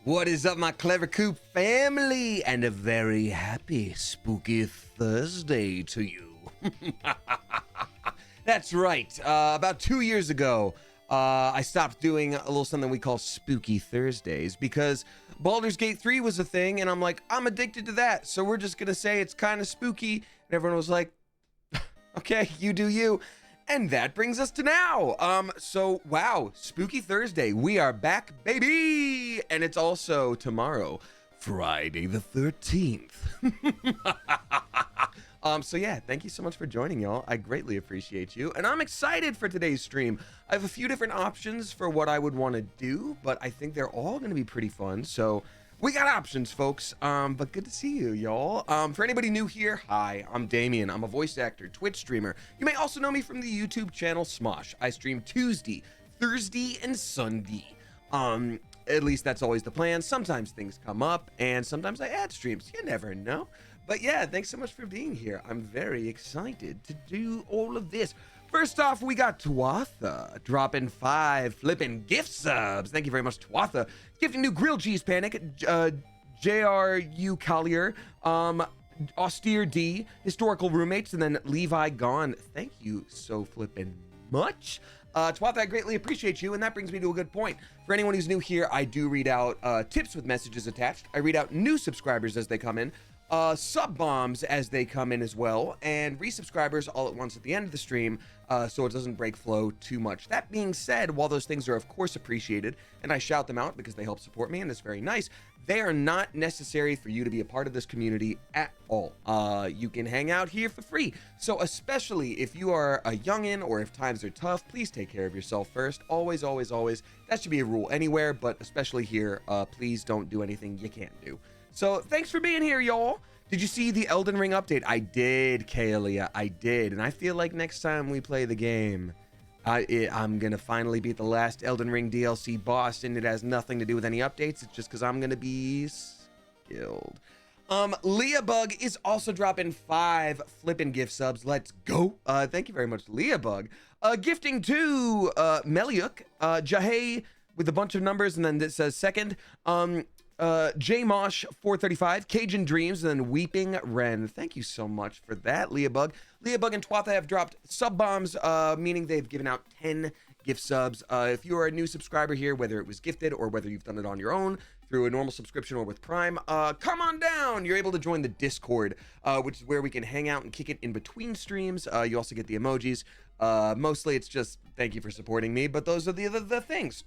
What is up, my Clever Coop family? And a very happy spooky Thursday to you. That's right. About 2 years ago, I stopped doing a little something we call Spooky Thursdays because Baldur's Gate 3 was a thing, and I'm like, I'm addicted to that, so we're just gonna say it's kind of spooky. And everyone was like, okay, you do you. And that brings us to now. So wow, Spooky Thursday. We are back, baby. And it's also tomorrow, Friday the 13th. So yeah, thank you so much for joining, y'all. I greatly appreciate you. And I'm excited for today's stream. I have a few different options for what I would want to do, but I think they're all going to be pretty fun. So we got options, folks. But good to see you, y'all. For anybody new here, hi, I'm Damien. I'm a voice actor, Twitch streamer. You may also know me from the YouTube channel Smosh. I stream Tuesday, Thursday, and Sunday. At least that's always the plan. Sometimes things come up, and sometimes I add streams. You never know. But yeah, thanks so much for being here. I'm very excited to do all of this. First off, we got Twatha dropping 5 flipping gift subs. Thank you very much, Twatha. Gifting new grilled cheese panic, JRU Collier, Austere D, historical roommates, and then Levi Gone. Thank you so flipping much. Twatha, I greatly appreciate you, and that brings me to a good point. For anyone who's new here, I do read out tips with messages attached. I read out new subscribers as they come in. Sub bombs as they come in as well, and resubscribers all at once at the end of the stream, so it doesn't break flow too much. That being said, while those things are of course appreciated, and I shout them out because they help support me and it's very nice, they are not necessary for you to be a part of this community at all. You can hang out here for free. So especially if you are a youngin' or if times are tough, please take care of yourself first. Always, always, always. That should be a rule anywhere, but especially here, please don't do anything you can't do. So thanks for being here, y'all. Did you see the Elden Ring update? I did, Kaelia, I did. And I feel like next time we play the game, I'm going to finally beat the last Elden Ring DLC boss, and it has nothing to do with any updates. It's just because I'm going to be skilled. Leah Bug is also dropping 5 flippin' gift subs. Let's go. Thank you very much, Leah Bug. Gifting to Meliuk, Jahay with a bunch of numbers, and then it says second. J Mosh 435, Cajun Dreams, and then Weeping Wren. Thank you so much for that, Leah Bug. Leah Bug and Twatha have dropped sub bombs, meaning they've given out 10 gift subs. If you are a new subscriber here, whether it was gifted or whether you've done it on your own through a normal subscription or with Prime, come on down. You're able to join the Discord, which is where we can hang out and kick it in between streams. You also get the emojis. Mostly it's just thank you for supporting me, but those are the things.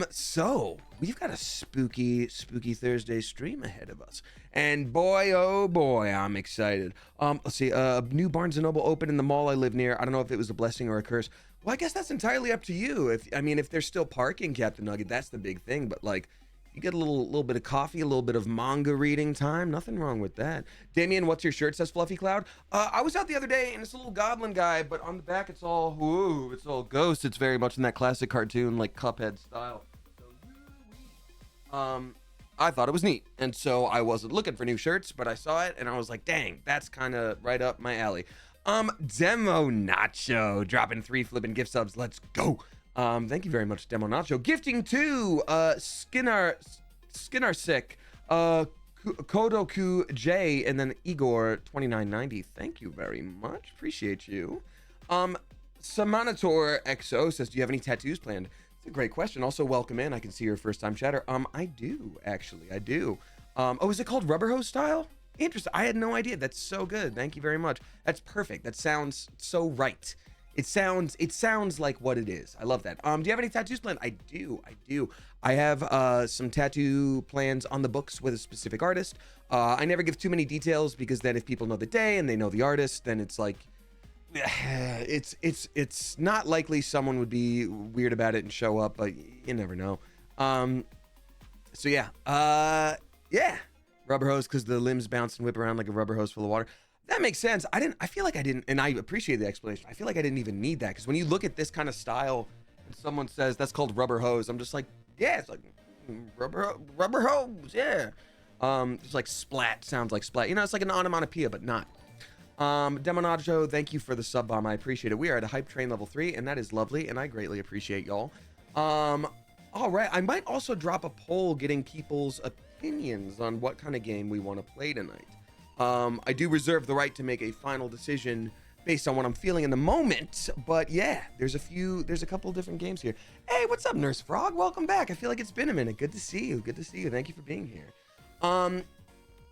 So we've got a spooky Thursday stream ahead of us, and boy, oh boy, I'm excited. Let's see, new Barnes & Noble opened in the mall I live near. I don't know if it was a blessing or a curse. Well, I guess that's entirely up to you. If there's still parking, Captain Nugget, that's the big thing. But like, you get a little bit of coffee, a little bit of manga reading time. Nothing wrong with that. Damien, what's your shirt? Says Fluffy Cloud. I was out the other day, and it's a little goblin guy, but on the back it's all ghost. It's very much in that classic cartoon, like Cuphead style. I thought it was neat, and so I wasn't looking for new shirts, but I saw it, and I was like, dang, that's kind of right up my alley. Demo Nacho dropping 3 flipping gift subs. Let's go. Thank you very much, Demo Nacho. Gifting to Skinner Sick, Kodoku J, and then Igor 2990. Thank you very much. Appreciate you. Samanator XO says, do you have any tattoos planned? It's a great question. Also, welcome in. I can see you're a first-time chatter. I do, actually. I do. Oh, is it called Rubber Hose Style? Interesting. I had no idea. That's so good. Thank you very much. That's perfect. That sounds so right. It sounds like what it is. I love that. Do you have any tattoos planned? I do. I have some tattoo plans on the books with a specific artist. I never give too many details because then if people know the day and they know the artist, then it's like it's not likely someone would be weird about it and show up, but you never know. So yeah. Rubber hose because the limbs bounce and whip around like a rubber hose full of water. That makes sense. I feel like I didn't, and I appreciate the explanation. I feel like I didn't even need that because when you look at this kind of style and someone says that's called rubber hose, I'm just like, yeah, it's like rubber hose, yeah. Just like splat sounds like splat. You know, it's like an onomatopoeia, but not. Demonajo, thank you for the sub bomb. I appreciate it. We are at a hype train level 3, and that is lovely, and I greatly appreciate y'all. All right, I might also drop a poll getting people's opinions on what kind of game we want to play tonight. I do reserve the right to make a final decision based on what I'm feeling in the moment, but yeah, there's a couple different games here. Hey, what's up, Nurse Frog? Welcome back. I feel like it's been a minute. Good to see you. Good to see you. Thank you for being here.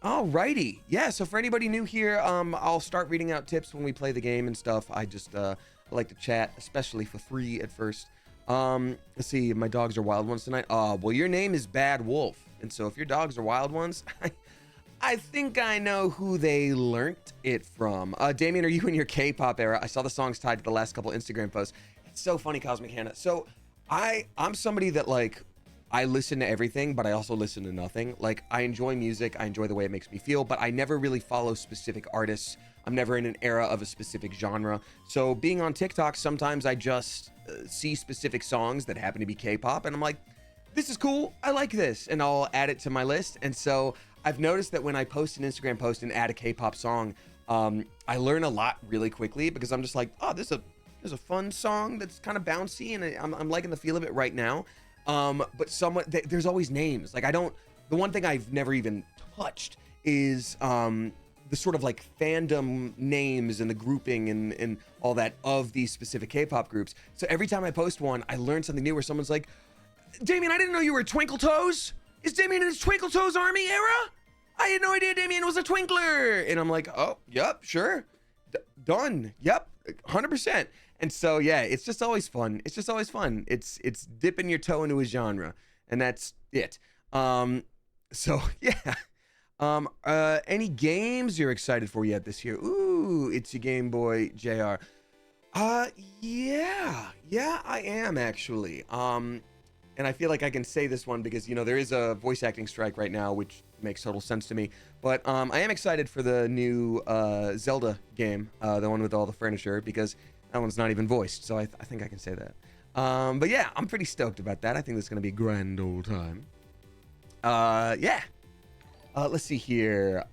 Alrighty. Yeah, so for anybody new here, I'll start reading out tips when we play the game and stuff. I just like to chat, especially for free at first. Let's see, my dogs are wild ones tonight. Well, your name is Bad Wolf, and so if your dogs are wild ones, I think I know who they learnt it from. Damien, are you in your K-pop era? I saw the songs tied to the last couple Instagram posts. It's so funny, Cosmic Hannah. So I'm somebody that, like, I listen to everything, but I also listen to nothing. Like, I enjoy music, I enjoy the way it makes me feel, but I never really follow specific artists. I'm never in an era of a specific genre. So being on TikTok, sometimes I just see specific songs that happen to be K-pop, and I'm like, this is cool, I like this, and I'll add it to my list. And so I've noticed that when I post an Instagram post and add a K-pop song, I learn a lot really quickly, because I'm just like, oh, this is a fun song that's kind of bouncy, and I'm liking the feel of it right now. But there's always names. Like, the one thing I've never even touched is the sort of like fandom names and the grouping and all that of these specific K-pop groups. So every time I post one, I learn something new, where someone's like, Damien, I didn't know you were Twinkle Toes. Is Damien in his Twinkle Toes Army era? I had no idea Damien was a twinkler. And I'm like, oh, yep, sure. Done. Yep, 100%. And so, yeah, it's just always fun. It's just always fun. It's dipping your toe into a genre, and that's it. So yeah. Any games you're excited for yet this year? Ooh, it's your Game Boy JR. Yeah, I am actually. And I feel like I can say this one because, you know, there is a voice acting strike right now, which makes total sense to me. But I am excited for the new Zelda game, the one with all the furniture, because that one's not even voiced. So I think I can say that. But yeah, I'm pretty stoked about that. I think this is going to be a grand old time. Yeah. Let's see here.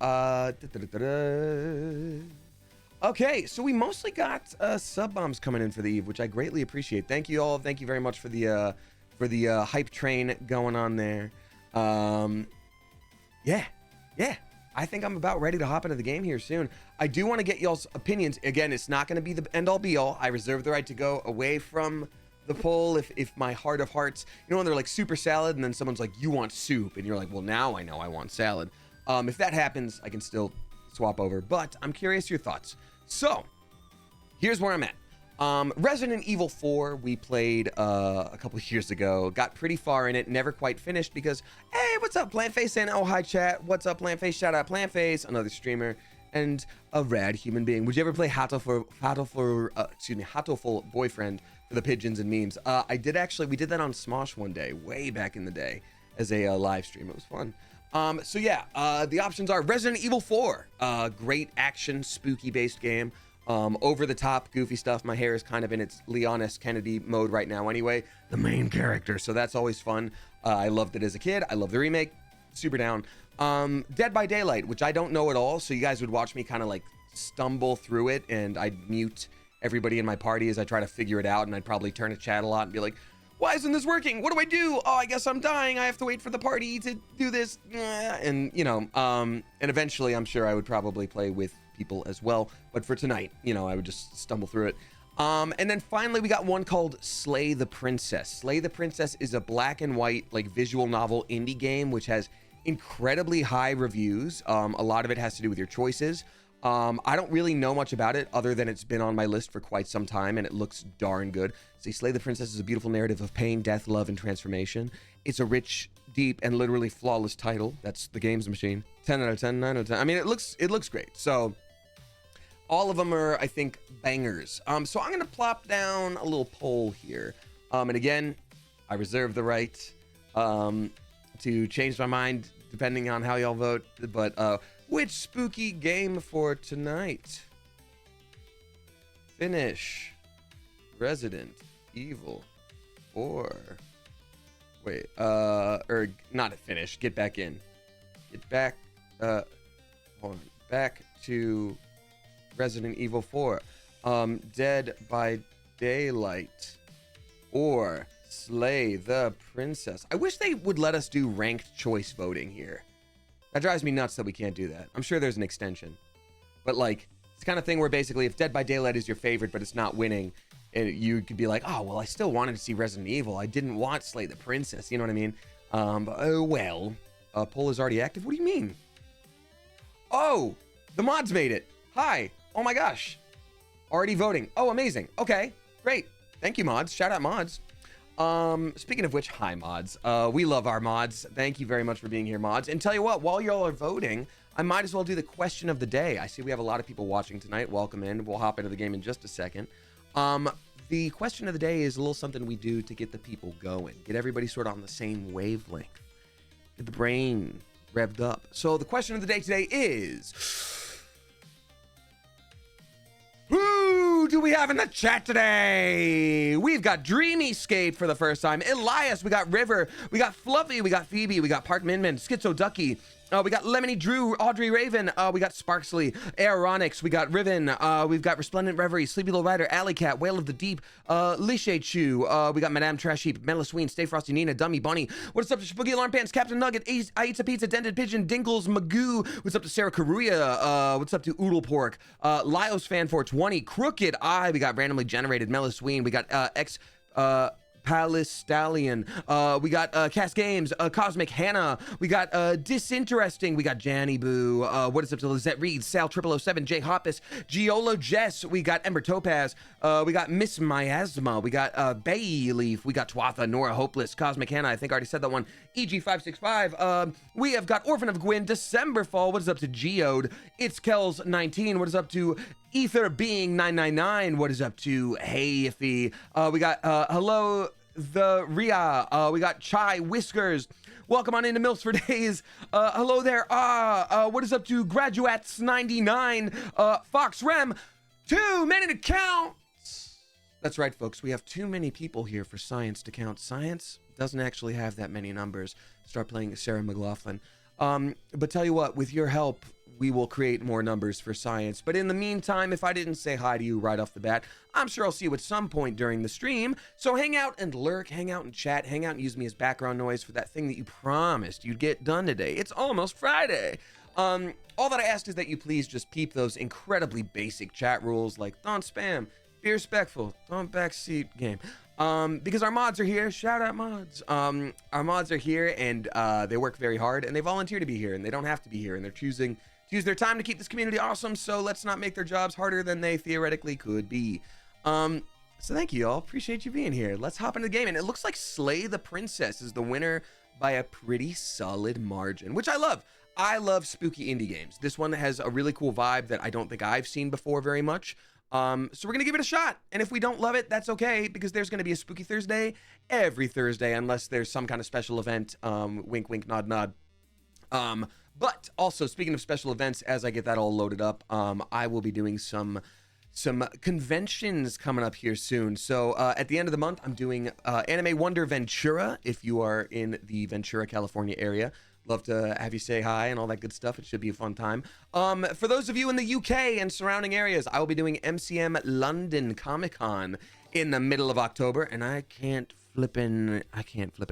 Okay, so we mostly got sub bombs coming in for the eve, which I greatly appreciate. Thank you all. Thank you very much for the hype train going on there. Yeah. I think I'm about ready to hop into the game here soon. I do want to get y'all's opinions. Again, it's not going to be the end all be all. I reserve the right to go away from the poll if my heart of hearts, you know, when they're like super salad and then someone's like, you want soup, and you're like, well, now I know I want salad. If that happens, I can still swap over, but I'm curious your thoughts. So here's where I'm at. Resident Evil 4 we played a couple years ago, got pretty far in it, never quite finished because, hey, what's up, Plantface? And oh, hi chat, what's up, Plantface? Shout out Plantface, another streamer and a rad human being. Would you ever play Hatoful Boyfriend for the pigeons and memes? I did actually. We did that on Smosh one day, way back in the day, as a live stream. It was fun. So yeah, the options are Resident Evil 4, great action, spooky based game. Over the top, goofy stuff. My hair is kind of in its Leon S. Kennedy mode right now anyway, the main character, so that's always fun. I loved it as a kid. I love the remake, super down. Dead by Daylight, which I don't know at all, so you guys would watch me kind of like stumble through it, and I'd mute everybody in my party as I try to figure it out, and I'd probably turn to chat a lot and be like, why isn't this working? What do I do? Oh, I guess I'm dying. I have to wait for the party to do this. And, you know, and eventually I'm sure I would probably play with people as well. But for tonight, you know, I would just stumble through it. And then finally, we got one called Slay the Princess. Slay the Princess is a black and white, like, visual novel indie game, which has incredibly high reviews. A lot of it has to do with your choices. I don't really know much about it other than it's been on my list for quite some time and it looks darn good. See, Slay the Princess is a beautiful narrative of pain, death, love, and transformation. It's a rich, deep, and literally flawless title. That's the games machine. 10 out of 10, 9 out of 10. I mean, it looks great. So all of them are, I think, bangers. So I'm going to plop down a little poll here. And again, I reserve the right to change my mind depending on how y'all vote. But which spooky game for tonight? Finish Resident Evil 4. Wait, or not a finish. Get back in. Get back, hold on. Back to Resident Evil 4. Dead by Daylight or Slay the princess. I wish they would let us do ranked choice voting here. That drives me nuts that we can't do that. I'm sure there's an extension. But like, it's the kind of thing where basically if Dead by Daylight is your favorite, but it's not winning, you could be like, oh, well, I still wanted to see Resident Evil. I didn't want Slay the Princess. You know what I mean? But, oh, well. Poll is already active. What do you mean? Oh, the mods made it. Hi. Oh my gosh. Already voting. Oh, amazing. Okay, great. Thank you, mods. Shout out mods. Speaking of which, hi mods. We love our mods. Thank you very much for being here, mods. And tell you what, while y'all are voting, I might as well do the question of the day. I see we have a lot of people watching tonight. Welcome in. We'll hop into the game in just a second. The question of the day is a little something we do to get the people going, get everybody sort of on the same wavelength, get the brain revved up. So the question of the day today is, who do we have in the chat today? We've got Dreamyscape for the first time, Elias, we got River, we got Fluffy, we got Phoebe, we got Park Minmin, Schizo Ducky, we got Lemony Drew, Audrey Raven, we got Sparksley, Aeronix, we got Riven, we've got Resplendent Reverie, Sleepy Little Rider, Alley Cat, Whale of the Deep, Lishay Chew, we got Madame Trash Heap, Melisween, Stay Frosty Nina, Dummy Bunny, what's up to Spooky Alarm Pants, Captain Nugget, Aita Pizza, Dented Pigeon, Dingles, Magoo, what's up to Sarah Karuya, what's up to Oodle Pork, Lyos Fan 420, Crooked Eye, we got Randomly Generated, Melisween, we got Palace Stallion, we got Cass Games, Cosmic Hannah, we got Disinteresting, we got Janny Boo, what is up to Lizette Reed, Sal 0007, Jay Hoppus, Giolo Jess, we got Ember Topaz, we got Miss Miasma, we got Bayleaf, we got Twatha, Nora Hopeless, Cosmic Hannah, I think I already said that one, EG565, we have got Orphan of Gwyn, December Fall, what is up to Geode, It's Kells 19, what is up to Ether Being 999, what is up to Hayfy, we got Hello the Ria, we got Chai Whiskers, welcome on into Mills for Days, hello there, what is up to Graduates 99, Fox Rem, too many to count. That's right, folks, we have too many people here for science to count. Science doesn't actually have that many numbers. Start playing Sarah McLaughlin. But tell you what, with your help, we will create more numbers for science. But in the meantime, if I didn't say hi to you right off the bat, I'm sure I'll see you at some point during the stream. So hang out and lurk, hang out and chat, hang out and use me as background noise for that thing that you promised you'd get done today. It's almost Friday. All that I ask is that you please just peep those incredibly basic chat rules like don't spam, be respectful, don't backseat game. Because our mods are here. Shout out mods. Our mods are here and they work very hard and they volunteer to be here and they don't have to be here and they're choosing to use their time to keep this community awesome. So let's not make their jobs harder than they theoretically could be. So thank you all. Appreciate you being here. Let's hop into the game. And it looks like Slay the Princess is the winner by a pretty solid margin, which I love. I love spooky indie games. This one has a really cool vibe that I don't think I've seen before very much. So we're gonna give it a shot, and if we don't love it, that's okay, because there's gonna be a Spooky Thursday every Thursday, unless there's some kind of special event, wink wink nod nod. But also, speaking of special events, as I get that all loaded up, I will be doing some conventions coming up here soon. So at the end of the month, I'm doing Anime Wonder Ventura, if you are in the Ventura, California area. Love to have you say hi and all that good stuff. It should be a fun time. For those of you in the UK and surrounding areas, I will be doing MCM London Comic-Con in the middle of October, and I can't flippin'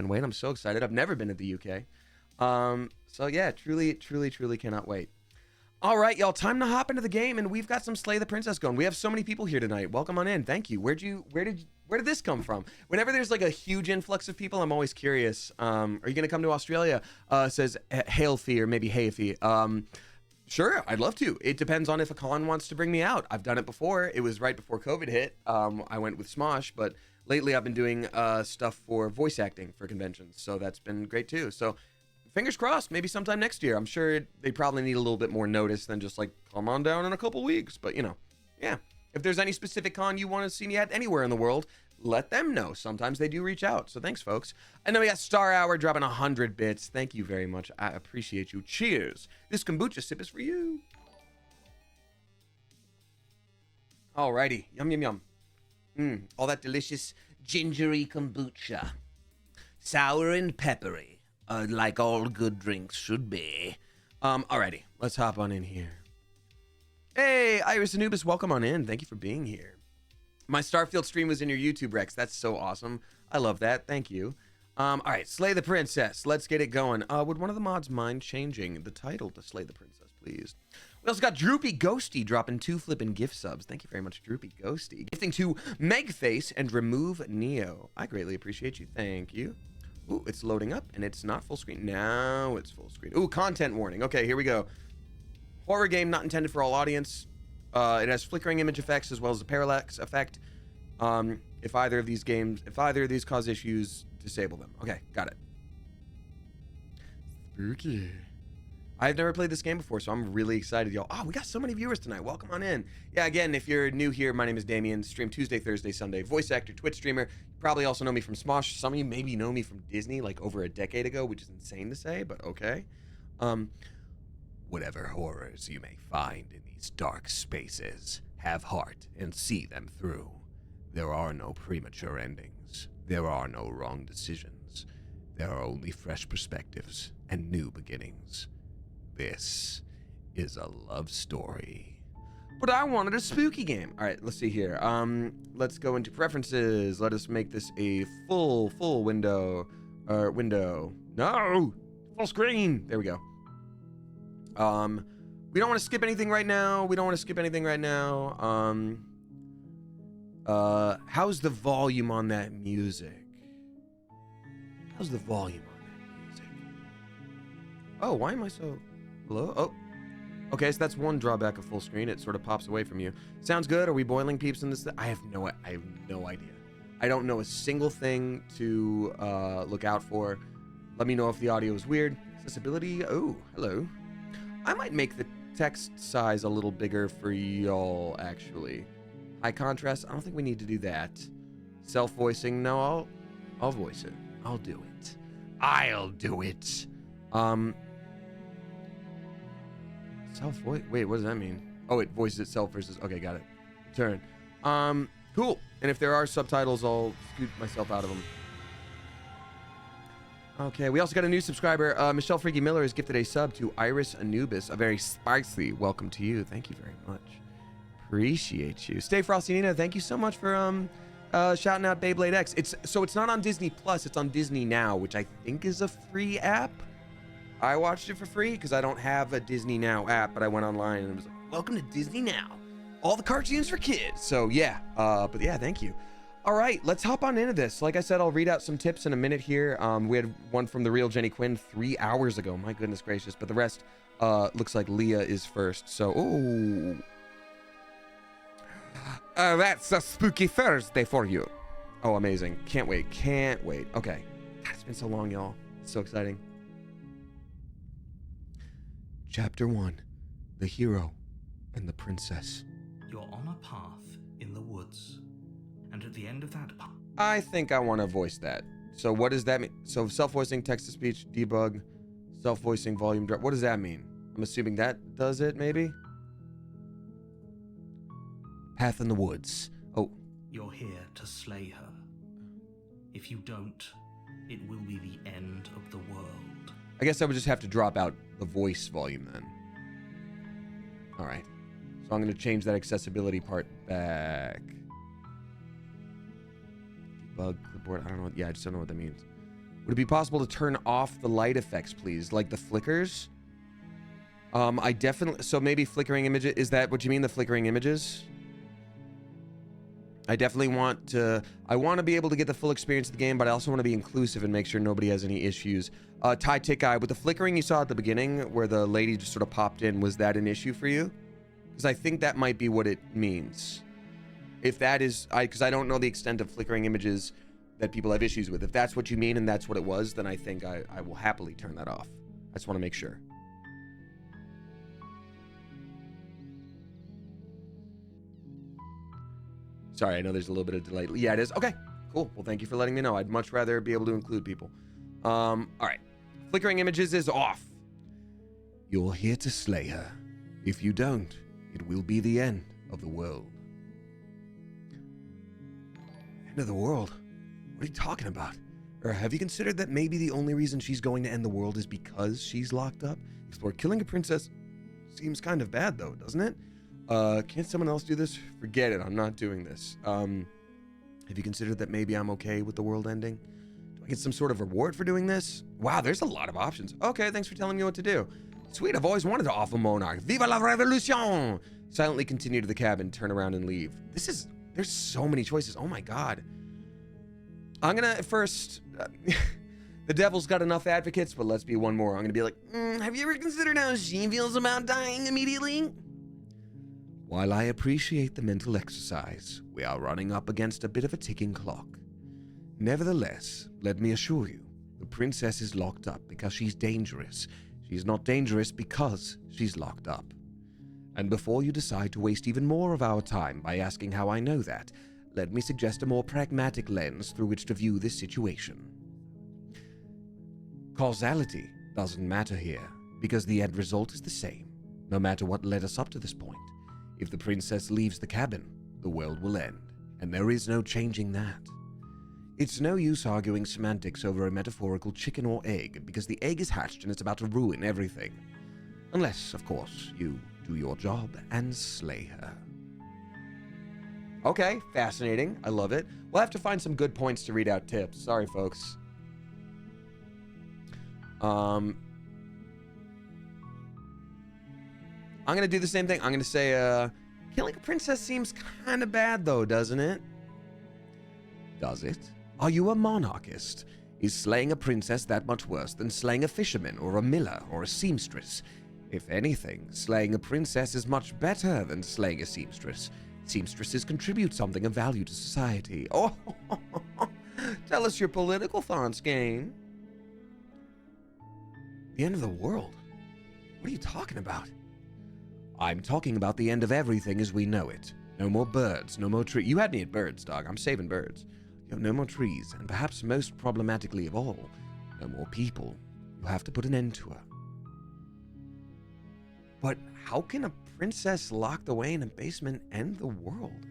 wait. I'm so excited. I've never been to the UK. So yeah, truly cannot wait. All right, y'all, time to hop into the game, and we've got some Slay the Princess going. We have so many people here tonight. Welcome on in. Thank you. Where did this come from? Whenever there's like a huge influx of people, I'm always curious. Are you gonna come to Australia? Says Hailfy or maybe Hayfy. Sure, I'd love to. It depends on if a con wants to bring me out. I've done it before. It was right before COVID hit. I went with Smosh, but lately I've been doing stuff for voice acting for conventions, so that's been great too. So fingers crossed, maybe sometime next year. I'm sure they probably need a little bit more notice than just like, come on down in a couple weeks. But, you know, yeah. If there's any specific con you want to see me at anywhere in the world, let them know. Sometimes they do reach out. So thanks, folks. And then we got Star Hour dropping 100 bits. Thank you very much. I appreciate you. Cheers. This kombucha sip is for you. Alrighty. Yum, yum, yum. All that delicious gingery kombucha. Sour and peppery. Like all good drinks should be. Alrighty, let's hop on in here. Hey, Iris Anubis, welcome on in. Thank you for being here. My Starfield stream was in your YouTube, Rex. That's so awesome. I love that. Thank you. All right, Slay the Princess. Let's get it going. Would one of the mods mind changing the title to Slay the Princess, please? We also got Droopy Ghosty dropping 2 flippin' gift subs. Thank you very much, Droopy Ghosty. Gifting to Megface and Remove Neo. I greatly appreciate you. Thank you. Ooh, it's loading up, and it's not full screen. Now it's full screen. Ooh, content warning. Okay, here we go. Horror game not intended for all audience. It has flickering image effects as well as a parallax effect. If either of these cause issues, disable them. Okay, got it. Spooky. I've never played this game before, so I'm really excited, y'all. Oh, we got so many viewers tonight. Welcome on in. Yeah, again, if you're new here, my name is Damien. Stream Tuesday, Thursday, Sunday. Voice actor, Twitch streamer. You probably also know me from Smosh. Some of you maybe know me from Disney, like over a decade ago, which is insane to say, but okay. Whatever horrors you may find in these dark spaces, have heart and see them through. There are no premature endings. There are no wrong decisions. There are only fresh perspectives and new beginnings. This is a love story. But I wanted a spooky game. All right, let's see here. Let's go into preferences. Let us make this a full window. No! Full screen! There we go. We don't want to skip anything right now. How's the volume on that music? Oh, why am I so... Hello? Oh. Okay, so that's one drawback of full screen. It sort of pops away from you. Sounds good. Are we boiling peeps in this? I have no idea. I don't know a single thing to look out for. Let me know if the audio is weird. Accessibility. Oh, hello. I might make the text size a little bigger for y'all, actually. High contrast. I don't think we need to do that. Self-voicing. No, I'll voice it. I'll do it. Self-voice. Wait, what does that mean? Oh, it voices itself versus... Okay, got it. Turn. Cool. And if there are subtitles, I'll scoot myself out of them. Okay, we also got a new subscriber. Michelle Freaky Miller has gifted a sub to Iris Anubis. A very spicy welcome to you. Thank you very much. Appreciate you. Stay Frosty Nina, thank you so much for shouting out Beyblade X. It's not on Disney Plus, it's on Disney Now, which I think is a free app. I watched it for free because I don't have a Disney Now app, but I went online and it was like, welcome to Disney Now. All the cartoons for kids. So yeah, but yeah, thank you. All right, let's hop on into this. Like I said, I'll read out some tips in a minute here. We had one from the real Jenny Quinn 3 hours ago. My goodness gracious. But the rest looks like Leah is first. So, ooh. That's a spooky Thursday for you. Oh, amazing. Can't wait. Okay. God, it's been so long, y'all. It's so exciting. Chapter 1. The Hero and the Princess. You're on a path in the woods. And at the end of that path... I think I want to voice that. So what does that mean? So self-voicing, text-to-speech, debug, self-voicing, volume drop. What does that mean? I'm assuming that does it, maybe? Path in the woods. Oh. You're here to slay her. If you don't, it will be the end of the world. I guess I would just have to drop out the voice volume then. All right. So I'm going to change that accessibility part back. Debug, clipboard, I don't know. Yeah, I just don't know what that means. Would it be possible to turn off the light effects, please? Like the flickers? I definitely... So maybe flickering images... Is that what you mean, the flickering images? I definitely want to... I want to be able to get the full experience of the game, but I also want to be inclusive and make sure nobody has any issues. Ty Tick Eye, with the flickering you saw at the beginning, where the lady just sort of popped in, was that an issue for you? Because I think that might be what it means. If that is... Because I don't know the extent of flickering images that people have issues with. If that's what you mean and that's what it was, then I think I will happily turn that off. I just want to make sure. Sorry, I know there's a little bit of delay. Yeah, it is. Okay, cool. Well, thank you for letting me know. I'd much rather be able to include people. All right. Flickering images is off. You're here to slay her. If you don't, it will be the end of the world. End of the world? What are you talking about? Or have you considered that maybe the only reason she's going to end the world is because she's locked up? Explore killing a princess seems kind of bad, though, doesn't it? Can't someone else do this? Forget it, I'm not doing this. Have you considered that maybe I'm okay with the world ending? Do I get some sort of reward for doing this? Wow, there's a lot of options. Okay, thanks for telling me what to do. Sweet, I've always wanted to offer Monarch. Viva la revolution! Silently continue to the cabin, turn around and leave. There's so many choices. Oh my god. I'm gonna first... the devil's got enough advocates, but let's be one more. I'm gonna be like, have you ever considered how she feels about dying immediately? While I appreciate the mental exercise, we are running up against a bit of a ticking clock. Nevertheless, let me assure you, the princess is locked up because she's dangerous. She's not dangerous because she's locked up. And before you decide to waste even more of our time by asking how I know that, let me suggest a more pragmatic lens through which to view this situation. Causality doesn't matter here, because the end result is the same, no matter what led us up to this point. If the princess leaves the cabin, the world will end, and there is no changing that. It's no use arguing semantics over a metaphorical chicken or egg, because the egg is hatched and it's about to ruin everything. Unless, of course, you do your job and slay her. Okay, fascinating. I love it. We'll have to find some good points to read out tips. Sorry, folks. I'm gonna do the same thing. I'm gonna say, killing a princess seems kind of bad, though, doesn't it? Does it? Are you a monarchist? Is slaying a princess that much worse than slaying a fisherman or a miller or a seamstress? If anything, slaying a princess is much better than slaying a seamstress. Seamstresses contribute something of value to society. Oh, tell us your political thoughts, Gain. The end of the world? What are you talking about? I'm talking about the end of everything as we know it. No more birds, no more trees. You had me at birds, dog. I'm saving birds. You have no more trees, and perhaps most problematically of all, no more people. You have to put an end to her. But how can a princess locked away in a basement end the world?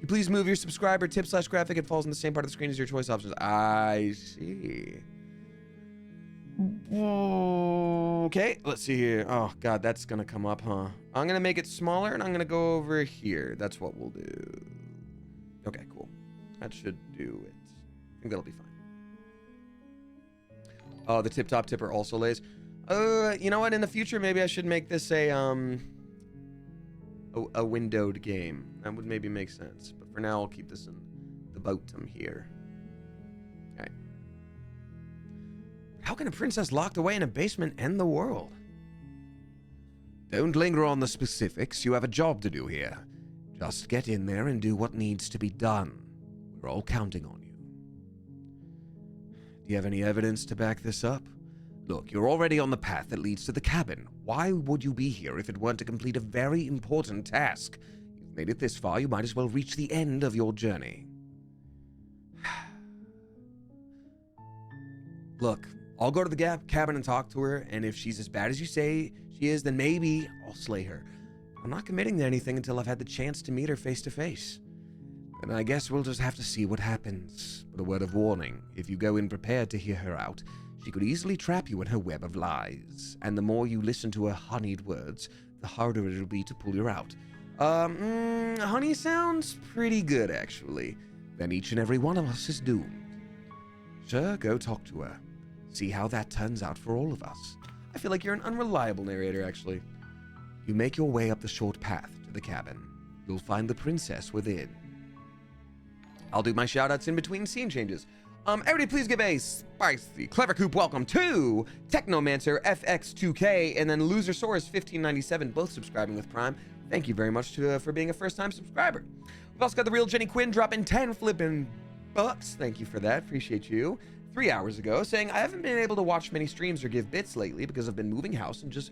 You please move your subscriber tip/graphic. It falls in the same part of the screen as your choice options. I see. Okay, let's see here. Oh, God, that's going to come up, huh? I'm going to make it smaller, and I'm going to go over here. That's what we'll do. Okay, cool. That should do it. I think that'll be fine. Oh, the tip-top tipper also lays. You know what? In the future, maybe I should make this a windowed game. That would maybe make sense. But for now, I'll keep this in the bottom here. Okay. How can a princess locked away in a basement end the world? Don't linger on the specifics. You have a job to do here. Just get in there and do what needs to be done. We're all counting on you. Do you have any evidence to back this up? Look, you're already on the path that leads to the cabin. Why would you be here if it weren't to complete a very important task? You've made it this far, you might as well reach the end of your journey. Look, I'll go to the cabin and talk to her, and if she's as bad as you say she is, then maybe I'll slay her. I'm not committing to anything until I've had the chance to meet her face to face. And I guess we'll just have to see what happens. But a word of warning, if you go in prepared to hear her out, she could easily trap you in her web of lies. And the more you listen to her honeyed words, the harder it'll be to pull you out. Honey sounds pretty good, actually. Then each and every one of us is doomed. Sure, go talk to her. See how that turns out for all of us. I feel like you're an unreliable narrator, actually. You make your way up the short path to the cabin. You'll find the princess within. I'll do my shoutouts in between scene changes. Everybody please give a spicy Clever Coop welcome to Technomancer FX2K and then Losersaurus1597, both subscribing with Prime. Thank you very much for being a first-time subscriber. We've also got the real Jenny Quinn dropping 10 flipping bucks. Thank you for that. Appreciate you. 3 hours ago, saying I haven't been able to watch many streams or give bits lately because I've been moving house and just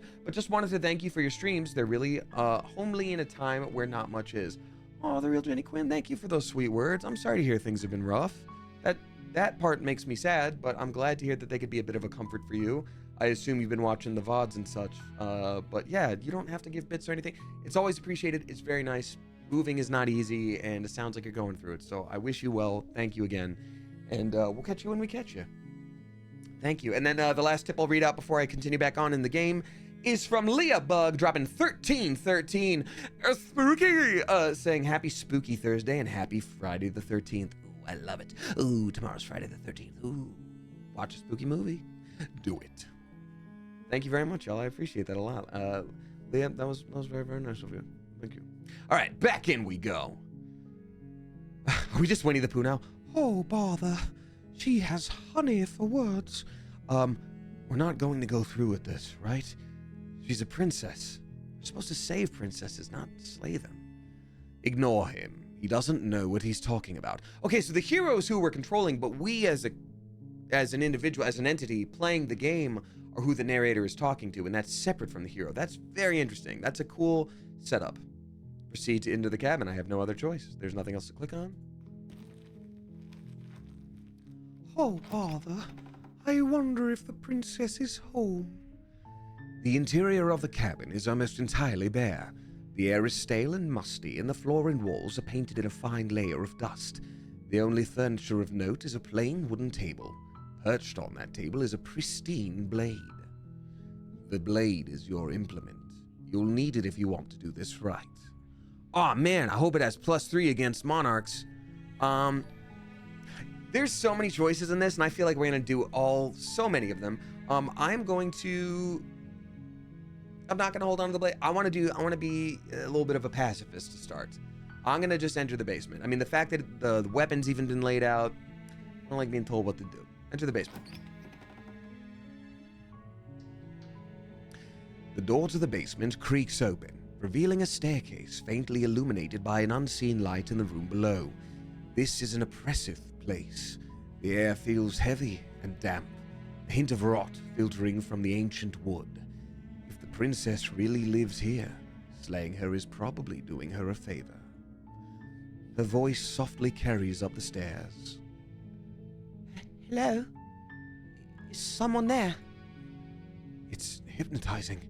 wanted to thank you for your streams. They're really homely in a time where not much is. Oh, the real Jenny Quinn, thank you for those sweet words. I'm sorry to hear things have been rough. That part makes me sad, but I'm glad to hear that they could be a bit of a comfort for you. I assume you've been watching the VODs and such. But yeah, you don't have to give bits or anything. It's always appreciated. It's very nice. Moving is not easy, and it sounds like you're going through it. So I wish you well. Thank you again. And we'll catch you when we catch you. Thank you. And then the last tip I'll read out before I continue back on in the game is from Leah Bug, dropping 1313. Spooky, saying happy spooky Thursday and happy Friday the 13th. Ooh, I love it. Ooh, tomorrow's Friday the 13th. Ooh, watch a spooky movie. Do it. Thank you very much, y'all. I appreciate that a lot. Leah, that was very, very nice of you. Thank you. All right, back in we go. Are we just Winnie the Pooh now? Oh, bother. She has honey for words. We're not going to go through with this, right? She's a princess. We're supposed to save princesses, not slay them. Ignore him. He doesn't know what he's talking about. Okay, so the heroes who we're controlling, but we as an individual, as an entity playing the game, are who the narrator is talking to, and that's separate from the hero. That's very interesting. That's a cool setup. Proceed into the cabin. I have no other choice. There's nothing else to click on. Oh, bother. I wonder if the princess is home. The interior of the cabin is almost entirely bare. The air is stale and musty, and the floor and walls are painted in a fine layer of dust. The only furniture of note is a plain wooden table. Perched on that table is a pristine blade. The blade is your implement. You'll need it if you want to do this right. Aw, man, I hope it has +3 against monarchs. There's so many choices in this, and I feel like we're gonna do so many of them. I'm not gonna hold on to the blade. I wanna be a little bit of a pacifist to start. I'm gonna just enter the basement. I mean, the fact that the weapon's even been laid out, I don't like being told what to do. Enter the basement. The door to the basement creaks open, revealing a staircase faintly illuminated by an unseen light in the room below. This is an oppressive place. The air feels heavy and damp, a hint of rot filtering from the ancient wood. If the princess really lives here, slaying her is probably doing her a favor. Her voice softly carries up the stairs. Hello? Is someone there? It's hypnotizing.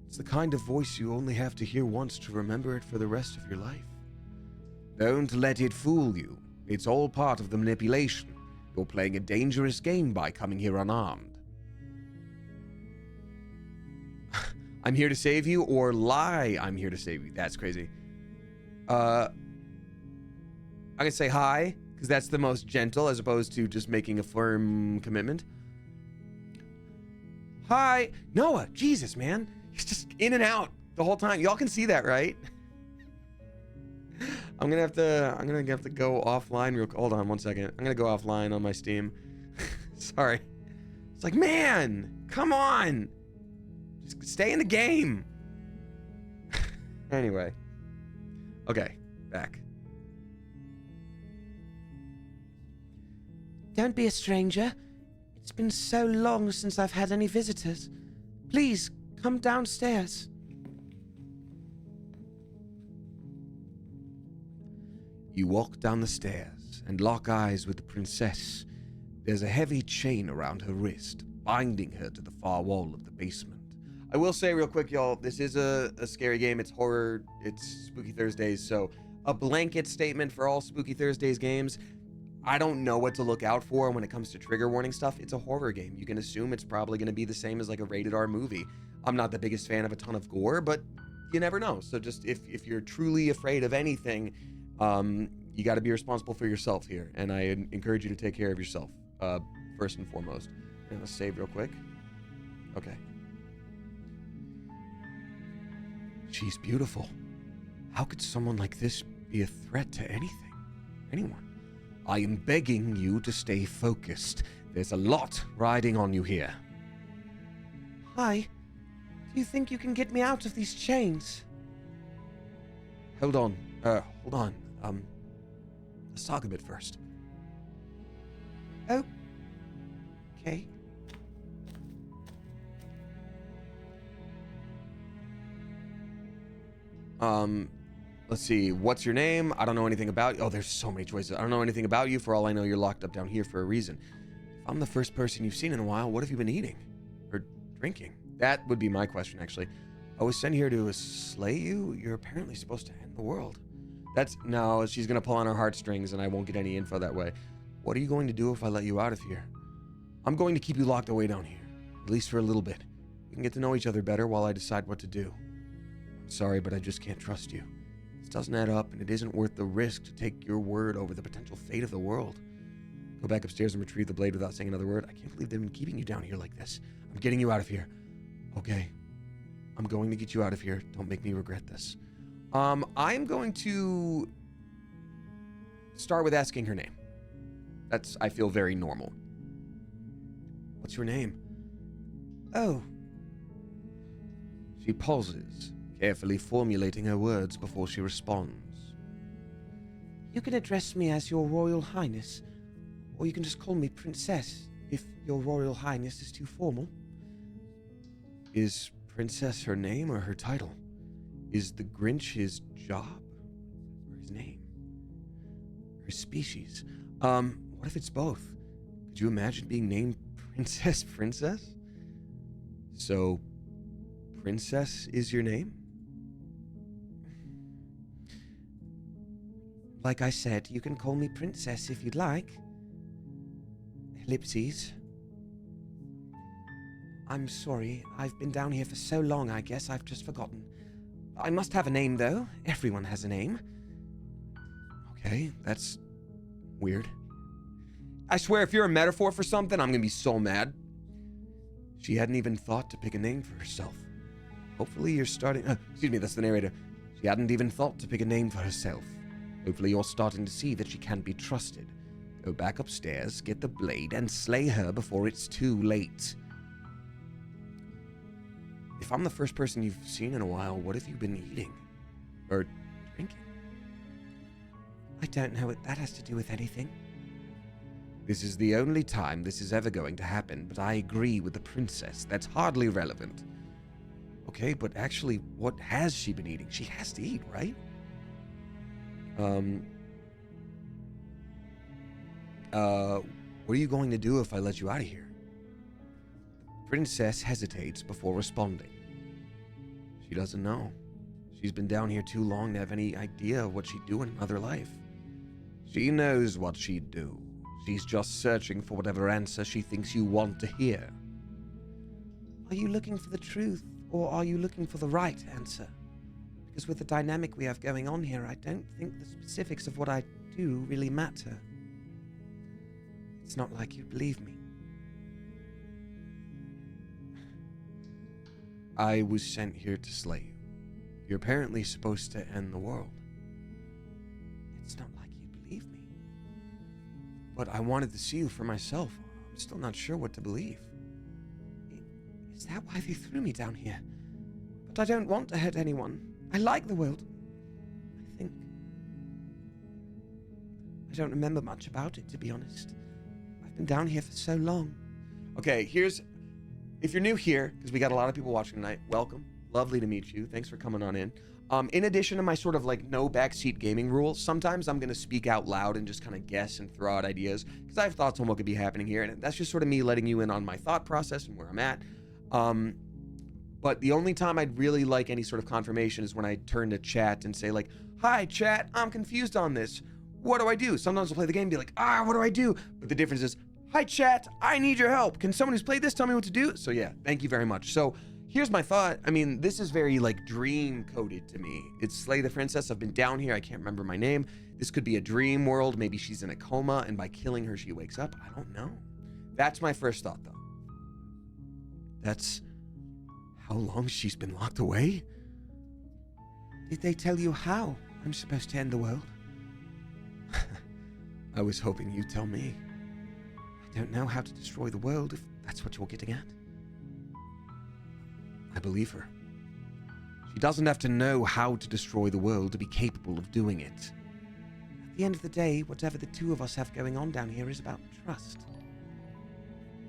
It's the kind of voice you only have to hear once to remember it for the rest of your life. Don't let it fool you. It's all part of the manipulation. You're playing a dangerous game by coming here unarmed. I'm here to save you, or lie I'm here to save you. That's crazy. I can say hi, because that's the most gentle, as opposed to just making a firm commitment. Hi. Noah, Jesus, man. He's just in and out the whole time. Y'all can see that, right? I'm gonna have to go offline real. Hold on one second. I'm gonna go offline on my Steam. Sorry. It's like, man, come on. Just stay in the game. Anyway. Okay, back. Don't be a stranger. It's been so long since I've had any visitors. Please, come downstairs. You walk down the stairs and lock eyes with the princess. There's a heavy chain around her wrist, binding her to the far wall of the basement. I will say real quick, y'all, this is a scary game. It's horror. It's Spooky Thursdays, so a blanket statement for all Spooky Thursdays games. I don't know what to look out for when it comes to trigger warning stuff. It's a horror game. You can assume it's probably going to be the same as like a rated R movie. I'm not the biggest fan of a ton of gore, but you never know. So just if you're truly afraid of anything, you got to be responsible for yourself here, and I encourage you to take care of yourself first and foremost. And let's save real quick. Okay. She's beautiful. How could someone like this be a threat to anyone? I am begging you to stay focused. There's a lot riding on you here. Hi. Do you think you can get me out of these chains? Hold on. Let's talk a bit first. Oh. Okay. Let's see. What's your name? I don't know anything about you. Oh, there's so many choices. I don't know anything about you. For all I know, you're locked up down here for a reason. If I'm the first person you've seen in a while, what have you been eating? Or drinking? That would be my question, actually. I was sent here to slay you? You're apparently supposed to end the world. No, she's gonna pull on her heartstrings and I won't get any info that way. What are you going to do if I let you out of here? I'm going to keep you locked away down here, at least for a little bit. We can get to know each other better while I decide what to do. I'm sorry, but I just can't trust you. This doesn't add up, and it isn't worth the risk to take your word over the potential fate of the world. Go back upstairs and retrieve the blade without saying another word. I can't believe they've been keeping you down here like this. I'm getting you out of here. Okay. I'm going to get you out of here. Don't make me regret this. I'm going to start with asking her name. That's, I feel, very normal. What's your name? Oh. She pauses, carefully formulating her words before she responds. You can address me as Your Royal Highness, or you can just call me Princess, if Your Royal Highness is too formal. Is Princess her name or her title? Is the Grinch his job or his name? Her species? What if it's both? Could you imagine being named Princess? So, Princess is your name? Like I said, you can call me Princess if you'd like. Ellipses. I'm sorry, I've been down here for so long, I guess I've just forgotten. I must have a name, though. Everyone has a name. Okay, that's weird. I swear, if you're a metaphor for something, I'm gonna be so mad. She hadn't even thought to pick a name for herself. Hopefully you're starting... excuse me, that's the narrator. She hadn't even thought to pick a name for herself. Hopefully you're starting to see that she can't be trusted. Go back upstairs, get the blade, and slay her before it's too late. If I'm the first person you've seen in a while, what have you been eating? Or drinking? I don't know what that has to do with anything. This is the only time this is ever going to happen, but I agree with the princess. That's hardly relevant. Okay, but actually, what has she been eating? She has to eat, right? What are you going to do if I let you out of here? Princess hesitates before responding. She doesn't know. She's been down here too long to have any idea of what she'd do in another life. She knows what she'd do. She's just searching for whatever answer she thinks you want to hear. Are you looking for the truth, or are you looking for the right answer? Because with the dynamic we have going on here, I don't think the specifics of what I do really matter. It's not like you believe me. I was sent here to slay you. You're apparently supposed to end the world. It's not like you believe me. But I wanted to see you for myself. I'm still not sure what to believe. Is that why they threw me down here? But I don't want to hurt anyone. I like the world. I think. I don't remember much about it, to be honest. I've been down here for so long. Okay, if you're new here, because we got a lot of people watching tonight, welcome. Lovely to meet you. Thanks for coming on in. In addition to my sort of like no backseat gaming rules, sometimes I'm going to speak out loud and just kind of guess and throw out ideas because I have thoughts on what could be happening here. And that's just sort of me letting you in on my thought process and where I'm at. But the only time I'd really like any sort of confirmation is when I turn to chat and say like, hi chat, I'm confused on this. What do I do? Sometimes I'll play the game and be like, what do I do? But the difference is, hi chat, I need your help. Can someone who's played this tell me what to do? So yeah, thank you very much. So here's my thought. I mean, this is very like dream coded to me. It's Slay the Princess. I've been down here. I can't remember my name. This could be a dream world. Maybe she's in a coma and by killing her, she wakes up. I don't know. That's my first thought though. That's how long she's been locked away? Did they tell you how I'm supposed to end the world? I was hoping you'd tell me. I don't know how to destroy the world, if that's what you're getting at. I believe her. She doesn't have to know how to destroy the world to be capable of doing it. At the end of the day, whatever the two of us have going on down here is about trust.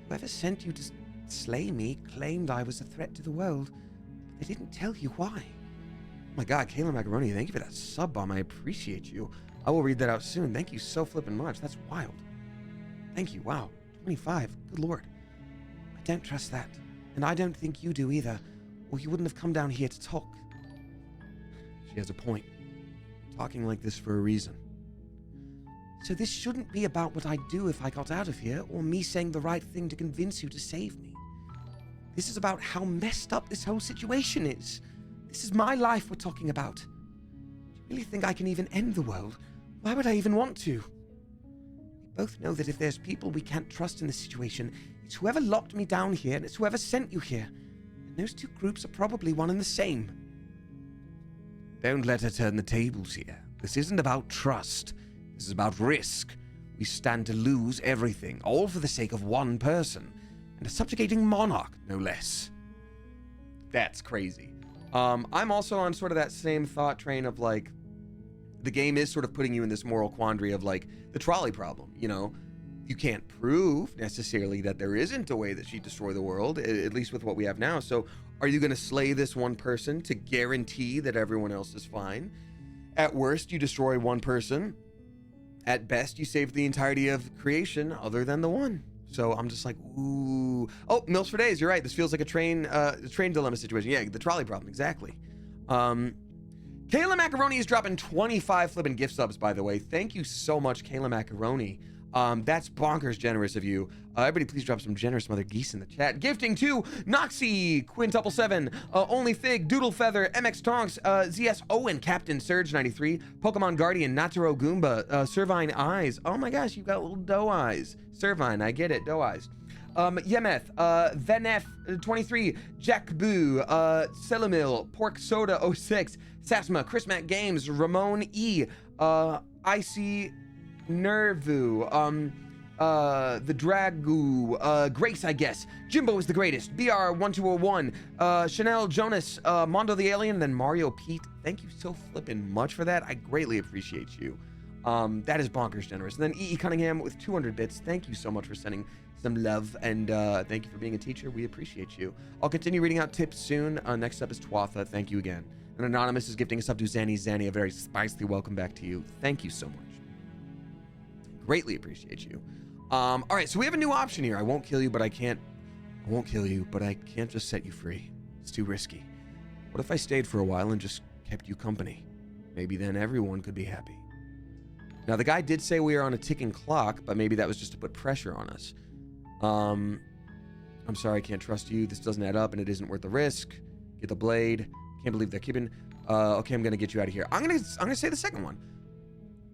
Whoever sent you to slay me claimed I was a threat to the world, but they didn't tell you why. Oh my god, Kayla Macaroni, thank you for that sub bomb. I appreciate you. I will read that out soon. Thank you so flippin' much. That's wild. Thank you. Wow. 25. Good lord. I don't trust that. And I don't think you do either, or you wouldn't have come down here to talk. She has a point. I'm talking like this for a reason. So this shouldn't be about what I'd do if I got out of here, or me saying the right thing to convince you to save me. This is about how messed up this whole situation is. This is my life we're talking about. Do you really think I can even end the world? Why would I even want to? We both know that if there's people we can't trust in this situation, it's whoever locked me down here and it's whoever sent you here. And those two groups are probably one and the same. Don't let her turn the tables here. This isn't about trust. This is about risk. We stand to lose everything, all for the sake of one person. And a subjugating monarch, no less. That's crazy. I'm also on sort of that same thought train of, like, the game is sort of putting you in this moral quandary of, like, the trolley problem, you know? You can't prove necessarily that there isn't a way that she'd destroy the world, at least with what we have now. So are you going to slay this one person to guarantee that everyone else is fine? At worst, you destroy one person. At best, you save the entirety of creation other than the one. So I'm just like, ooh. Oh, Mills for Days, you're right. This feels like a train dilemma situation. Yeah, the trolley problem, exactly. Kayla Macaroni is dropping 25 flipping gift subs, by the way. Thank you so much, Kayla Macaroni. That's bonkers generous of you. Everybody please drop some generous mother geese in the chat. Gifting to Noxy, Quintuple7, Only Fig, Doodle Feather, MX Tonks, ZS Owen, Captain Surge 93, Pokemon Guardian, Naturo Goomba, Servine Eyes. Oh my gosh, you've got little doe eyes. Servine, I get it, doe eyes. Yemeth, Venef 23, Jack Boo, Celamil, Pork Soda 06, Sasma, Chris Matt Games, Ramon E, Icy Nervu, the Dragu, Grace, I guess. Jimbo is the greatest. BR1201, Chanel Jonas, Mondo the Alien, and then Mario Pete. Thank you so flippin' much for that. I greatly appreciate you. That is bonkers generous. And then E.E. Cunningham with 200 bits. Thank you so much for sending some love, and thank you for being a teacher. We appreciate you. I'll continue reading out tips soon. Next up is Twatha. Thank you again. And Anonymous is gifting us up to Zanny, a very spicy welcome back to you. Thank you so much. Greatly appreciate you. All right, so we have a new option here. I won't kill you, but I can't just set you free. It's too risky. What if I stayed for a while and just kept you company? Maybe then everyone could be happy. Now, the guy did say we are on a ticking clock, but maybe that was just to put pressure on us. I'm sorry, I can't trust you. This doesn't add up, and it isn't worth the risk. Get the blade. Can't believe they're keeping. Okay, I'm gonna get you out of here. I'm gonna say the second one.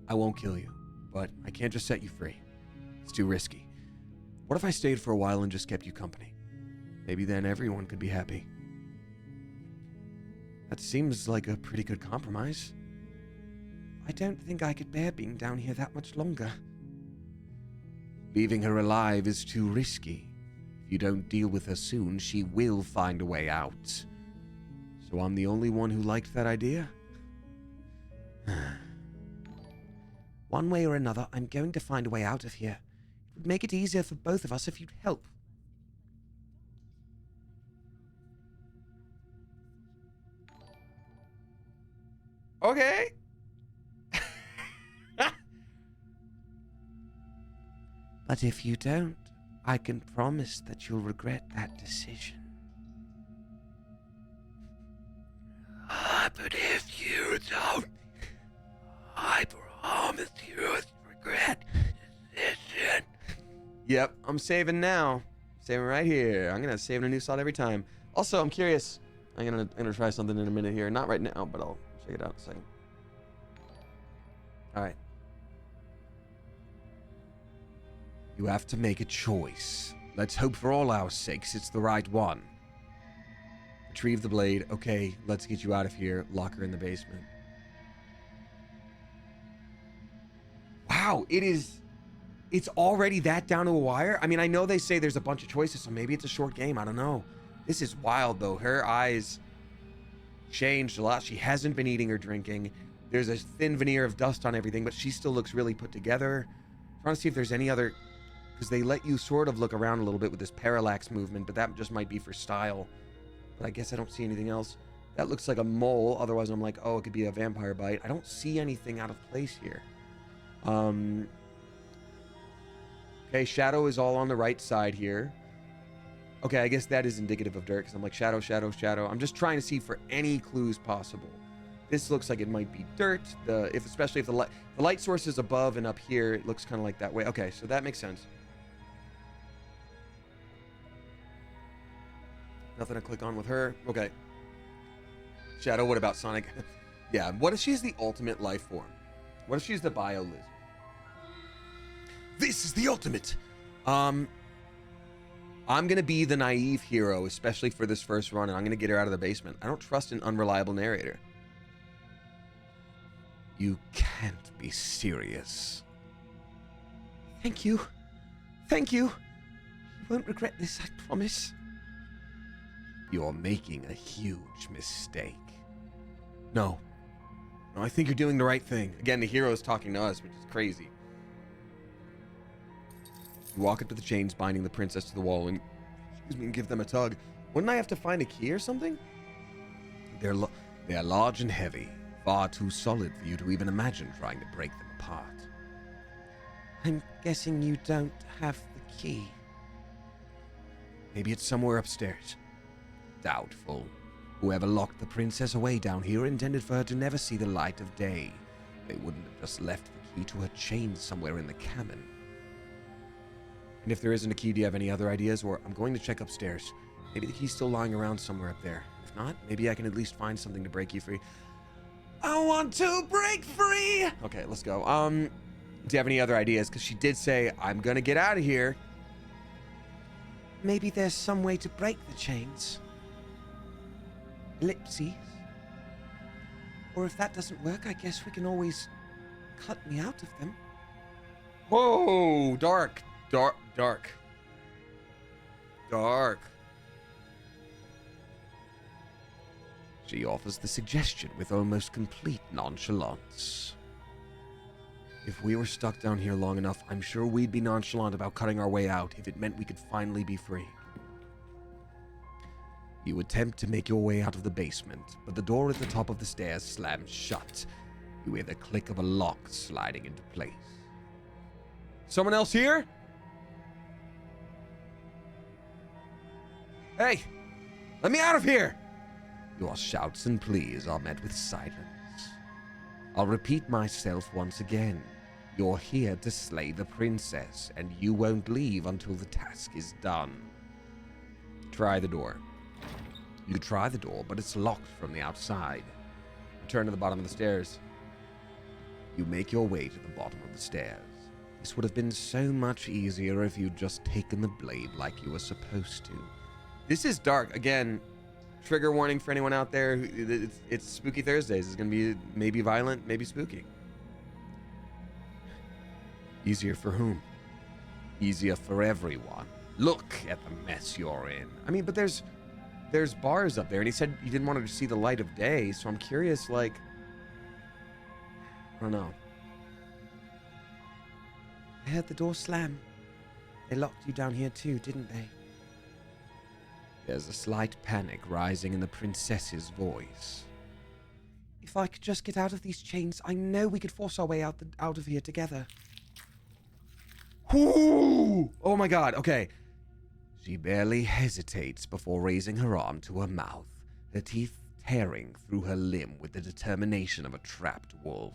I won't kill you, but I can't just set you free. It's too risky. What if I stayed for a while and just kept you company? Maybe then everyone could be happy. That seems like a pretty good compromise. I don't think I could bear being down here that much longer. Leaving her alive is too risky. If you don't deal with her soon, she will find a way out. So I'm the only one who liked that idea? One way or another, I'm going to find a way out of here. It would make it easier for both of us if you'd help. Okay. But if you don't, I can promise that you'll regret that decision. But if you don't, I promise you'll regret the decision. Yep, I'm saving now. Saving right here. I'm gonna save in a new slot every time. Also, I'm curious. I'm gonna try something in a minute here. Not right now, but I'll check it out in a second. All right. You have to make a choice. Let's hope for all our sakes it's the right one. Retrieve the blade. Okay, let's get you out of here. Lock her in the basement. Wow, it's already that down to a wire? I mean, I know they say there's a bunch of choices, so maybe it's a short game. I don't know. This is wild, though. Her eyes changed a lot. She hasn't been eating or drinking. There's a thin veneer of dust on everything, but she still looks really put together. I'm trying to see if there's any other... Because they let you sort of look around a little bit with this parallax movement, but that just might be for style. But I guess I don't see anything else. That looks like a mole. Otherwise, I'm like, oh, it could be a vampire bite. I don't see anything out of place here. Okay, shadow is all on the right side here. Okay, I guess that is indicative of dirt, because I'm like, shadow, shadow, shadow. I'm just trying to see for any clues possible. This looks like it might be dirt. Especially if the light source is above and up here, it looks kind of like that way. Okay, so that makes sense. Nothing to click on with her. Okay. Shadow, what about Sonic? Yeah, what if she's the ultimate life form? What if she's the bio lizard? This is the ultimate! I'm gonna be the naive hero, especially for this first run, and I'm gonna get her out of the basement. I don't trust an unreliable narrator. You can't be serious. Thank you. Thank you. You won't regret this, I promise. You're making a huge mistake. No. No, I think you're doing the right thing. Again, the hero is talking to us, which is crazy. You walk up to the chains binding the princess to the wall and, and give them a tug. Wouldn't I have to find a key or something? They're large and heavy. Far too solid for you to even imagine trying to break them apart. I'm guessing you don't have the key. Maybe it's somewhere upstairs. Doubtful. Whoever locked the princess away down here intended for her to never see the light of day. They wouldn't have just left the key to her chain somewhere in the cabin. And if there isn't a key, do you have any other ideas? Or I'm going to check upstairs. Maybe the key's still lying around somewhere up there. If not, maybe I can at least find something to break you free. I want to break free! Okay, let's go. Do you have any other ideas? Because she did say, I'm gonna get out of here. Maybe there's some way to break the chains. Ellipses. Or if that doesn't work, I guess we can always cut me out of them. Whoa! Dark. Dark. Dark. Dark. She offers the suggestion with almost complete nonchalance. If we were stuck down here long enough, I'm sure we'd be nonchalant about cutting our way out if it meant we could finally be free. You attempt to make your way out of the basement, but the door at the top of the stairs slams shut. You hear the click of a lock sliding into place. Someone else here? Hey! Let me out of here! Your shouts and pleas are met with silence. I'll repeat myself once again. You're here to slay the princess, and you won't leave until the task is done. Try the door. You try the door, but it's locked from the outside. Return to the bottom of the stairs. You make your way to the bottom of the stairs. This would have been so much easier if you'd just taken the blade like you were supposed to. This is dark. Again, trigger warning for anyone out there. It's Spooky Thursdays. It's going to be maybe violent, maybe spooky. Easier for whom? Easier for everyone. Look at the mess you're in. I mean, but there's bars up there, and he said he didn't want her to see the light of day, so I'm curious, like, I don't know. I heard the door slam. They locked you down here too, didn't they? There's a slight panic rising in the princess's voice. If I could just get out of these chains, I know we could force our way out of here together. Ooh! Oh my god, okay. She barely hesitates before raising her arm to her mouth, her teeth tearing through her limb with the determination of a trapped wolf.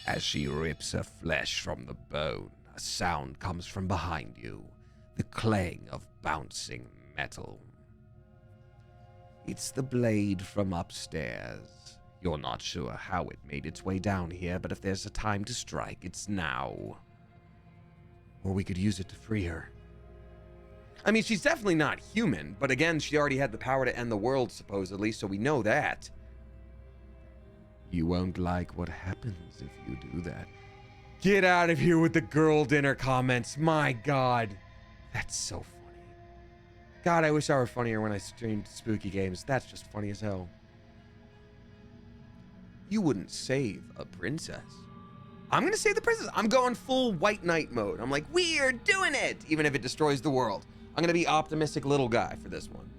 As she rips her flesh from the bone, a sound comes from behind you, the clang of bouncing metal. It's the blade from upstairs. You're not sure how it made its way down here, but if there's a time to strike, it's now. Or we could use it to free her. I mean, she's definitely not human, but again, she already had the power to end the world, supposedly, so we know that. You won't like what happens if you do that. Get out of here with the girl dinner comments. My god. That's so funny. God, I wish I were funnier when I streamed spooky games. That's just funny as hell. You wouldn't save a princess. I'm gonna save the princess. I'm going full White Knight mode. I'm like, we're doing it, even if it destroys the world. I'm gonna be optimistic little guy for this one.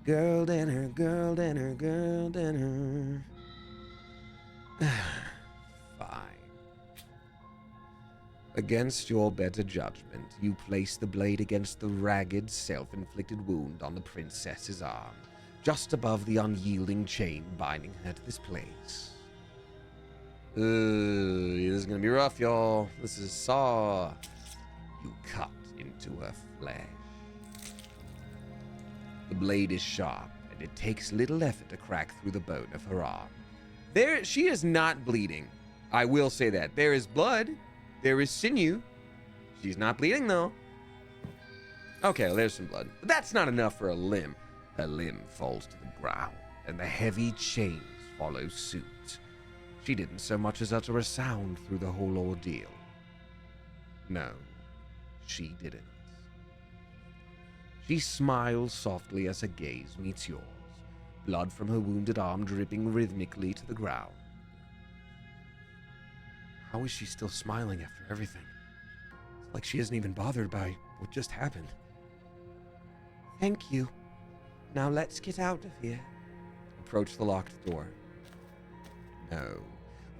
Girl dinner, girl dinner, girl dinner. Fine. Against your better judgment, you place the blade against the ragged, self-inflicted wound on the princess's arm, just above the unyielding chain binding her to this place. This is gonna be rough, y'all. This is Saw. You cut into her flesh. The blade is sharp, and it takes little effort to crack through the bone of her arm. She is not bleeding. I will say that. There is blood. There is sinew. She's not bleeding, though. Okay, well, there's some blood. But that's not enough for a limb. Her limb falls to the ground, and the heavy chains follow suit. She didn't so much as utter a sound through the whole ordeal. No, she didn't. She smiles softly as her gaze meets yours, blood from her wounded arm dripping rhythmically to the ground. How is she still smiling after everything? It's like she isn't even bothered by what just happened. Thank you. Now let's get out of here. Approach the locked door. No,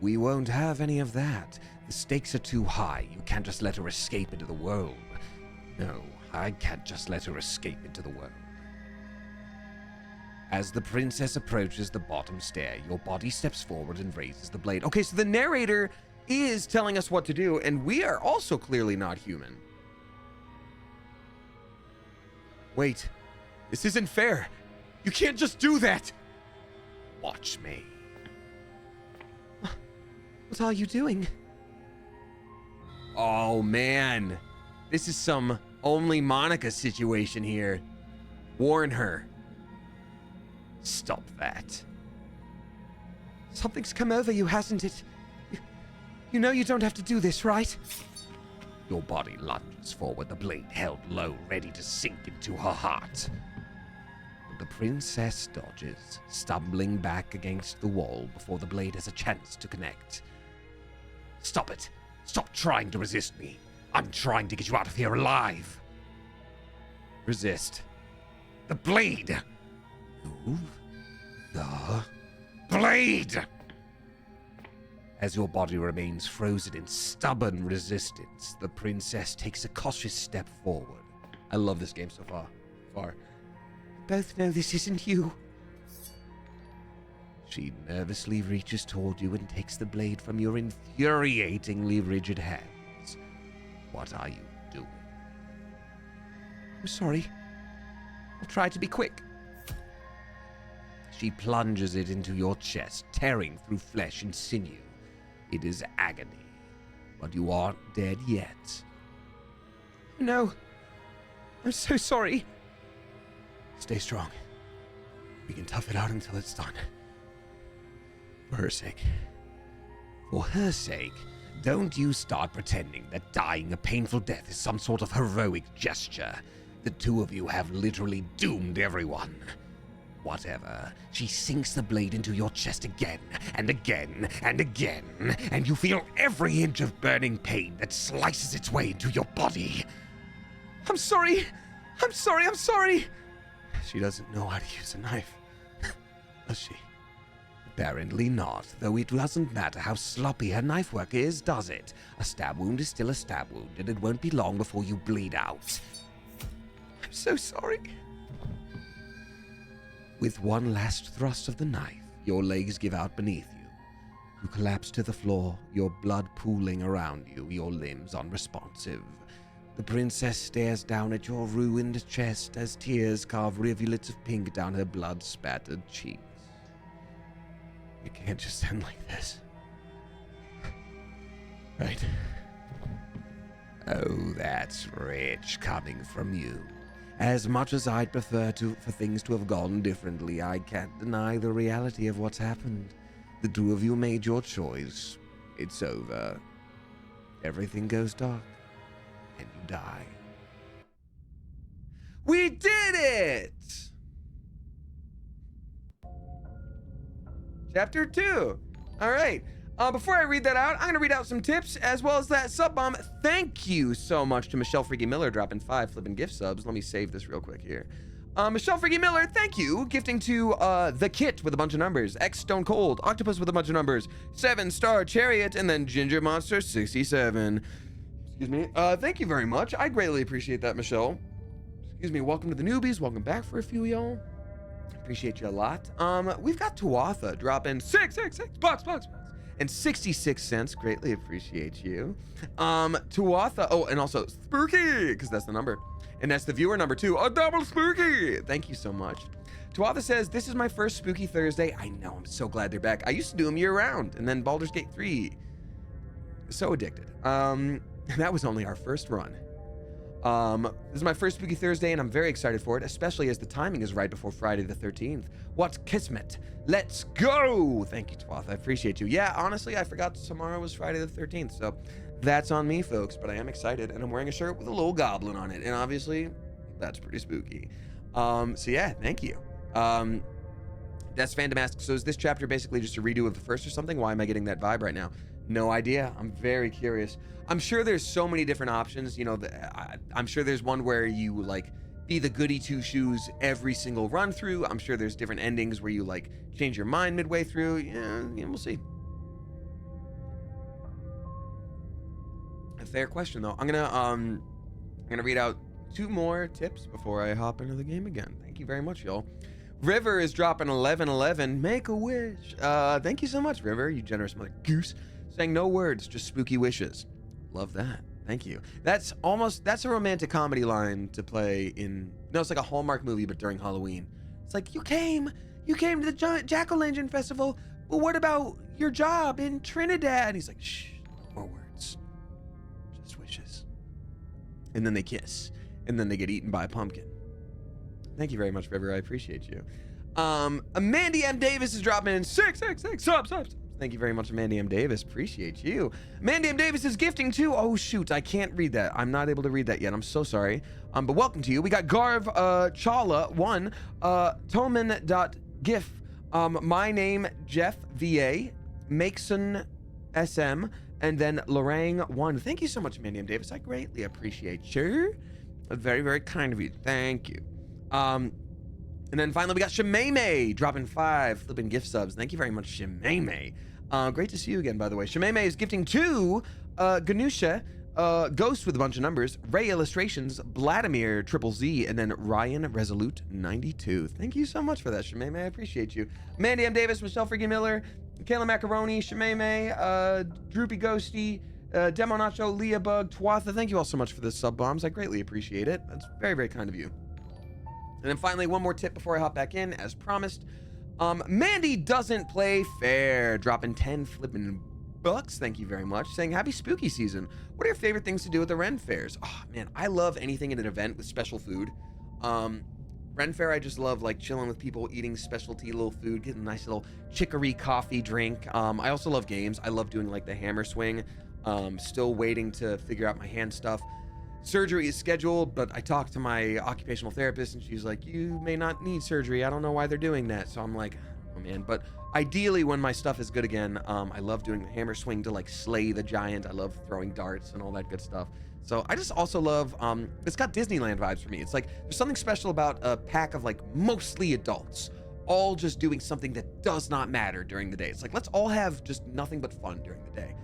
we won't have any of that. The stakes are too high. You can't just let her escape into the world. No, I can't just let her escape into the world. As the princess approaches the bottom stair, your body steps forward and raises the blade. Okay, so the narrator is telling us what to do, and we are also clearly not human. Wait, this isn't fair. You can't just do that. Watch me. What are you doing? Oh, man. This is some only Monica situation here. Warn her. Stop that. Something's come over you, hasn't it? You know you don't have to do this, right? Your body lunges forward, the blade held low, ready to sink into her heart. But the princess dodges, stumbling back against the wall before the blade has a chance to connect. Stop it. Stop trying to resist me. I'm trying to get you out of here alive. Resist. The blade. Move the blade. As your body remains frozen in stubborn resistance, the princess takes a cautious step forward. I love this game so far. Both know this isn't you. She nervously reaches toward you and takes the blade from your infuriatingly rigid hands. What are you doing? I'm sorry. I'll try to be quick. She plunges it into your chest, tearing through flesh and sinew. It is agony, but you aren't dead yet. No, I'm so sorry. Stay strong. We can tough it out until it's done. For her sake. For her sake, don't you start pretending that dying a painful death is some sort of heroic gesture. The two of you have literally doomed everyone. Whatever. She sinks the blade into your chest again, and again, and again, and you feel every inch of burning pain that slices its way into your body. I'm sorry. I'm sorry. She doesn't know how to use a knife. Does she? Apparently not, though it doesn't matter how sloppy her knife work is, does it? A stab wound is still a stab wound, and it won't be long before you bleed out. I'm so sorry. With one last thrust of the knife, your legs give out beneath you. You collapse to the floor, your blood pooling around you, your limbs unresponsive. The princess stares down at your ruined chest as tears carve rivulets of pink down her blood-spattered cheeks. It can't just end like this. Right? Oh, that's rich coming from you. As much as I'd prefer for things to have gone differently, I can't deny the reality of what's happened. The two of you made your choice. It's over. Everything goes dark, and you die. We did it! Chapter 2. All right. Before I read that out, I'm going to read out some tips as well as that sub bomb. Thank you so much to Michelle Freaky Miller dropping 5 flipping gift subs. Let me save this real quick here. Michelle Freaky Miller, thank you. Gifting to The Kit with a bunch of numbers. X Stone Cold, Octopus with a bunch of numbers. 7-Star Chariot, and then Ginger Monster 67. Excuse me. Thank you very much. I greatly appreciate that, Michelle. Excuse me. Welcome to the newbies. Welcome back for a few, y'all. Appreciate you a lot. We've got Tuatha dropping 6 bucks. and 66 cents. Greatly appreciate you. Tuatha, oh, and also spooky, because that's the number. And that's the viewer number too. A double spooky. Thank you so much. Tuatha says, this is my first Spooky Thursday. I know, I'm so glad they're back. I used to do them year round. And then Baldur's Gate 3. So addicted. That was only our first run. This is my first Spooky Thursday, and I'm very excited for it, especially as the timing is right before Friday the 13th. What kismet. Let's go. Thank you, Tuatha. I appreciate you. Yeah, honestly, I forgot tomorrow was Friday the 13th, so that's on me, folks, but I am excited, and I'm wearing a shirt with a little goblin on it, and obviously, that's pretty spooky. So yeah, thank you. That's Fandomastic. So is this chapter basically just a redo of the first or something? Why am I getting that vibe right now? No idea. I'm very curious. I'm sure there's so many different options. You know, I'm sure there's one where you like be the goody two shoes every single run through. I'm sure there's different endings where you like change your mind midway through. Yeah, we'll see. A fair question though. I'm gonna read out 2 more tips before I hop into the game again. Thank you very much, y'all. River is dropping 1111. Make a wish. Thank you so much, River, you generous mother goose. Saying no words, just spooky wishes. Love that. Thank you. That's a romantic comedy line to play in. No, it's like a Hallmark movie, but during Halloween. It's like, you came to the Jack-o'-lantern festival, but what about your job in Trinidad? And he's like, shh, no more words, just wishes. And then they kiss, and then they get eaten by a pumpkin. Thank you very much, River. I appreciate you. Mandy M. Davis is dropping in 666 subs. Thank you very much, Mandy M. Davis. Appreciate you. Mandy M. Davis is gifting too. Oh, shoot. I can't read that. I'm not able to read that yet. I'm so sorry. But welcome to you. We got Garv Chala 1, Toman.gif, my name, Jeff VA, Makeson SM, and then Lorang 1. Thank you so much, Mandy M. Davis. I greatly appreciate you. Very, very kind of you. Thank you. And then finally, we got Shememe dropping 5 flipping gift subs. Thank you very much, Shememe. Great to see you again, by the way. Shememe is gifting 2 Ganusha, Ghost with a bunch of numbers, Ray Illustrations, Vladimir Triple Z, and then Ryan Resolute 92. Thank you so much for that, Shememe. I appreciate you. Mandy M. Davis, Michelle Freaking Miller, Kayla Macaroni, Shememe, Droopy Ghosty, Demo Nacho, Leah Bug, Tuatha. Thank you all so much for the sub bombs. I greatly appreciate it. That's very, very kind of you. And then finally, one more tip before I hop back in, as promised. Mandy doesn't play fair, dropping 10 flipping bucks. Thank you very much. Saying happy spooky season. What are your favorite things to do at the Ren fairs? Oh man, I love anything in an event with special food. Ren fair, I just love like chilling with people, eating specialty little food, getting a nice little chicory coffee drink. I also love games. I love doing like the hammer swing. Still waiting to figure out my hand stuff. Surgery is scheduled, but I talked to my occupational therapist and she's like, you may not need surgery. I don't know why they're doing that. So I'm like, oh man. But ideally when my stuff is good again, I love doing the hammer swing to like slay the giant. I love throwing darts and all that good stuff. So I just also love, it's got Disneyland vibes for me. It's like, there's something special about a pack of like mostly adults, all just doing something that does not matter during the day. It's like, let's all have just nothing but fun during the day.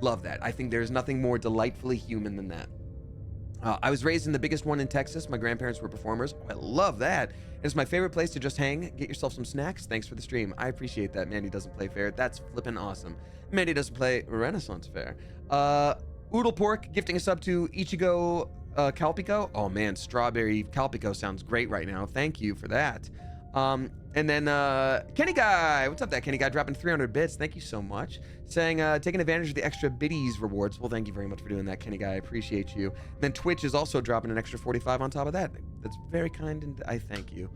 Love that. I think there's nothing more delightfully human than that. I was raised in the biggest one in Texas. My grandparents were performers. Oh, I love that. It's my favorite place to just hang, get yourself some snacks. Thanks for the stream. I appreciate that. Mandy doesn't play fair. That's flippin' awesome. Mandy doesn't play Renaissance fair. Oodle Pork gifting a sub to Ichigo Calpico. Oh man, strawberry Calpico sounds great right now. Thank you for that. And then Kenny Guy, what's up, that Kenny Guy, dropping 300 bits. Thank you so much. Saying taking advantage of the extra biddies rewards. Well, thank you very much for doing that, Kenny Guy. I appreciate you. And then Twitch is also dropping an extra 45 on top of that. That's very kind, and I thank you.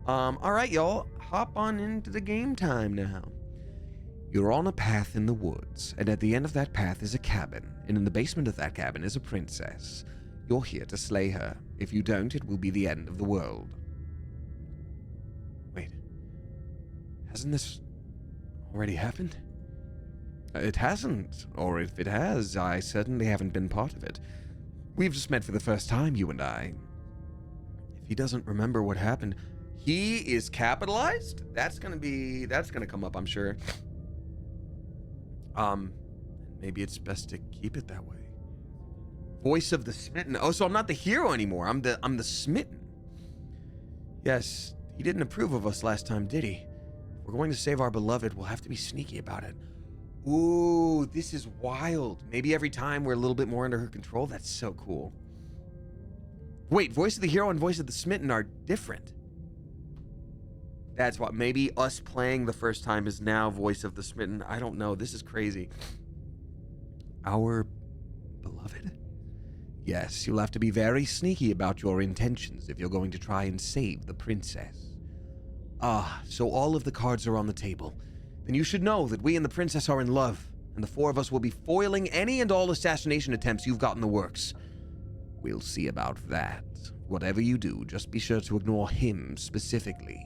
All right, y'all, hop on into the game time now. You're on a path in the woods, and at the end of that path is a cabin, and in the basement of that cabin is a princess. You're here to slay her. If you don't, it will be the end of the world. Wait. Hasn't this already happened? It hasn't, or if it has, I certainly haven't been part of it. We've just met for the first time, you and I. If he doesn't remember what happened, he is capitalized? That's gonna come up, I'm sure. Maybe it's best to keep it that way. Voice of the smitten. Oh, so I'm not the hero anymore. I'm the smitten. Yes, he didn't approve of us last time, did he? If we're going to save our beloved, we'll have to be sneaky about it. Ooh, this is wild. Maybe every time we're a little bit more under her control. That's so cool. Wait, voice of the hero and voice of the smitten are different. That's what, maybe us playing the first time is now voice of the smitten. I don't know. This is crazy. Our beloved? Yes, you'll have to be very sneaky about your intentions if you're going to try and save the princess. Ah, so all of the cards are on the table. Then you should know that we and the princess are in love, and the four of us will be foiling any and all assassination attempts you've got in the works. We'll see about that. Whatever you do, just be sure to ignore him specifically.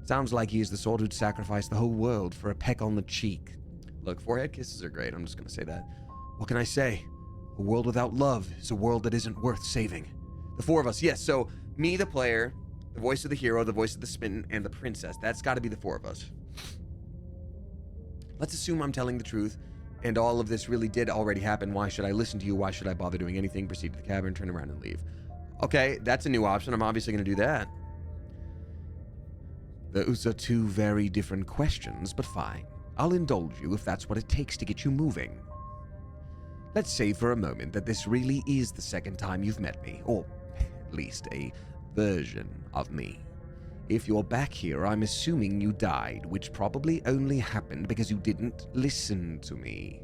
Sounds like he is the sort who'd sacrifice the whole world for a peck on the cheek. Look, forehead kisses are great, I'm just gonna say that. What can I say? A world without love is a world that isn't worth saving. The four of us, yes, so me, the player, the voice of the hero, the voice of the smitten, and the princess. That's gotta be the four of us. Let's assume I'm telling the truth, and all of this really did already happen. Why should I listen to you? Why should I bother doing anything? Proceed to the cavern, turn around, and leave. Okay, that's a new option. I'm obviously going to do that. Those are two very different questions, but fine. I'll indulge you if that's what it takes to get you moving. Let's say for a moment that this really is the second time you've met me, or at least a version of me. If you're back here, I'm assuming you died, which probably only happened because you didn't listen to me.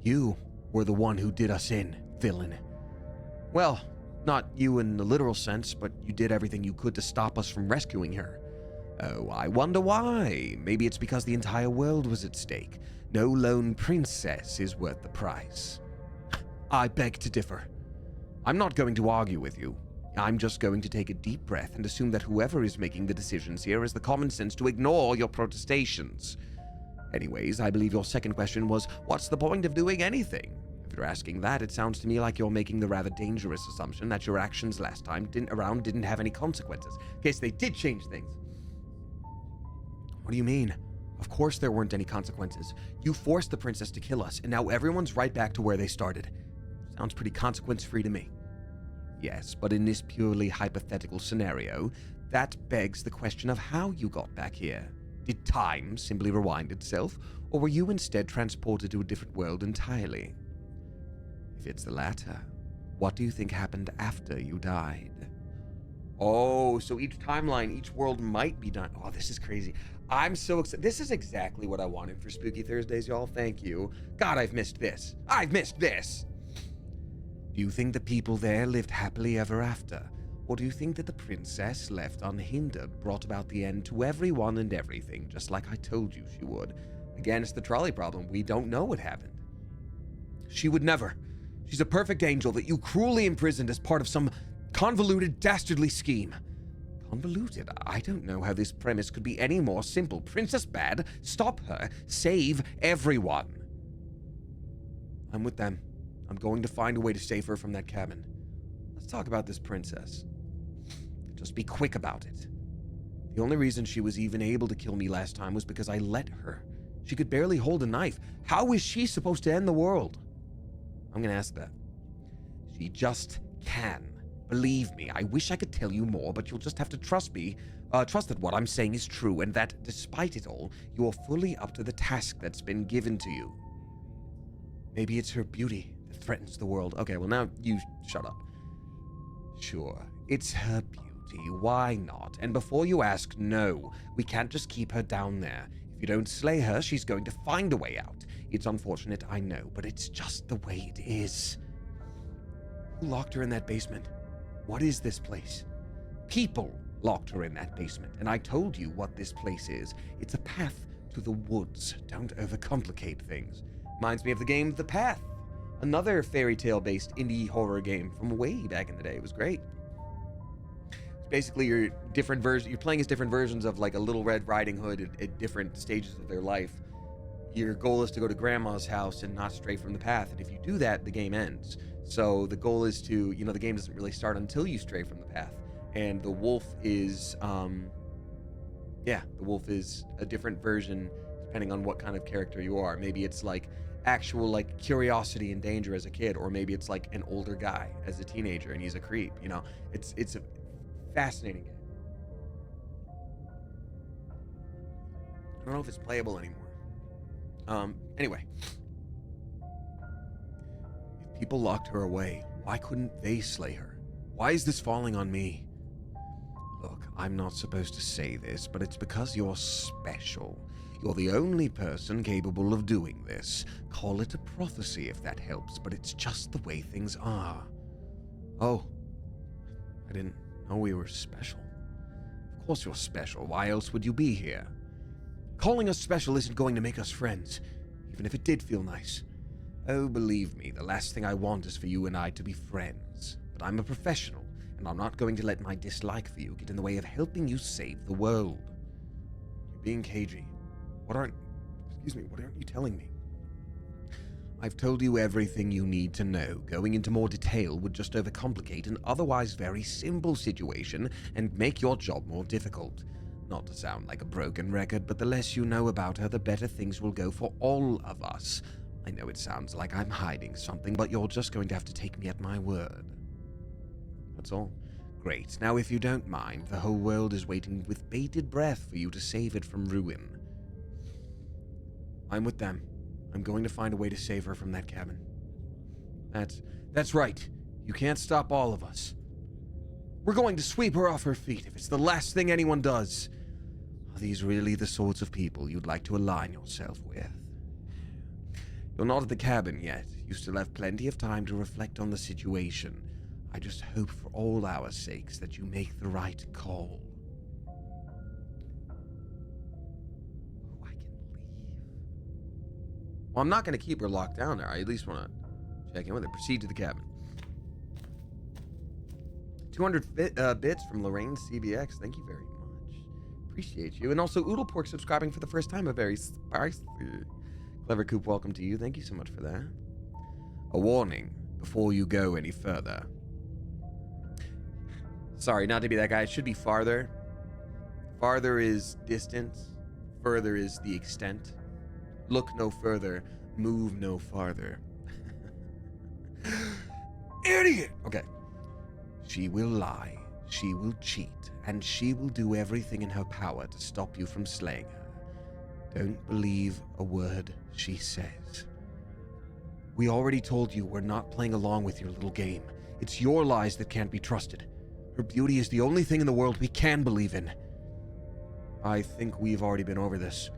You were the one who did us in, villain. Well, not you in the literal sense, but you did everything you could to stop us from rescuing her. Oh, I wonder why. Maybe it's because the entire world was at stake. No lone princess is worth the price. I beg to differ. I'm not going to argue with you. I'm just going to take a deep breath and assume that whoever is making the decisions here has the common sense to ignore your protestations. Anyways, I believe your second question was, what's the point of doing anything? If you're asking that, it sounds to me like you're making the rather dangerous assumption that your actions last time didn't have any consequences. In case they did change things. What do you mean? Of course there weren't any consequences. You forced the princess to kill us, and now everyone's right back to where they started. Sounds pretty consequence-free to me. Yes, but in this purely hypothetical scenario, that begs the question of how you got back here. Did time simply rewind itself, or were you instead transported to a different world entirely? If it's the latter, what do you think happened after you died? Oh, so each timeline, each world might be done. Oh, this is crazy. I'm so excited. This is exactly what I wanted for Spooky Thursdays, y'all. Thank you. God, I've missed this. I've missed this. Do you think the people there lived happily ever after? Or do you think that the princess, left unhindered, brought about the end to everyone and everything, just like I told you she would? Again, it's the trolley problem. We don't know what happened. She would never. She's a perfect angel that you cruelly imprisoned as part of some convoluted, dastardly scheme. Convoluted? I don't know how this premise could be any more simple. Princess bad, stop her, save everyone. I'm with them. I'm going to find a way to save her from that cabin. Let's talk about this princess. Just be quick about it. The only reason she was even able to kill me last time was because I let her. She could barely hold a knife. How is she supposed to end the world? I'm gonna ask that. She just can. Believe me, I wish I could tell you more, but you'll just have to trust me. Trust that what I'm saying is true, and that, despite it all, you're fully up to the task that's been given to you. Maybe it's her beauty that threatens the world. Okay, well now you shut up. Sure, it's her beauty. Why not? And before you ask, no, we can't just keep her down there. If you don't slay her, she's going to find a way out. It's unfortunate, I know, but it's just the way it is. Who locked her in that basement? What is this place? People locked her in that basement, and I told you what this place is. It's a path to the woods. Don't overcomplicate things. Reminds me of the game The Path, another fairy tale-based indie horror game from way back in the day. It was great. It's basically you're playing as different versions of like a Little Red Riding Hood at different stages of their life. Your goal is to go to grandma's house and not stray from the path, and if you do that, the game ends. So the goal is to, the game doesn't really start until you stray from the path. And the wolf is, the wolf is a different version depending on what kind of character you are. Maybe it's like actual like curiosity and danger as a kid, or maybe it's like an older guy as a teenager and he's a creep. It's a fascinating game. I don't know if it's playable anymore. Anyway. If people locked her away, why couldn't they slay her? Why is this falling on me? Look, I'm not supposed to say this, but it's because you're special. You're the only person capable of doing this. Call it a prophecy if that helps, but it's just the way things are. Oh, I didn't know we were special. Of course you're special. Why else would you be here? Calling us special isn't going to make us friends, even if it did feel nice. Oh, believe me, the last thing I want is for you and I to be friends. But I'm a professional, and I'm not going to let my dislike for you get in the way of helping you save the world. You're being cagey. What aren't you telling me? I've told you everything you need to know. Going into more detail would just overcomplicate an otherwise very simple situation and make your job more difficult. Not to sound like a broken record, but the less you know about her, the better things will go for all of us. I know it sounds like I'm hiding something, but you're just going to have to take me at my word. That's all. Great. Now, if you don't mind, the whole world is waiting with bated breath for you to save it from ruin. I'm with them. I'm going to find a way to save her from that cabin. That's right. You can't stop all of us. We're going to sweep her off her feet if it's the last thing anyone does. Are these really the sorts of people you'd like to align yourself with? You're not at the cabin yet. You still have plenty of time to reflect on the situation. I just hope for all our sakes that you make the right call. Oh, I can leave. Well, I'm not going to keep her locked down there. I at least want to check in with her. Proceed to the cabin. 200 bits from Lorraine CBX. Thank you very much. Appreciate you. And also Oodlepork subscribing for the first time. A very spicy. Clever Coop, welcome to you. Thank you so much for that. A warning before you go any further. Sorry, not to be that guy. It should be farther. Farther is distance. Further is the extent. Look no further. Move no farther. Idiot! Okay. She will lie. She will cheat. And she will do everything in her power to stop you from slaying her. Don't believe a word she says. We already told you we're not playing along with your little game. It's your lies that can't be trusted. Her beauty is the only thing in the world we can believe in. I think we've already been over this.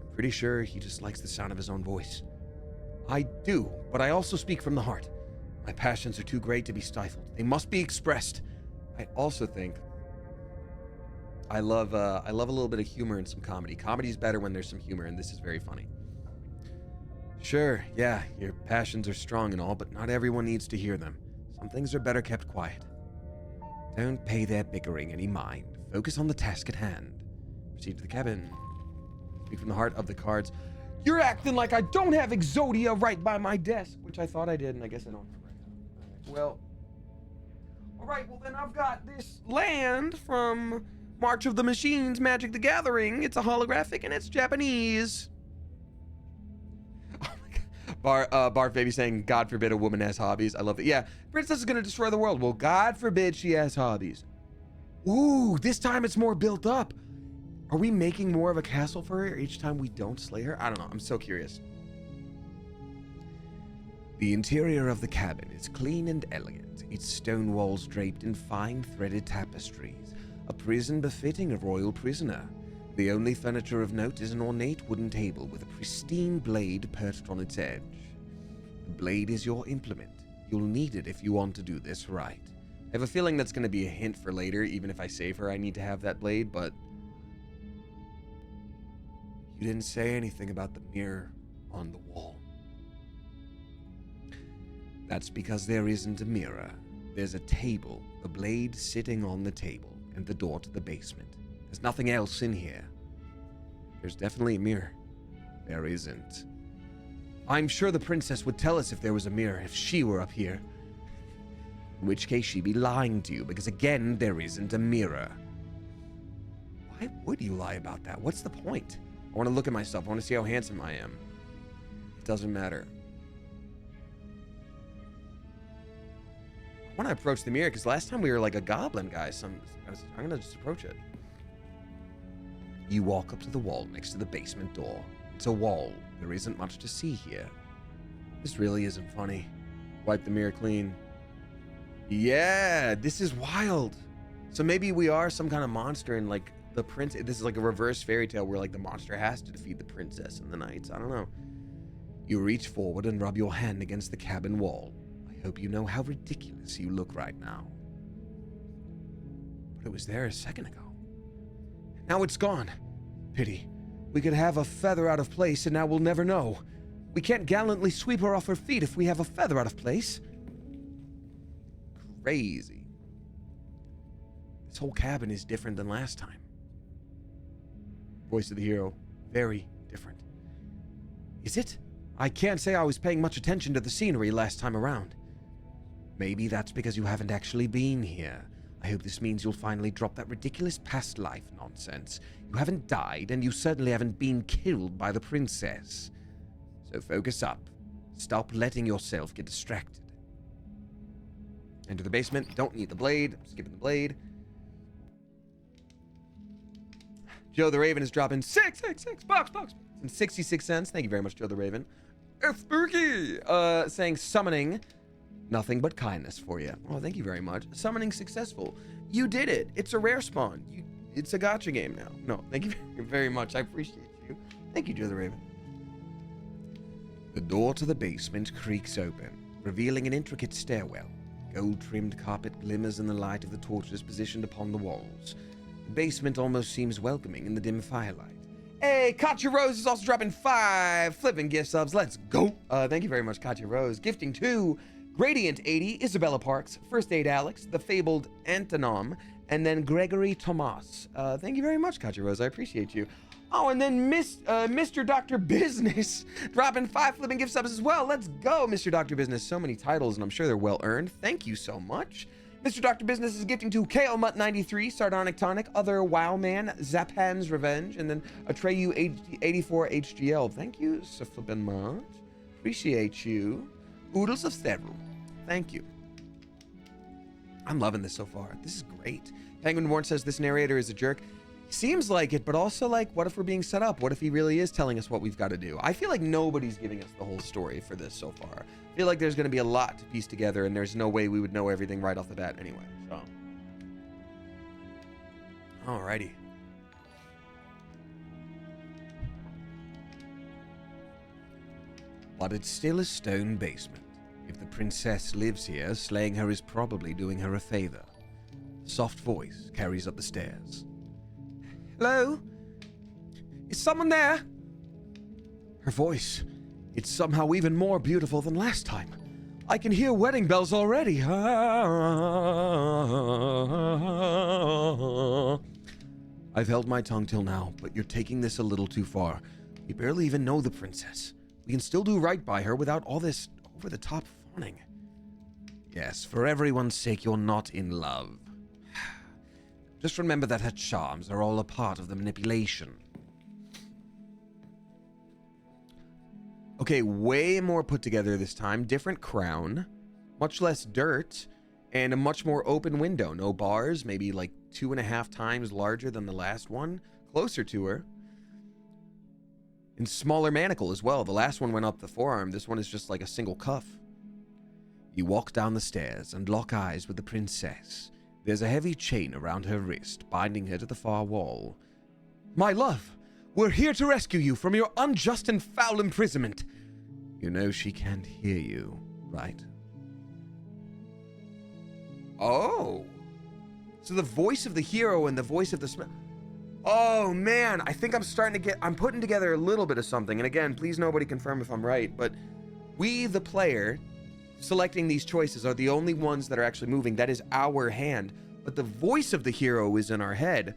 I'm pretty sure he just likes the sound of his own voice. I do, but I also speak from the heart. My passions are too great to be stifled. They must be expressed. I also think I love a little bit of humor and some comedy. Comedy's better when there's some humor, and this is very funny. Sure, yeah, your passions are strong and all, but not everyone needs to hear them. Some things are better kept quiet. Don't pay their bickering any mind. Focus on the task at hand. Proceed to the cabin. Speak from the heart of the cards. You're acting like I don't have Exodia right by my desk, which I thought I did, and I guess I don't have right now. Well, all right, well then I've got this land from March of the Machines, Magic the Gathering. It's a holographic and it's Japanese. Oh my God. Barf Baby saying, God forbid a woman has hobbies. I love it. Yeah, Princess is going to destroy the world. Well, God forbid she has hobbies. Ooh, this time it's more built up. Are we making more of a castle for her each time we don't slay her? I don't know. I'm so curious. The interior of the cabin is clean and elegant, its stone walls draped in fine threaded tapestries, a prison befitting a royal prisoner. The only furniture of note is an ornate wooden table with a pristine blade perched on its edge. The blade is your implement. You'll need it if you want to do this right. I have a feeling that's going to be a hint for later. Even if I save her, I need to have that blade, but you didn't say anything about the mirror on the wall. That's because there isn't a mirror. There's a table, the blade sitting on the table, and the door to the basement. There's nothing else in here. There's definitely a mirror. There isn't. I'm sure the princess would tell us if there was a mirror if she were up here. In which case she'd be lying to you, because again, there isn't a mirror. Why would you lie about that? What's the point? I want to look at myself. I want to see how handsome I am. It doesn't matter. I want to approach the mirror, because last time we were like a goblin guy. I'm going to just approach it. You walk up to the wall next to the basement door. It's a wall. There isn't much to see here. This really isn't funny. Wipe the mirror clean. Yeah, this is wild. So maybe we are some kind of monster and like the prince. This is like a reverse fairy tale where like the monster has to defeat the princess and the knights. I don't know. You reach forward and rub your hand against the cabin wall. I hope you know how ridiculous you look right now. But it was there a second ago. Now it's gone. Pity. We could have a feather out of place and now we'll never know. We can't gallantly sweep her off her feet if we have a feather out of place. Crazy. This whole cabin is different than last time. Voice of the hero, very different. Is it? I can't say I was paying much attention to the scenery last time around. Maybe that's because you haven't actually been here. I hope this means you'll finally drop that ridiculous past life nonsense. You haven't died, and you certainly haven't been killed by the princess. So focus up. Stop letting yourself get distracted. Enter the basement. Don't need the blade. I'm skipping the blade. Joe the Raven is dropping 666 box and 66 cents. Thank you very much, Joe the Raven. It's spooky. Saying summoning nothing but kindness for you. Oh, thank you very much. Summoning successful. You did it. It's a rare spawn. It's a gacha game now. No, thank you very much. I appreciate you. Thank you, Joe the Raven. The door to the basement creaks open, revealing an intricate stairwell. Gold-trimmed carpet glimmers in the light of the torches positioned upon the walls. The basement almost seems welcoming in the dim firelight. Hey, Katya Rose is also dropping 5 flipping gift subs. Let's go. Thank you very much, Katya Rose. Gifting 2, Gradient 80, Isabella Parks, First Aid Alex, The Fabled Antonom, and then Gregory Tomas. Thank you very much, Katya Rose. I appreciate you. Oh, and then Mr. Dr. Business dropping 5 flipping gift subs as well. Let's go, Mr. Dr. Business. So many titles, and I'm sure they're well earned. Thank you so much. Mr. Dr. Business is gifting to KO Mutt 93, Sardonic Tonic, Other Wow Man, Zapan's Revenge, and then Atreyu 84 HGL. Thank you so flippin' much. Appreciate you. Oodles of several. Thank you. I'm loving this so far. This is great. Penguin Warren says this narrator is a jerk. Seems like it, but also like, what if we're being set up? What if he really is telling us what we've got to do? I feel like nobody's giving us the whole story for this so far. I feel like there's going to be a lot to piece together, and there's no way we would know everything right off the bat anyway. So, alrighty. But it's still a stone basement. If the princess lives here, slaying her is probably doing her a favor. A soft voice carries up the stairs. Hello? Is someone there? Her voice, it's somehow even more beautiful than last time. I can hear wedding bells already. I've held my tongue till now, but you're taking this a little too far. We barely even know the princess. We can still do right by her without all this over-the-top fawning. Yes, for everyone's sake, you're not in love. Just remember that her charms are all a part of the manipulation. Okay, way more put together this time. Different crown, much less dirt, and a much more open window. No bars, maybe like 2.5 times larger than the last one. Closer to her. And smaller manacle as well. The last one went up the forearm. This one is just like a single cuff. You walk down the stairs and lock eyes with the princess. There's a heavy chain around her wrist, binding her to the far wall. My love, we're here to rescue you from your unjust and foul imprisonment. You know she can't hear you, right? Oh. So the voice of the hero and the voice of the... Oh, man, I think I'm putting together a little bit of something. And again, please nobody confirm if I'm right, but we, the player, selecting these choices are the only ones that are actually moving. That is our hand. But the voice of the hero is in our head.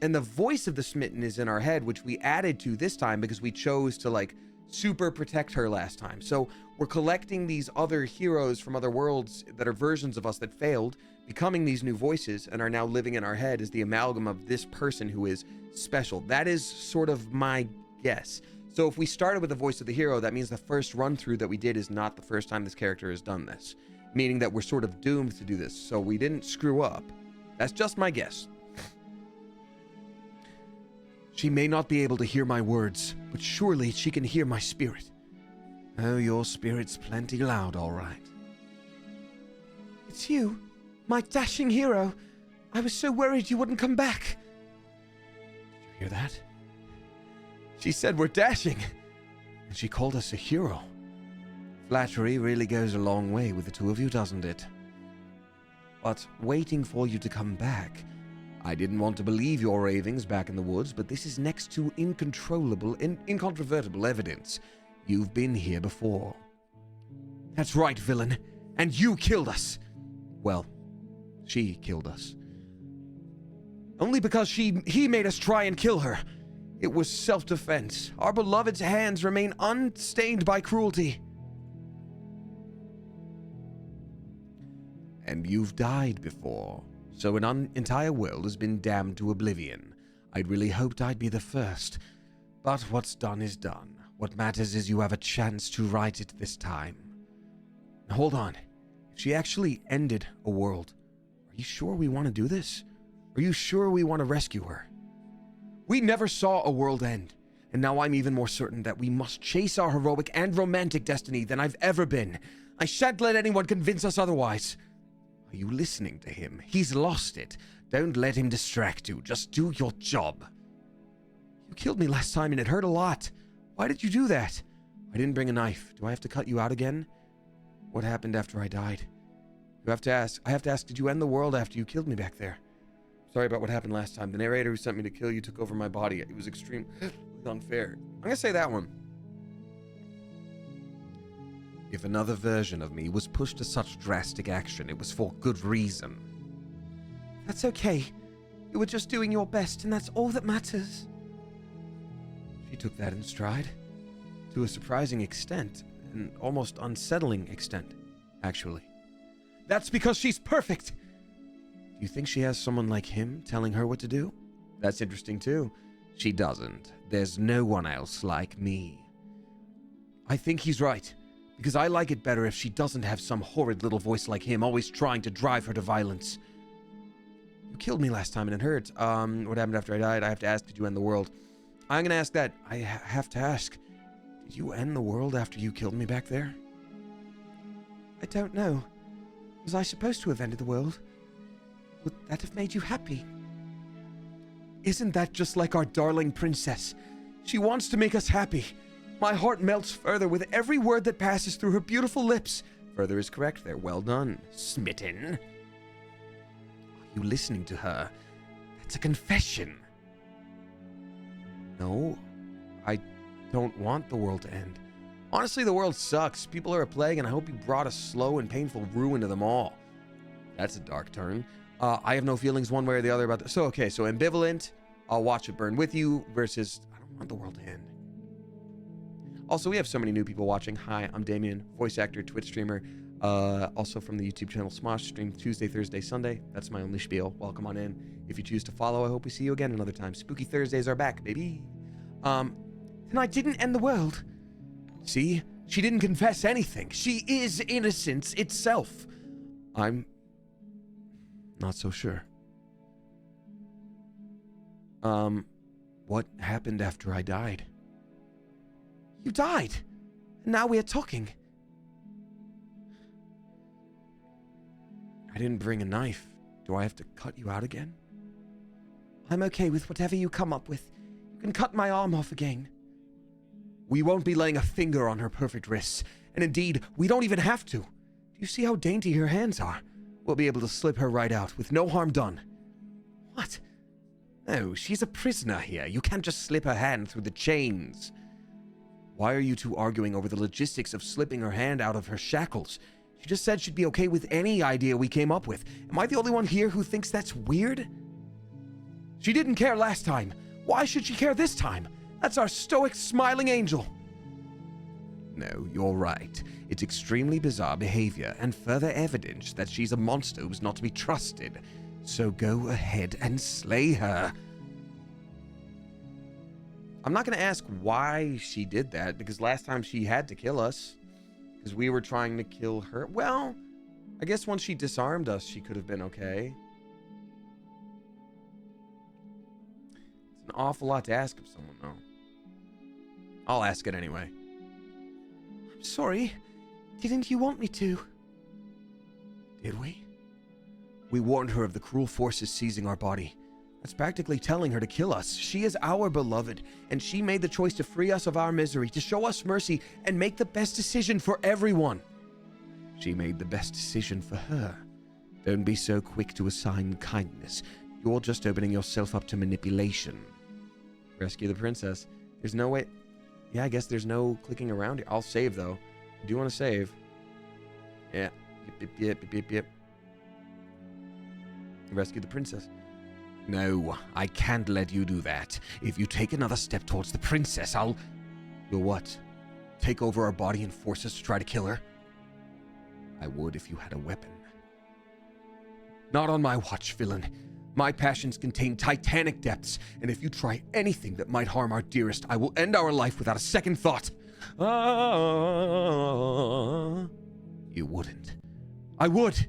And the voice of the smitten is in our head, which we added to this time because we chose to, like, super protect her last time. So we're collecting these other heroes from other worlds that are versions of us that failed, becoming these new voices, and are now living in our head as the amalgam of this person who is special. That is sort of my guess. So if we started with the voice of the hero, that means the first run through that we did is not the first time this character has done this, meaning that we're sort of doomed to do this. So we didn't screw up. That's just my guess. She may not be able to hear my words, but surely she can hear my spirit. Oh, your spirit's plenty loud, all right. It's you, my dashing hero. I was so worried you wouldn't come back. Did you hear that? She said we're dashing, and she called us a hero. Flattery really goes a long way with the two of you, doesn't it? But waiting for you to come back, I didn't want to believe your ravings back in the woods, but this is next to incontrovertible evidence. You've been here before. That's right, villain. And you killed us. Well, she killed us. Only because he made us try and kill her. It was self-defense. Our beloved's hands remain unstained by cruelty. And you've died before, so an entire world has been damned to oblivion. I'd really hoped I'd be the first, but what's done is done. What matters is you have a chance to right it this time. Now, hold on. If she actually ended a world, are you sure we want to do this? Are you sure we want to rescue her? We never saw a world end, and now I'm even more certain that we must chase our heroic and romantic destiny than I've ever been. I shan't let anyone convince us otherwise. Are you listening to him? He's lost it. Don't let him distract you. Just do your job. You killed me last time and it hurt a lot. Why did you do that? I didn't bring a knife. Do I have to cut you out again? What happened after I died? I have to ask, did you end the world after you killed me back there? Sorry about what happened last time. The narrator who sent me to kill you took over my body. It was extremely unfair. I'm going to say that one. If another version of me was pushed to such drastic action, it was for good reason. That's okay. You were just doing your best, and that's all that matters. She took that in stride. To a surprising extent, an almost unsettling extent, actually. That's because she's perfect! Do you think she has someone like him telling her what to do? That's interesting too. She doesn't. There's no one else like me. I think he's right. Because I like it better if she doesn't have some horrid little voice like him always trying to drive her to violence. You killed me last time and it hurt. What happened after I died? I have to ask, did you end the world? I'm gonna ask that. I have to ask. Did you end the world after you killed me back there? I don't know. Was I supposed to have ended the world? Would that have made you happy? Isn't that just like our darling princess? She wants to make us happy. My heart melts further with every word that passes through her beautiful lips. Further is correct there. Well done, smitten. Are you listening to her? That's a confession. No, I don't want the world to end. Honestly, the world sucks. People are a plague, and I hope you brought a slow and painful ruin to them all. That's a dark turn. I have no feelings one way or the other about this. So, okay, so ambivalent, I'll watch it burn with you, versus I don't want the world to end. Also, we have so many new people watching. Hi, I'm Damien, voice actor, Twitch streamer. Also from the YouTube channel Smosh, stream Tuesday, Thursday, Sunday. That's my only spiel. Welcome on in. If you choose to follow, I hope we see you again another time. Spooky Thursdays are back, baby. Then I didn't end the world. See? She didn't confess anything. She is innocence itself. I'm not so sure. What happened after I died? You died. And now we are talking. I didn't bring a knife. Do I have to cut you out again? I'm okay with whatever you come up with. You can cut my arm off again. We won't be laying a finger on her perfect wrists. And indeed, we don't even have to. Do you see how dainty her hands are? We'll be able to slip her right out with no harm done. What? No, she's a prisoner here. You can't just slip her hand through the chains. Why are you two arguing over the logistics of slipping her hand out of her shackles? She just said she'd be okay with any idea we came up with. Am I the only one here who thinks that's weird? She didn't care last time. Why should she care this time? That's our stoic, smiling angel. No, you're right. It's extremely bizarre behavior and further evidence that she's a monster who's not to be trusted. So go ahead and slay her. I'm not going to ask why she did that, because last time she had to kill us. Because we were trying to kill her. Well, I guess once she disarmed us, she could have been okay. It's an awful lot to ask of someone, though. I'll ask it anyway. I'm sorry. Didn't you want me to? Did we? We warned her of the cruel forces seizing our body. That's practically telling her to kill us. She is our beloved, and she made the choice to free us of our misery, to show us mercy, and make the best decision for everyone. She made the best decision for her. Don't be so quick to assign kindness. You're just opening yourself up to manipulation. Rescue the princess. There's no way... Yeah, I guess there's no clicking around here. I'll save, though. I do want to save. Yeah. Yep. Rescue the princess. No, I can't let you do that. If you take another step towards the princess, I'll... You'll what? Take over our body and force us to try to kill her? I would if you had a weapon. Not on my watch, villain. My passions contain titanic depths, and if you try anything that might harm our dearest, I will end our life without a second thought. You wouldn't. I would.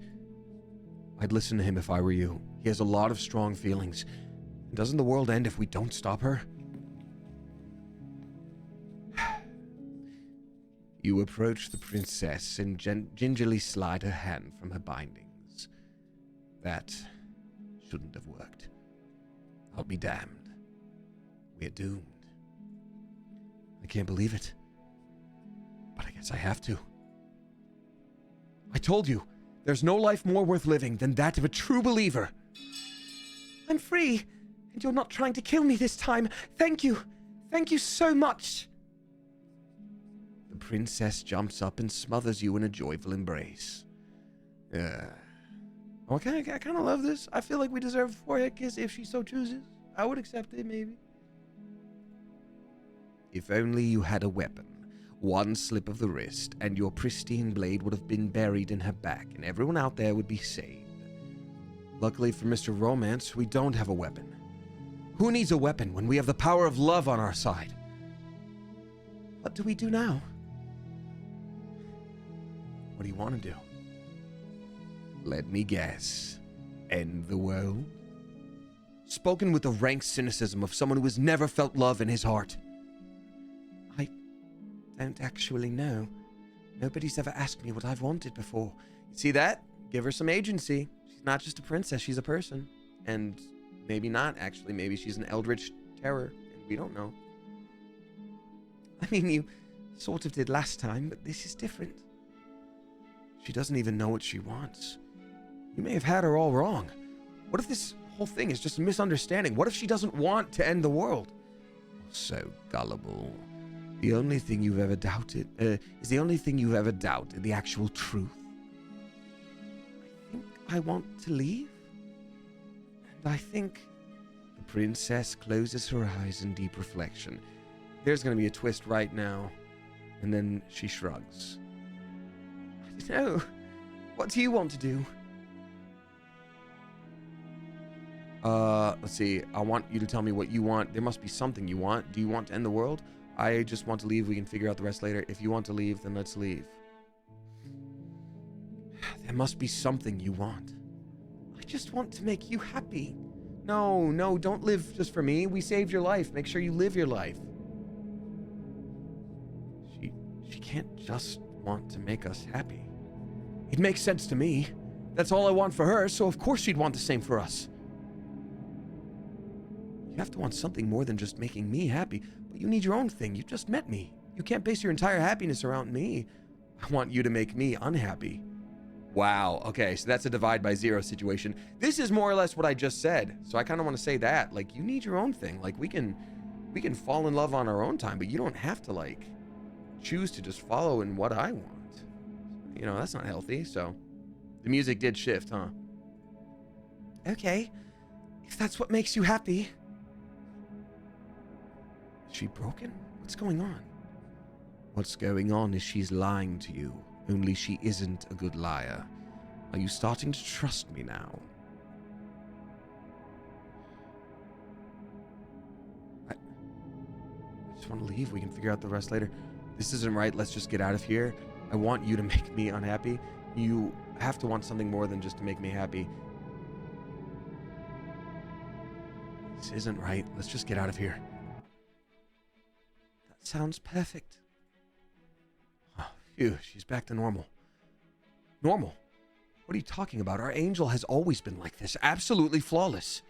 I'd listen to him if I were you. He has a lot of strong feelings. Doesn't the world end if we don't stop her? You approach the princess and gingerly slide her hand from her bindings. That shouldn't have worked. I'll be damned. We're doomed. I can't believe it. But I guess I have to. I told you, there's no life more worth living than that of a true believer. I'm free, and you're not trying to kill me this time. Thank you. Thank you so much. The princess jumps up and smothers you in a joyful embrace. Okay, I kind of love this. I feel like we deserve a forehead kiss if she so chooses. I would accept it, maybe. If only you had a weapon. One slip of the wrist, and your pristine blade would have been buried in her back, and everyone out there would be saved. Luckily for Mr. Romance, we don't have a weapon. Who needs a weapon when we have the power of love on our side? What do we do now? What do you want to do? Let me guess. End the world? Spoken with the rank cynicism of someone who has never felt love in his heart. I don't actually know. Nobody's ever asked me what I've wanted before. See that? Give her some agency. She's not just a princess, she's a person. And maybe not, actually. Maybe she's an eldritch terror, and we don't know. I mean, you sort of did last time, but this is different. She doesn't even know what she wants. You may have had her all wrong. What if this whole thing is just a misunderstanding? What if she doesn't want to end the world? So gullible. The only thing you've ever doubted is the only thing you've ever doubted, the actual truth. I think I want to leave. And I think... The princess closes her eyes in deep reflection. There's going to be a twist right now. And then she shrugs. I don't know. What do you want to do? Let's see. I want you to tell me what you want. There must be something you want. Do you want to end the world? I just want to leave. We can figure out the rest later. If you want to leave, then let's leave. There must be something you want. I just want to make you happy. No, don't live just for me. We saved your life. Make sure you live your life. She can't just want to make us happy. It makes sense to me. That's all I want for her, so of course she'd want the same for us. You have to want something more than just making me happy, but you need your own thing. You just met me. You can't base your entire happiness around me. I want you to make me unhappy. Wow, okay, so that's a divide by zero situation. This is more or less what I just said, so I kind of want to say that. Like, you need your own thing. Like, we can fall in love on our own time, but you don't have to, like, choose to just follow in what I want. You know, that's not healthy, so... The music did shift, huh? Okay, if that's what makes you happy... Is she broken? What's going on? What's going on is she's lying to you. Only she isn't a good liar. Are you starting to trust me now? I just want to leave. We can figure out the rest later. This isn't right. Let's just get out of here. I want you to make me unhappy. You have to want something more than just to make me happy. This isn't right. Let's just get out of here. That sounds perfect. Oh, phew, she's back to normal. Normal? What are you talking about? Our angel has always been like this, absolutely flawless.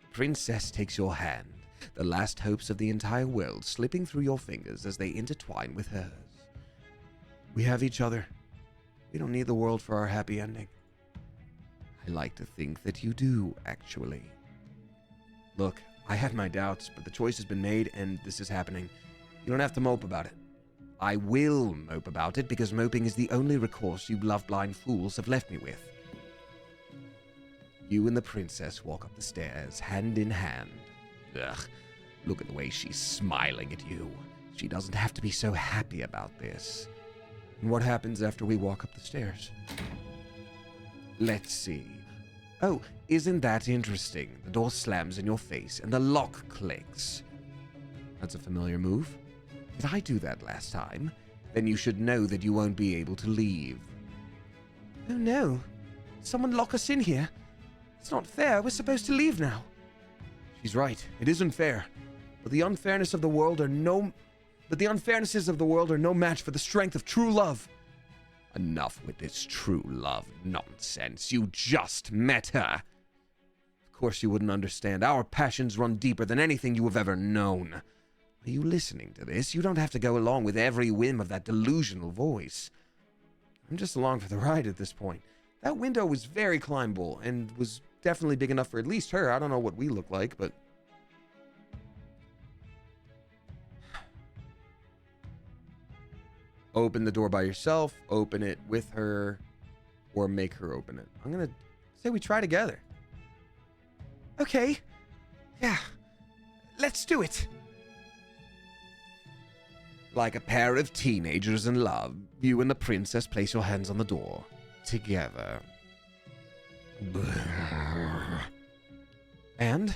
The princess takes your hand, the last hopes of the entire world slipping through your fingers as they intertwine with hers. We have each other. We don't need the world for our happy ending. I like to think that you do, actually. Look, I had my doubts, but the choice has been made, and this is happening. You don't have to mope about it. I will mope about it, because moping is the only recourse you love-blind fools have left me with. You and the princess walk up the stairs, hand in hand. Ugh, look at the way she's smiling at you. She doesn't have to be so happy about this. And what happens after we walk up the stairs? Let's see. Oh, isn't that interesting? The door slams in your face and the lock clicks. That's a familiar move. Did I do that last time? Then you should know that you won't be able to leave. Oh no. Someone lock us in here. It's not fair. We're supposed to leave now. She's right. It isn't fair. But the unfairnesses of the world are no match for the strength of true love. Enough with this true love nonsense. You just met her. Of course you wouldn't understand. Our passions run deeper than anything you have ever known. Are you listening to this? You don't have to go along with every whim of that delusional voice. I'm just along for the ride at this point. That window was very climbable and was definitely big enough for at least her. I don't know what we look like, but... Open the door by yourself, open it with her, or make her open it. I'm going to say we try together. Okay. Yeah. Let's do it. Like a pair of teenagers in love, you and the princess place your hands on the door. Together. And?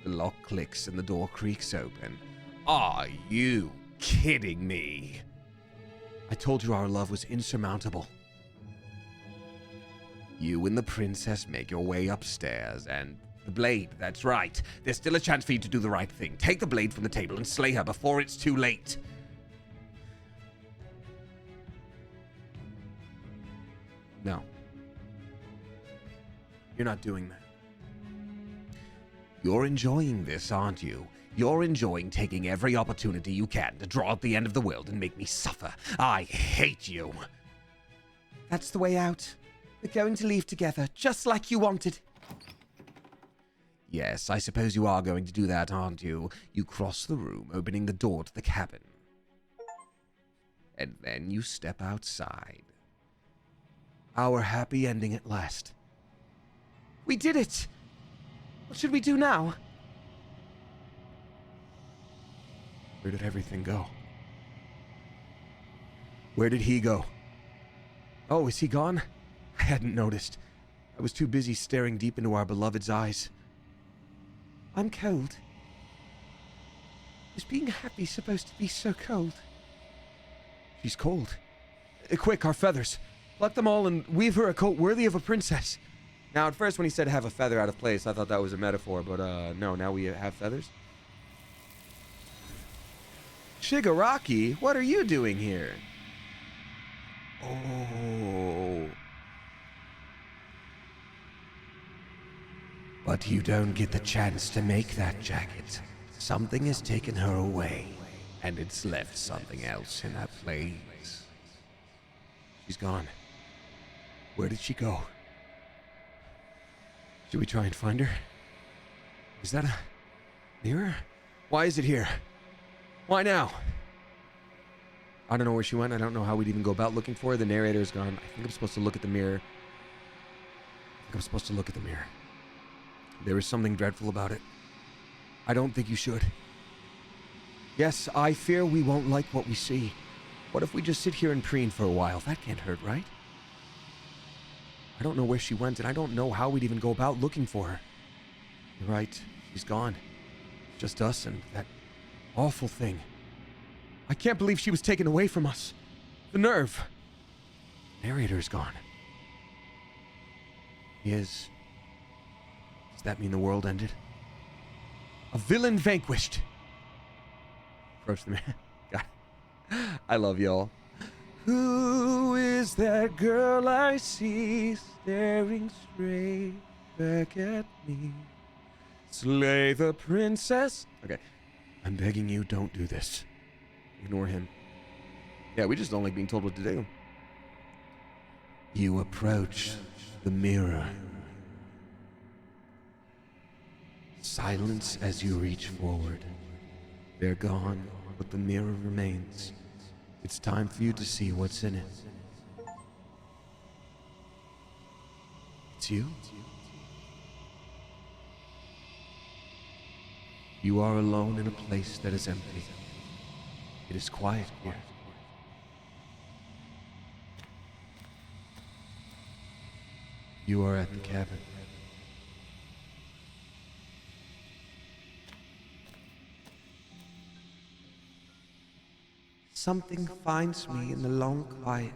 The lock clicks and the door creaks open. Are you kidding me? I told you our love was insurmountable. You and the princess make your way upstairs, and the blade, that's right. There's still a chance for you to do the right thing. Take the blade from the table and slay her before it's too late. No. You're not doing that. You're enjoying this, aren't you? You're enjoying taking every opportunity you can to draw out the end of the world and make me suffer. I hate you. That's the way out. We're going to leave together, just like you wanted. Yes, I suppose you are going to do that, aren't you? You cross the room, opening the door to the cabin. And then you step outside. Our happy ending at last. We did it! What should we do now? Where did everything go? Where did he go? Oh, is he gone? I hadn't noticed. I was too busy staring deep into our beloved's eyes. I'm cold. Is being happy supposed to be so cold? She's cold. Quick, our feathers. Pluck them all and weave her a coat worthy of a princess. Now, at first when he said have a feather out of place, I thought that was a metaphor, but no, now we have feathers. Shigaraki, what are you doing here? Oh. But you don't get the chance to make that jacket. Something has taken her away, and it's left something else in her place. She's gone. Where did she go? Should we try and find her? Is that a mirror? Why is it here? Why now? I don't know where she went. I don't know how we'd even go about looking for her. The narrator is gone. I think I'm supposed to look at the mirror. There is something dreadful about it. I don't think you should. Yes, I fear we won't like what we see. What if we just sit here and preen for a while? That can't hurt, right? I don't know where she went, and I don't know how we'd even go about looking for her. You're right. She's gone. Just us and that awful thing. I can't believe she was taken away from us. The nerve. Narrator's gone. He is. Does that mean the world ended? A villain vanquished. Approach the man. God. I love y'all. Who is that girl I see staring straight back at me? Slay the princess. Okay. I'm begging you, don't do this. Ignore him. Yeah, we just don't like being told what to do. You approach the mirror. Silence as you reach forward. They're gone, but the mirror remains. It's time for you to see what's in it. It's you? You are alone in a place that is empty. It is quiet here. You are at the cabin. Something finds me in the long quiet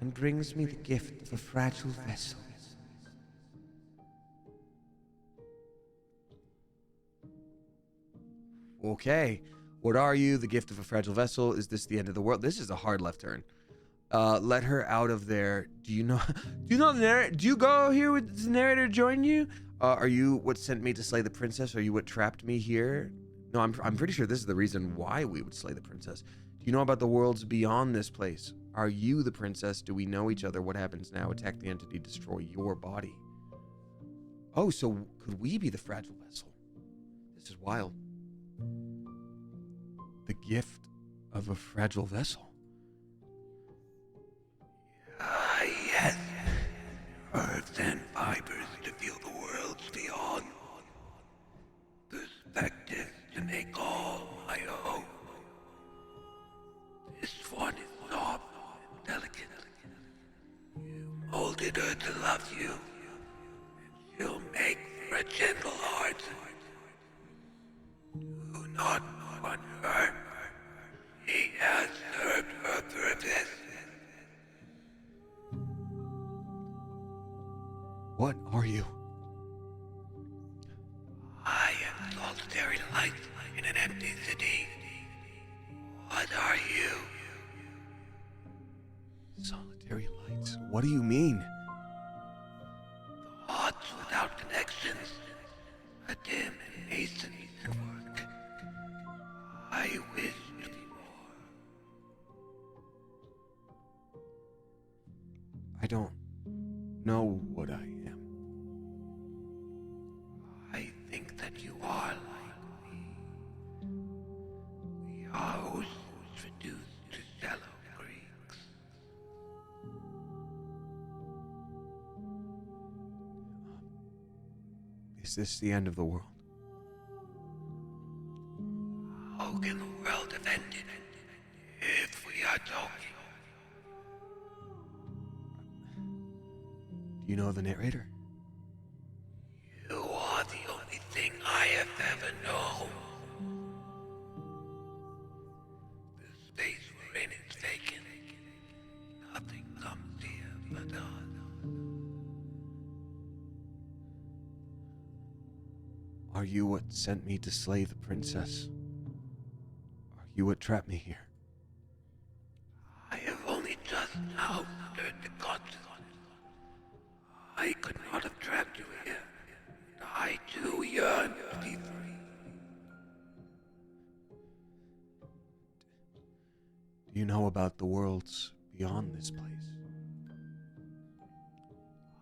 and brings me the gift of a fragile vessel. Okay, what are you? The gift of a fragile vessel? Is this the end of the world? This is a hard left turn. Let her out of there. Do you know the narrator? Do you go here with the narrator join you? Are you what sent me to slay the princess? Are you what trapped me here? No, I'm pretty sure this is the reason why we would slay the princess. Do you know about the worlds beyond this place? Are you the princess? Do we know each other? What happens now? Attack the entity, destroy your body. Oh, so could we be the fragile vessel? This is wild. The gift of a fragile vessel. Yes. Earth and fibers to feel the worlds beyond. Perspectives to make all my own. This one is soft and delicate. You molded her to love you. And she'll make for a gentle heart. Do not want her. He has served her purpose. What are you? I am solitary light in an empty city. What are you? Solitary lights. What do you mean? Thoughts without connections. A dim and nascent work. I wish to be more. I don't know what I am. I think that you are like me. We are oceans reduced to shallow creeks. Is this the end of the world? How can the world have ended if we are talking? Do you know the narrator? You are the only thing I have ever known. The space we're in is vacant. Nothing comes here but us. Are you what sent me to slay the princess? Are you what trapped me here? I have only just now stirred the consciousness. I could not have trapped you here. I too yearn to be free. Do you know about the worlds beyond this place?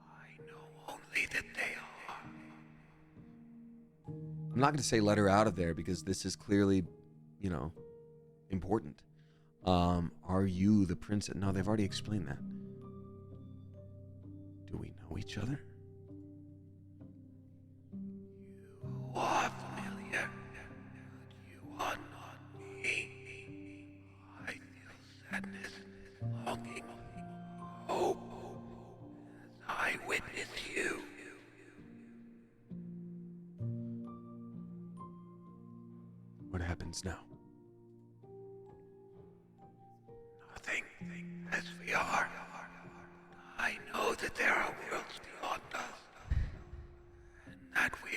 I know only that they are. I'm not going to say let her out of there because this is clearly, important. Are you the princess? No, they've already explained that. Do we know each other? You are familiar, but you are not me. I feel sadness, longing, hope, as I witness you. What happens now? Nothing, as we are. I know that there are worlds beyond us, and that we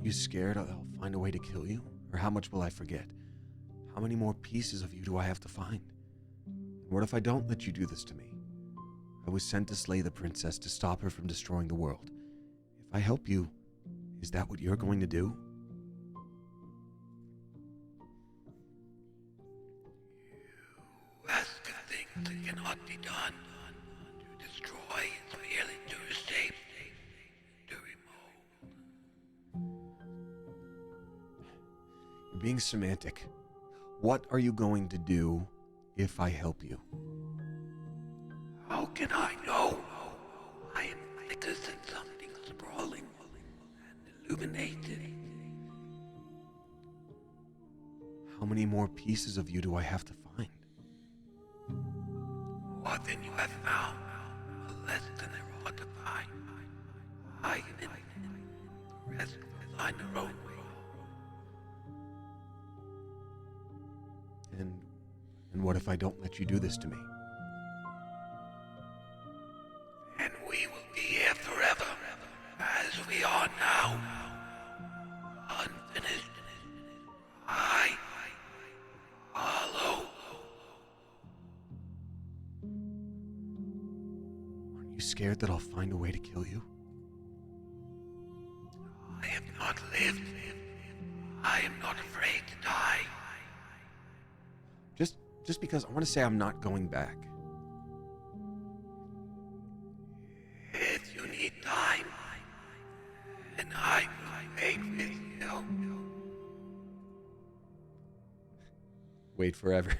You scared I'll find a way to kill you? Or how much will I forget? How many more pieces of you do I have to find? What if I don't let you do this to me? I was sent to slay the princess to stop her from destroying the world. If I help you, is that what you're going to do? You ask of things that cannot be done. To destroy is merely to reshape, to remove. You're being semantic. What are you going to do if I help you? How can I know? I am thicker than something sprawling and illuminated. How many more pieces of you do I have to find? More than you have found, less than there ought to find. I am in the rest will find their own way. And what if I don't let you do this to me? And we will be here forever, as we are now. Unfinished. I follow. Aren't you scared that I'll find a way to kill you? I have not lived. I am not afraid to die. Just because I want to say I'm not going back. If you need time, and I will wait with you. Wait forever.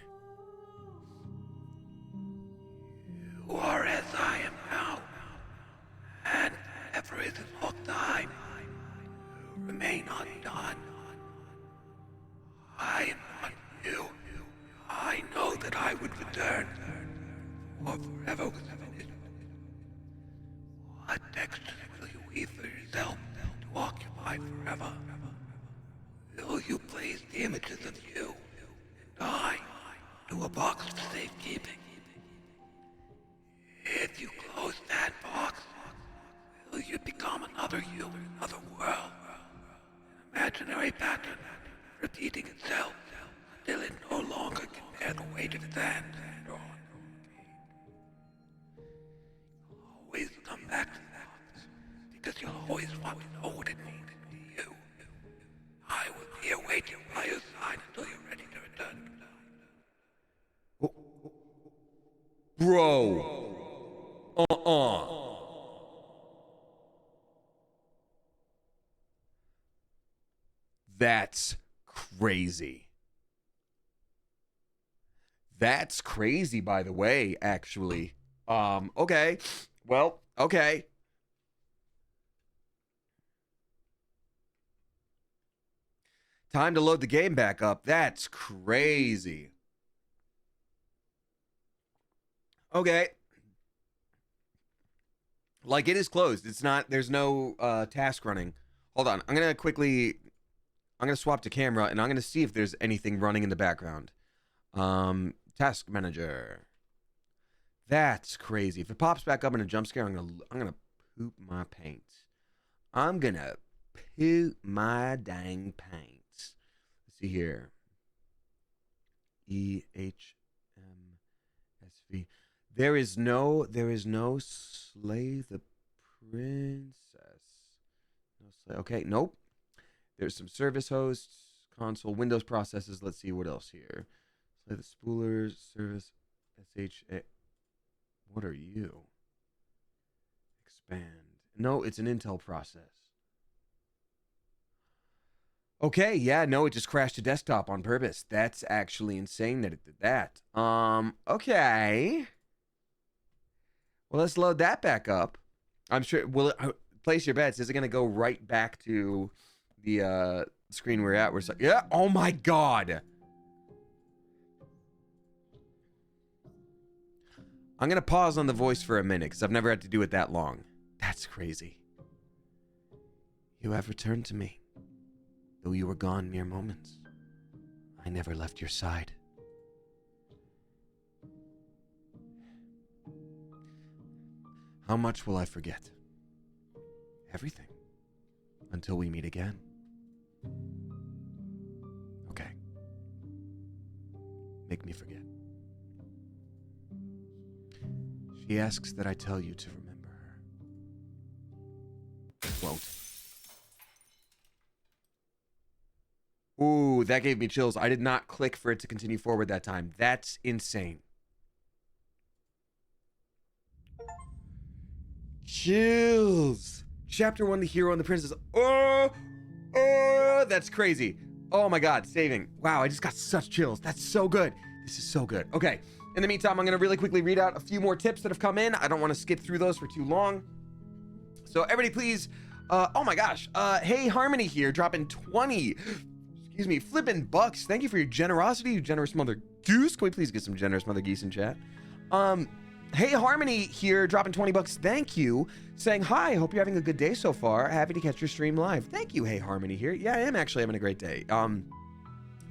You are as I am now, and ever is all time. You remain undone. I am not you. I know that I would return, for forever was finished. What texture will you weave for yourself to occupy forever? Will you place the images of you and I into a box for safekeeping? If you close that box, will you become another you in another world? An imaginary pattern repeating itself until it no longer can bear the weight of its hands and on. Always come back to that, because you'll always want to know what it means to you. I will be here waiting by your side until you're ready to return. Bro. That's crazy. That's crazy, by the way, actually. Okay. Well, okay. Time to load the game back up. That's crazy. Okay. Like, it is closed. It's not, there's no task running. Hold on. I'm going to swap to camera, and I'm going to see if there's anything running in the background. Task manager. That's crazy. If it pops back up in a jump scare, I'm gonna poop my pants. I'm gonna poop my dang pants. Let's see here. EHMSV. There is no slay the princess. No slay. Okay, nope. There's some service hosts, console, Windows processes. Let's see what else here. Slay the spoolers, service, SHA. What are you? Expand. No, it's an Intel process. Okay, yeah, no, it just crashed to desktop on purpose. That's actually insane that it did that. Okay. Well, let's load that back up. I'm sure, place your bets. Is it going to go right back to the screen we're at? Yeah, oh my God. I'm going to pause on the voice for a minute because I've never had to do it that long. That's crazy. You have returned to me. Though you were gone mere moments, I never left your side. How much will I forget? Everything. Until we meet again. make me forget. She asks that I tell you to remember her. Quote. Ooh, that gave me chills. I did not click for it to continue forward that time. That's insane. Chills. Chapter 1, The Hero and the Princess. Oh, that's crazy. Oh my God, saving. Wow, I just got such chills. That's so good. This is so good. Okay, in the meantime, I'm gonna really quickly read out a few more tips that have come in. I don't wanna skip through those for too long. So everybody please, oh my gosh. Hey Harmony here, dropping 20. Excuse me, flipping bucks. Thank you for your generosity, you generous mother goose. Can we please get some generous mother geese in chat? Hey Harmony here, dropping 20 bucks. Thank you. Saying hi, hope you're having a good day so far. Happy to catch your stream live. Thank you, Hey Harmony here. Yeah, I am actually having a great day.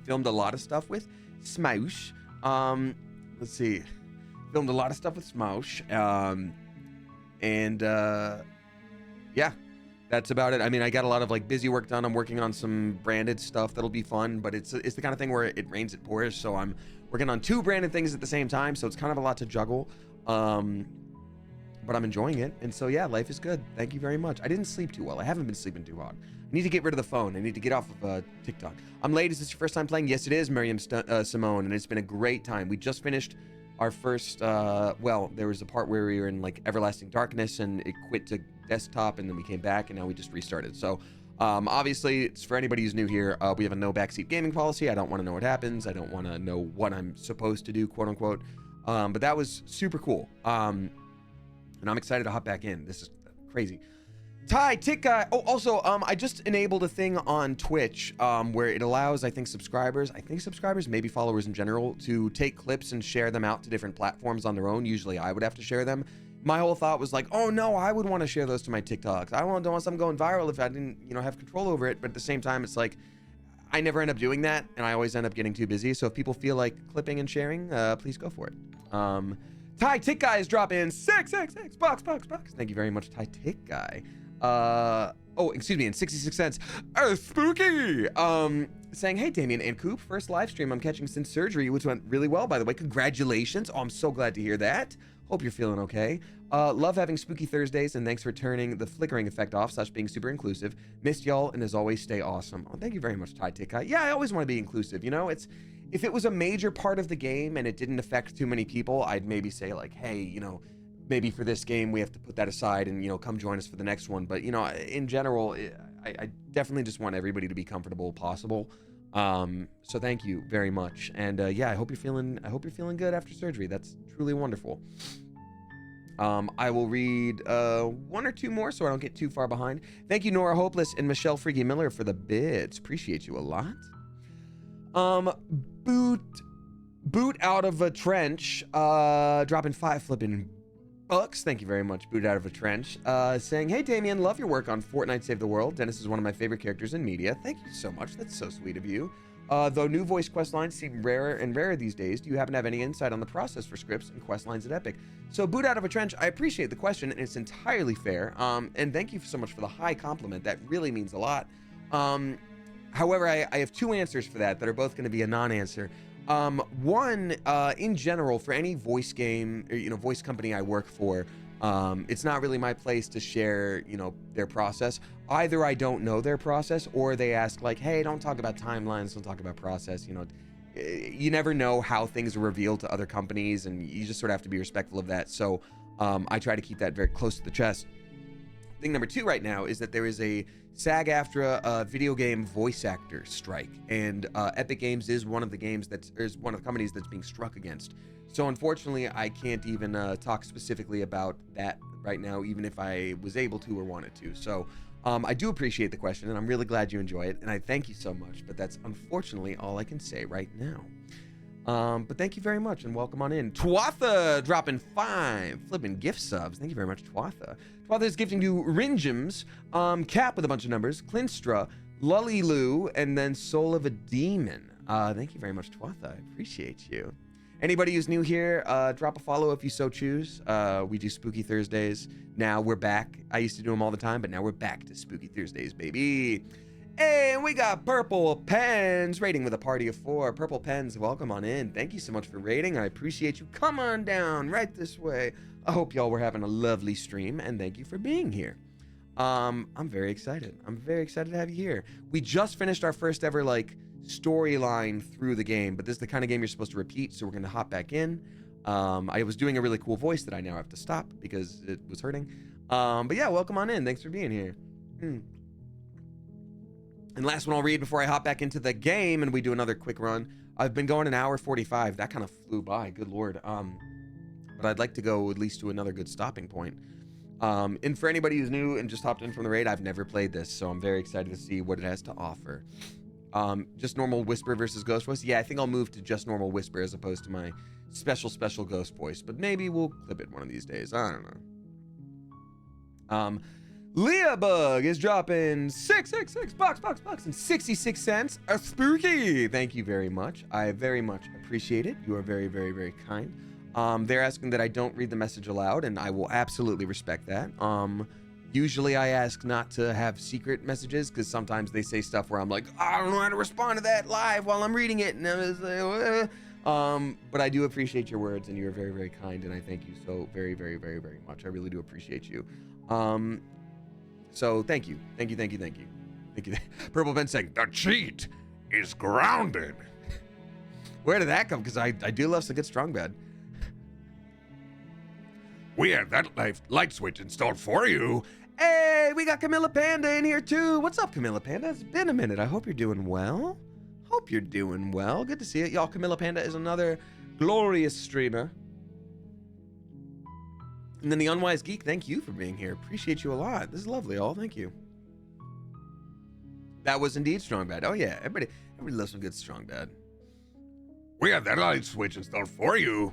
Filmed a lot of stuff with Smoush. Let's see. Filmed a lot of stuff with Smoush. Yeah. That's about it. I mean, I got a lot of like busy work done. I'm working on some branded stuff that'll be fun, but it's the kind of thing where it rains, it pours. So I'm working on 2 branded things at the same time. So it's kind of a lot to juggle. But I'm enjoying it. And so, yeah, life is good. Thank you very much. I didn't sleep too well. I haven't been sleeping too hard. I need to get rid of the phone. I need to get off of TikTok. I'm late. Is this your first time playing? Yes, it is, Miriam Simone. And it's been a great time. We just finished our first, well, there was a part where we were in like Everlasting Darkness and it quit to desktop and then we came back and now we just restarted. So obviously it's for anybody who's new here. We have a no backseat gaming policy. I don't want to know what happens. I don't want to know what I'm supposed to do, quote unquote. But that was super cool. And I'm excited to hop back in. This is crazy. Ty, Tick Guy. Oh, also, I just enabled a thing on Twitch where it allows, I think subscribers, maybe followers in general, to take clips and share them out to different platforms on their own. Usually I would have to share them. My whole thought was like, oh no, I would want to share those to my TikToks. I don't want something going viral if I didn't, have control over it. But at the same time, it's like, I never end up doing that, and I always end up getting too busy. So if people feel like clipping and sharing, please go for it. Ty Tick Guy is dropping 666 bucks. Thank you very much, Ty Tick Guy. Oh, excuse me, in 66 cents. Spooky! Saying, hey, Damien and Coop, first live stream I'm catching since surgery, which went really well, by the way. Congratulations. Oh, I'm so glad to hear that. Hope you're feeling okay. Love having Spooky Thursdays, and thanks for turning the flickering effect off / being super inclusive. Missed y'all, and as always, stay awesome. Oh, thank you very much, Ty Tick Guy. Yeah, I always want to be inclusive, It's, if it was a major part of the game and it didn't affect too many people, I'd maybe say like, hey, maybe for this game we have to put that aside and come join us for the next one. But in general, I definitely just want everybody to be comfortable possible. So thank you very much. And yeah, I hope you're feeling good after surgery. That's truly wonderful. I will read 1 or 2 more so I don't get too far behind. Thank you, Nora Hopeless and Michelle Freaky Miller for the bids. Appreciate you a lot. Boot out of a trench, dropping 5 flipping bucks. Thank you very much, Boot out of a trench. Saying, hey Damien, love your work on Fortnite Save the World. Dennis is one of my favorite characters in media. Thank you so much. That's so sweet of you. Though new voice quest lines seem rarer and rarer these days, do you happen to have any insight on the process for scripts and quest lines at Epic? So, Boot out of a trench, I appreciate the question, and it's entirely fair. And thank you so much for the high compliment. That really means a lot. However, I have 2 answers for that are both going to be a non-answer. One, in general, for any voice game or, voice company I work for, it's not really my place to share, their process. Either I don't know their process or they ask like, hey, don't talk about timelines, don't talk about process. You never know how things are revealed to other companies and you just sort of have to be respectful of that. So I try to keep that very close to the chest. Thing number 2 right now is that there is a SAG-AFTRA video game voice actor strike, and Epic Games is one of the companies that's being struck against. So unfortunately, I can't even talk specifically about that right now, even if I was able to or wanted to. So I do appreciate the question, and I'm really glad you enjoy it, and I thank you so much. But that's unfortunately all I can say right now. But thank you very much, and welcome on in. Twatha dropping 5 flipping gift subs. Thank you very much, Twatha. Twatha is gifting to Rinjims, Cap with a bunch of numbers, Clinstra, Lully and then Soul of a Demon. Thank you very much, Twatha. I appreciate you. Anybody who's new here, drop a follow if you so choose. We do Spooky Thursdays. Now we're back. I used to do them all the time, but now we're back to Spooky Thursdays, baby. And we got Purple Pens rating with a party of 4. Purple Pens, welcome on in. Thank you so much for rating. I appreciate you. Come on down right this way. I hope y'all were having a lovely stream, and thank you for being here. I'm very excited. I'm very excited to have you here. We just finished our first ever like storyline through the game, but this is the kind of game you're supposed to repeat, so we're gonna hop back in. I was doing a really cool voice that I now have to stop because it was hurting. But yeah, welcome on in. Thanks for being here. And last one I'll read before I hop back into the game and we do another quick run. I've been going an hour 45. That kind of flew by. Good Lord. But I'd like to go at least to another good stopping point. And for anybody who's new and just hopped in from the raid, I've never played this, so I'm very excited to see what it has to offer. Just normal whisper versus ghost voice. Yeah, I think I'll move to just normal whisper as opposed to my special ghost voice, but maybe we'll clip it one of these days. I don't know. Leah Bug is dropping 666 bucks and 66 cents. A spooky. Thank you very much. I very much appreciate it. You are very, very, very kind. They're asking that I don't read the message aloud, and I will absolutely respect that. Usually I ask not to have secret messages because sometimes they say stuff where I'm like, I don't know how to respond to that live while I'm reading it, and I was like, but I do appreciate your words, and you're very, very kind, and I thank you so very, very, very, very much. I really do appreciate you. So thank you. Thank you. Purple Ben saying, the cheat is grounded. Where did that come? Because I do love some good strong bad. We have that light switch installed for you. Hey, we got Camilla Panda in here too. What's up, Camilla Panda? It's been a minute. I hope you're doing well. Good to see it. Y'all, Camilla Panda is another glorious streamer. And then the Unwise Geek, thank you for being here. Appreciate you a lot. This is lovely, all. Thank you. That was indeed strong bad. Oh yeah, everybody loves some good strong bad. We have that light switch installed for you.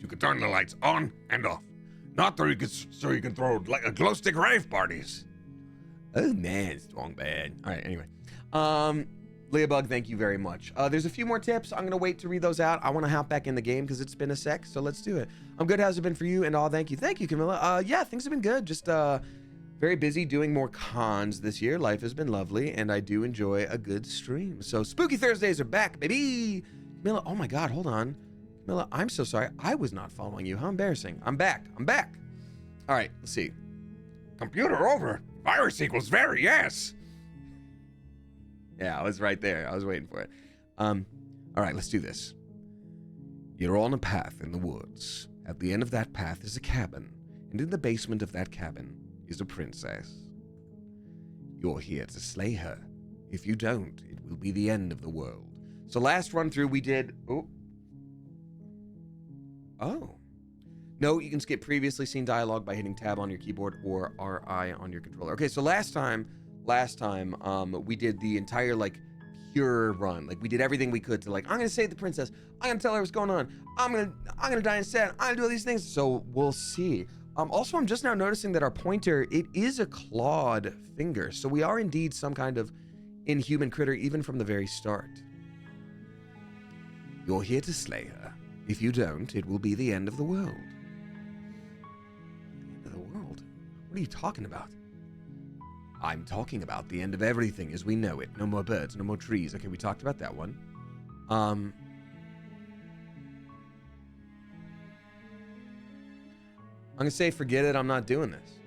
You can turn the lights on and off. Not so you can throw like a glow stick rave parties. Oh man, strong bad. All right, anyway. Leabug, thank you very much. There's a few more tips. I'm gonna wait to read those out. I want to hop back in the game because it's been a sec, so let's do it. I'm good. How's it been for you? And all, thank you, Camilla. Yeah, things have been good. Just very busy doing more cons this year. Life has been lovely, and I do enjoy a good stream. So Spooky Thursdays are back, baby. Camilla, oh my God, hold on. Camilla, I'm so sorry. I was not following you. How embarrassing. I'm back. All right, let's see. Computer over. Virus equals very, yes. Yeah, I was right there. I was waiting for it. All right, let's do this. You're on a path in the woods. At the end of that path is a cabin, and in the basement of that cabin is a princess. You're here to slay her. If you don't, it will be the end of the world. So last run through we did... Oh. No, you can skip previously seen dialogue by hitting tab on your keyboard or RI on your controller. Okay, so last time, we did the entire, like, pure run. Like, we did everything we could to, like, I'm gonna save the princess. I'm gonna tell her what's going on. I'm gonna die instead. I'm gonna do all these things. So we'll see. Also, I'm just now noticing that our pointer, it is a clawed finger. So we are indeed some kind of inhuman critter, even from the very start. You're here to slay her. If you don't, it will be the end of the world. The end of the world? What are you talking about? I'm talking about the end of everything as we know it. No more birds, no more trees. Okay, we talked about that one. I'm gonna say forget it, I'm not doing this.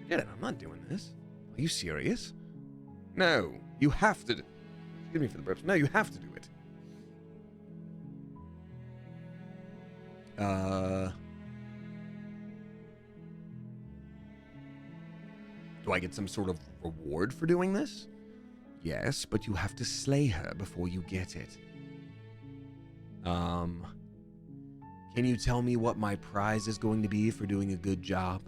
Forget it, I'm not doing this. Are you serious? No, you have to excuse me for the burps. No, you have to do it. Do I get some sort of reward for doing this? Yes, but you have to slay her before you get it. Can you tell me what my prize is going to be for doing a good job?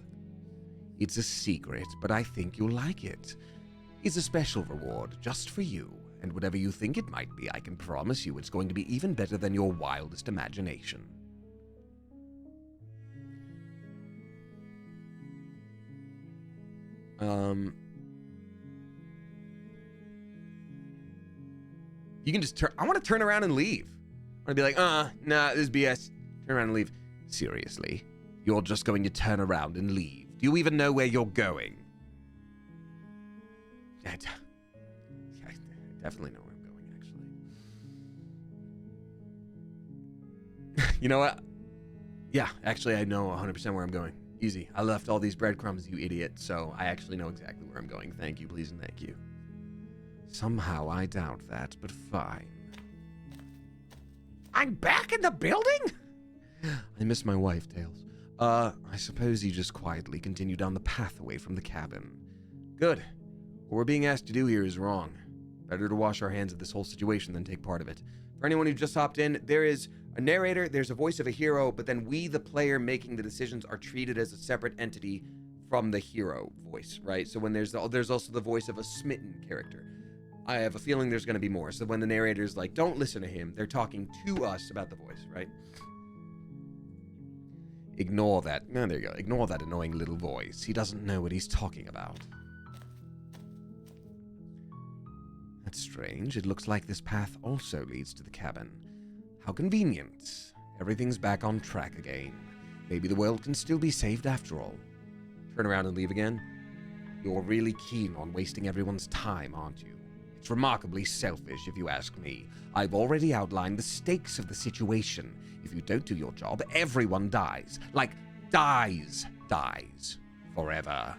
It's a secret, but I think you'll like it. It's a special reward just for you, and whatever you think it might be, I can promise you it's going to be even better than your wildest imagination. You can just turn... I want to turn around and leave. I want to be like, nah, this is BS. Turn around and leave. Seriously? You're just going to turn around and leave? Do you even know where you're going? definitely know where I'm going, actually. You know what? Yeah, actually, I know 100% where I'm going. Easy. I left all these breadcrumbs, you idiot, so I actually know exactly where I'm going. Thank you, please, and thank you. Somehow I doubt that, but fine. I'm back in the building? I miss my wife, Tails. I suppose you just quietly continue down the path away from the cabin. Good. What we're being asked to do here is wrong. Better to wash our hands of this whole situation than take part of it. For anyone who just hopped in, there is a narrator, there's a voice of a hero, but then we, the player making the decisions, are treated as a separate entity from the hero voice, right? So when there's also the voice of a smitten character. I have a feeling there's going to be more. So when the narrator's like, don't listen to him, they're talking to us about the voice, right? Ignore that. No, there you go. Ignore that annoying little voice. He doesn't know what he's talking about. That's strange. It looks like this path also leads to the cabin. How convenient. Everything's back on track again. Maybe the world can still be saved after all. Turn around and leave again? You're really keen on wasting everyone's time, aren't you? It's remarkably selfish, if you ask me. I've already outlined the stakes of the situation. If you don't do your job, everyone dies. Like, dies. Forever.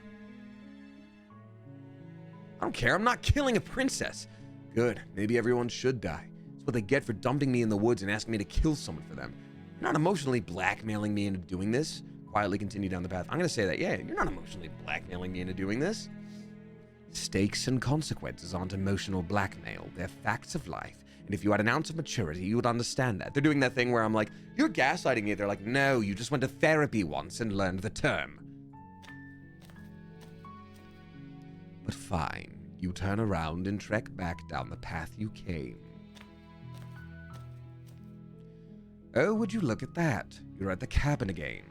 I don't care, I'm not killing a princess. Good, maybe everyone should die. That's what they get for dumping me in the woods and asking me to kill someone for them. You're not emotionally blackmailing me into doing this. Quietly continue down the path. I'm gonna say that, yeah, you're not emotionally blackmailing me into doing this. Stakes and consequences aren't emotional blackmail. They're facts of life. And if you had an ounce of maturity, you would understand that. They're doing that thing where I'm like, you're gaslighting me. They're like, no, you just went to therapy once and learned the term. But fine. You turn around and trek back down the path you came. Oh, would you look at that? You're at the cabin again.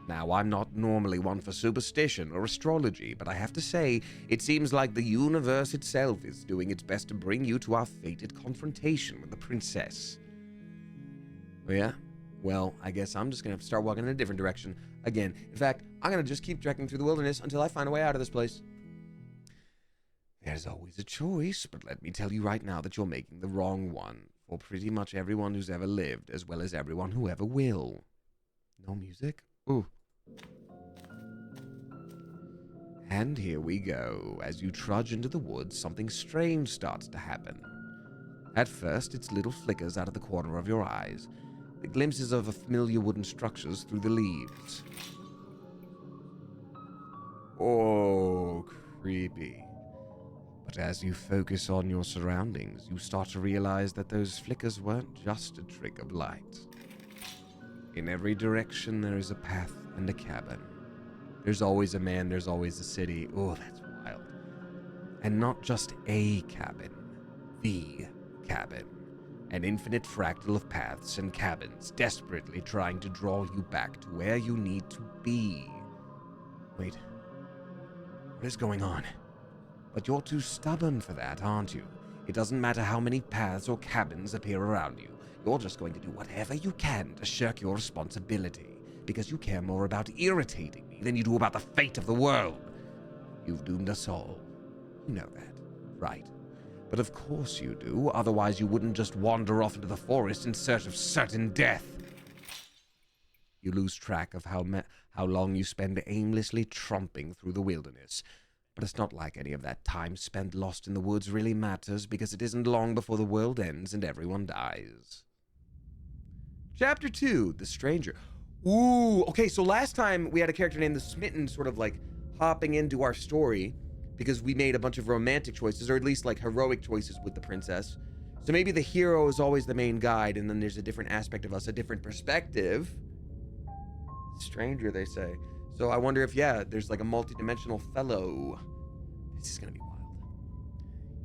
Now, I'm not normally one for superstition or astrology, but I have to say, it seems like the universe itself is doing its best to bring you to our fated confrontation with the princess. Oh yeah? Well, I guess I'm just gonna have to start walking in a different direction. Again, in fact, I'm gonna just keep trekking through the wilderness until I find a way out of this place. There's always a choice, but let me tell you right now that you're making the wrong one, for pretty much everyone who's ever lived, as well as everyone who ever will. No music? Ooh. And here we go. As you trudge into the woods, something strange starts to happen. At first, it's little flickers out of the corner of your eyes, the glimpses of familiar wooden structures through the leaves. Oh, creepy. But as you focus on your surroundings, you start to realize that those flickers weren't just a trick of light. In every direction, there is a path and a cabin. There's always a man, there's always a city. Oh, that's wild. And not just a cabin, the cabin. An infinite fractal of paths and cabins, desperately trying to draw you back to where you need to be. Wait, what is going on? But you're too stubborn for that, aren't you? It doesn't matter how many paths or cabins appear around you. You're just going to do whatever you can to shirk your responsibility, because you care more about irritating me than you do about the fate of the world. You've doomed us all. You know that, right? But of course you do, otherwise you wouldn't just wander off into the forest in search of certain death. You lose track of how long you spend aimlessly tromping through the wilderness. But it's not like any of that time spent lost in the woods really matters, because it isn't long before the world ends and everyone dies. Chapter 2, The Stranger. Ooh, okay, so last time we had a character named the Smitten sort of like hopping into our story because we made a bunch of romantic choices, or at least like heroic choices with the princess. So maybe the hero is always the main guide, and then there's a different aspect of us, a different perspective. Stranger, they say. So I wonder if, yeah, there's like a multi-dimensional fellow. This is gonna be wild.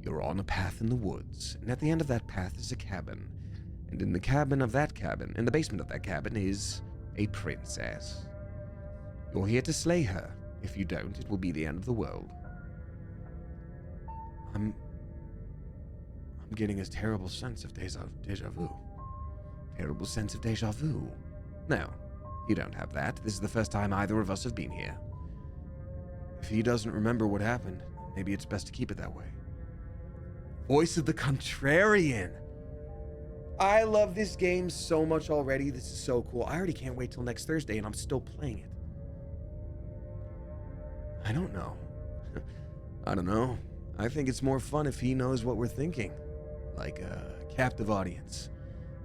You're on a path in the woods, and at the end of that path is a cabin. And in the cabin of that cabin, in the basement of that cabin, is a princess. You're here to slay her. If you don't, it will be the end of the world. I'm getting a terrible sense of deja vu. Terrible sense of deja vu. No, you don't have that. This is the first time either of us have been here. If he doesn't remember what happened, maybe it's best to keep it that way. Voice of the Contrarian. I love this game so much already. This is so cool. I already can't wait till next Thursday, and I'm still playing it. I don't know. I don't know. I think it's more fun if he knows what we're thinking. Like a captive audience.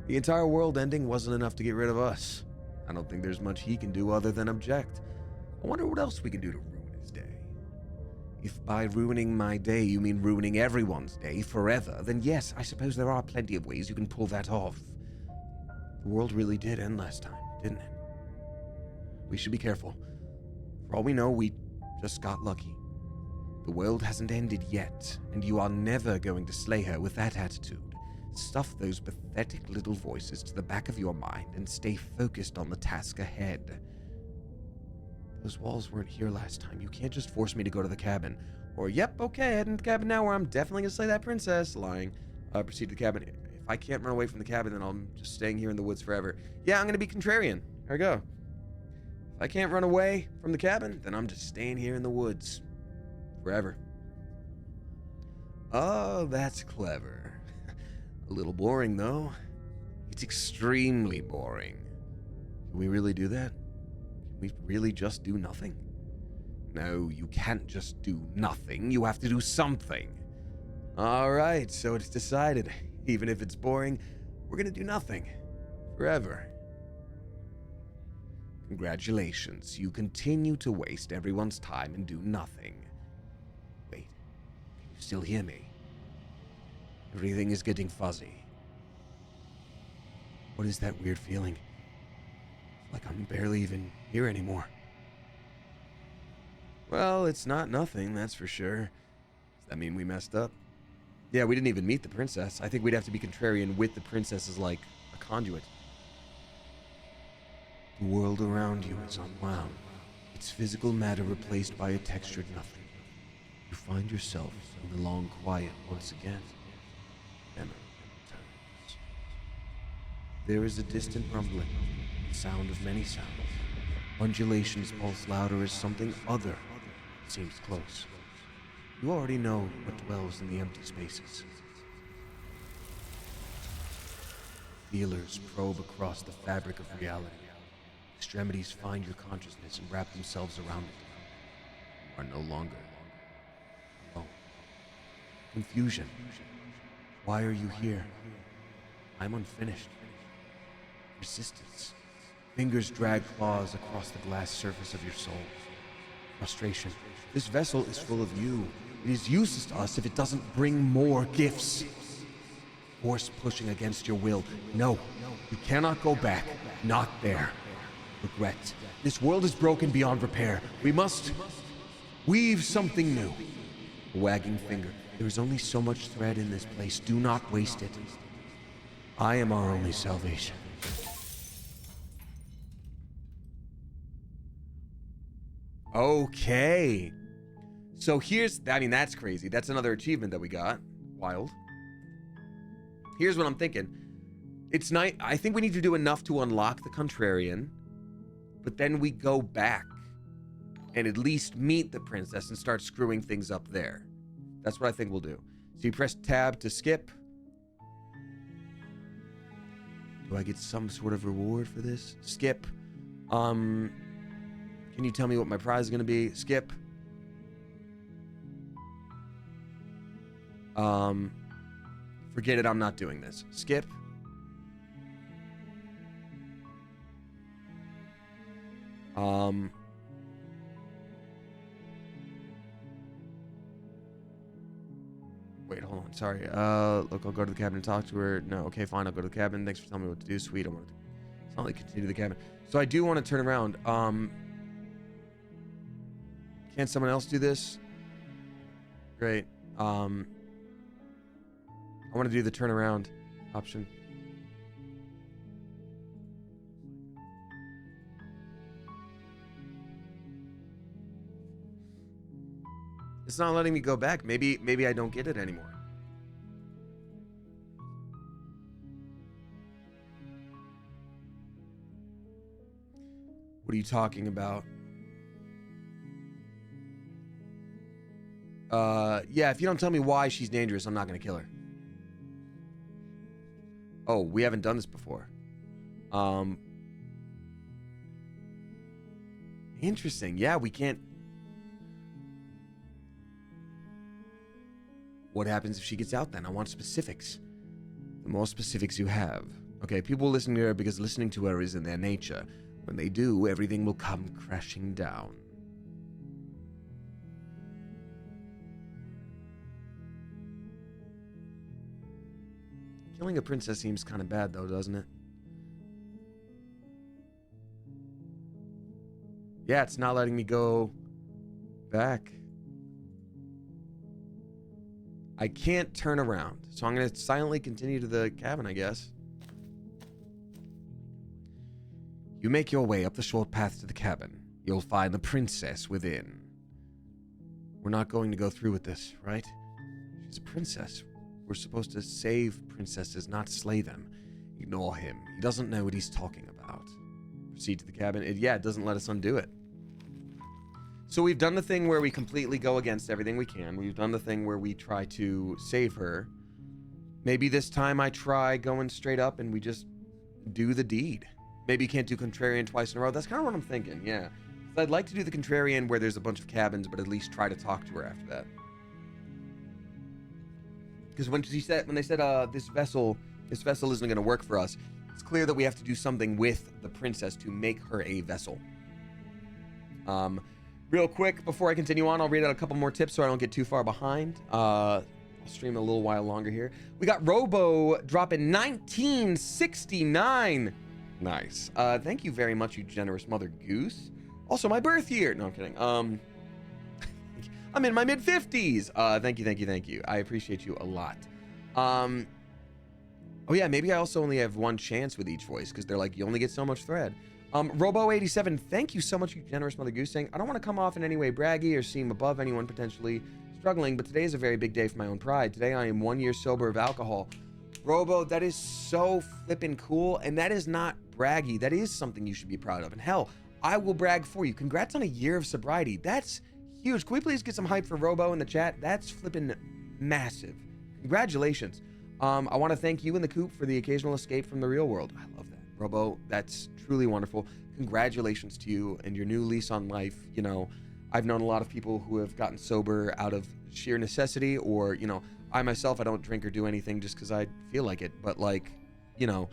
The entire world ending wasn't enough to get rid of us. I don't think there's much he can do other than object. I wonder what else we can do to ruin his day. If by ruining my day you mean ruining everyone's day forever, then yes, I suppose there are plenty of ways you can pull that off. The world really did end last time, didn't it? We should be careful. For all we know, we just got lucky. The world hasn't ended yet, and you are never going to slay her with that attitude. Stuff those pathetic little voices to the back of your mind and stay focused on the task ahead. Those walls weren't here last time. You can't just force me to go to the cabin. Or, yep, okay, head into the cabin now where I'm definitely gonna slay that princess. Lying. Proceed to the cabin. If I can't run away from the cabin, then I'm just staying here in the woods forever. Yeah, I'm gonna be contrarian. Here we go. If I can't run away from the cabin, then I'm just staying here in the woods. Forever. Oh, that's clever. A little boring, though. It's extremely boring. Can we really do that? Can we really just do nothing? No, you can't just do nothing. You have to do something. All right, so it's decided. Even if it's boring, we're gonna do nothing. Forever. Congratulations. You continue to waste everyone's time and do nothing. Wait, can you still hear me? Everything is getting fuzzy. What is that weird feeling? Like I'm barely even here anymore. Well, it's not nothing, that's for sure. Does that mean we messed up? Yeah, we didn't even meet the princess. I think we'd have to be contrarian with the princess as like a conduit. The world around you is unwound. Its physical matter replaced by a textured nothing. You find yourself in the long quiet once again. Memory returns. There is a distant rumbling, the sound of many sounds. Undulations pulse louder as something other seems close. You already know what dwells in the empty spaces. Feelers probe across the fabric of reality. Extremities find your consciousness and wrap themselves around it. You are no longer alone. Confusion. Why are you here? I'm unfinished. Resistance. Fingers drag claws across the glass surface of your soul. Frustration. This vessel is full of you. It is useless to us if it doesn't bring more gifts. Force pushing against your will. No, you cannot go back. Not there. Regret. This world is broken beyond repair. We must weave something new. A wagging finger. There is only so much thread in this place. Do not waste it. I am our only salvation. Okay. So here's, I mean, that's crazy. That's another achievement that we got. Wild. Here's what I'm thinking. It's night. I think we need to do enough to unlock the Contrarian, but then we go back and at least meet the princess and start screwing things up there. That's what I think we'll do. So you press tab to skip. Do I get some sort of reward for this? Skip. Can you tell me what my prize is going to be? Skip. Forget it, I'm not doing this. Skip. Wait, hold on. Sorry. Look, I'll go to the cabin and talk to her. No, okay, fine. I'll go to the cabin. Thanks for telling me what to do. Sweet. I want to. It's not like continue the cabin. So I do want to turn around. Can someone else do this? Great. I want to do the turnaround option. It's not letting me go back. Maybe I don't get it anymore. What are you talking about? Yeah, if you don't tell me why she's dangerous, I'm not gonna kill her. Oh, we haven't done this before. Interesting. Yeah, we can't. What happens if she gets out then? I want specifics. The more specifics you have. Okay, people listen to her because listening to her is in their nature. When they do, everything will come crashing down. Killing a princess seems kind of bad, though, doesn't it? Yeah, it's not letting me go back. I can't turn around, so I'm going to silently continue to the cabin, I guess. You make your way up the short path to the cabin. You'll find the princess within. We're not going to go through with this, right? She's a princess. We're supposed to save princesses, not slay them. Ignore him. He doesn't know what he's talking about. Proceed to the cabin. It doesn't let us undo it. So we've done the thing where we completely go against everything we can. We've done the thing where we try to save her. Maybe this time I try going straight up and we just do the deed. Maybe you can't do contrarian twice in a row. That's kind of what I'm thinking, yeah. I'd like to do the contrarian where there's a bunch of cabins, but at least try to talk to her after that. Because when they said this vessel isn't going to work for us, it's clear that we have to do something with the princess to make her a vessel. Real quick, before I continue on, I'll read out a couple more tips so I don't get too far behind. I'll stream a little while longer here. We got Robo dropping 1969. Nice. Thank you very much, you generous Mother Goose. Also, my birth year. No, I'm kidding. I'm in my mid-50s. Thank you. I appreciate you a lot. Oh yeah, maybe I also only have one chance with each voice because they're like, you only get so much thread. Robo87, thank you so much, you generous Mother Goose, saying, I don't want to come off in any way braggy or seem above anyone potentially struggling, but today is a very big day for my own pride. Today I am 1 year sober of alcohol. Robo, that is so flippin' cool, and that is not braggy. That is something you should be proud of. And hell, I will brag for you. Congrats on a year of sobriety. That's huge. Can we please get some hype for Robo in the chat? That's flippin' massive. Congratulations. I want to thank you and the Coop for the occasional escape from the real world. I love that. Robo, that's truly wonderful. Congratulations to you and your new lease on life. You know, I've known a lot of people who have gotten sober out of sheer necessity, or, you know, I myself, I don't drink or do anything just because I feel like it. But, like, you know,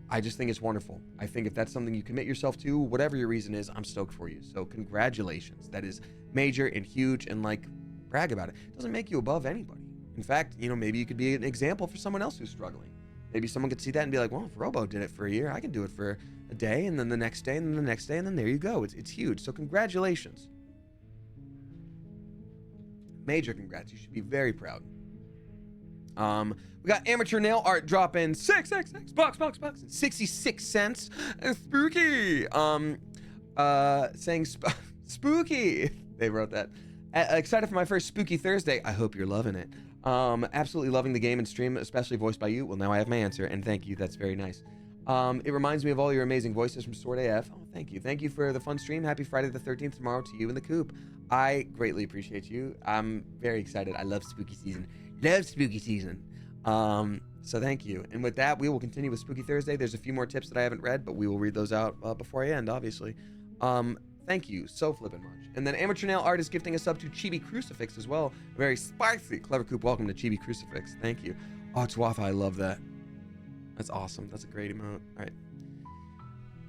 I just think it's wonderful. I think if that's something you commit yourself to, whatever your reason is, I'm stoked for you. So congratulations. That is major and huge, and, like, brag about it. It doesn't make you above anybody. In fact, you know, maybe you could be an example for someone else who's struggling. Maybe someone could see that and be like, well, if Robo did it for a year, I can do it for a day, and then the next day, and then the next day, and then there you go. It's huge. So congratulations. Major congrats. You should be very proud. We got amateur nail art dropping 666 bucks, 66 cents. Spooky. Saying spooky. They wrote that. Excited for my first Spooky Thursday. I hope you're loving it. Absolutely loving the game and stream, especially voiced by you. Well, now I have my answer, and thank you. That's very nice. It reminds me of all your amazing voices from Sword AF. Oh, thank you. Thank you for the fun stream. Happy Friday the 13th tomorrow to you and the Coop. I greatly appreciate you. I'm very excited. I love spooky season. So thank you. And with that, we will continue with Spooky Thursday. There's a few more tips that I haven't read, but we will read those out before I end, obviously. Thank you so flippin' much. And then Amateur Nail Art is gifting us up to Chibi Crucifix as well. Very spicy. Clever Coop, welcome to Chibi Crucifix. Thank you. Oh, Tuafa, I love that. That's awesome. That's a great emote. All right.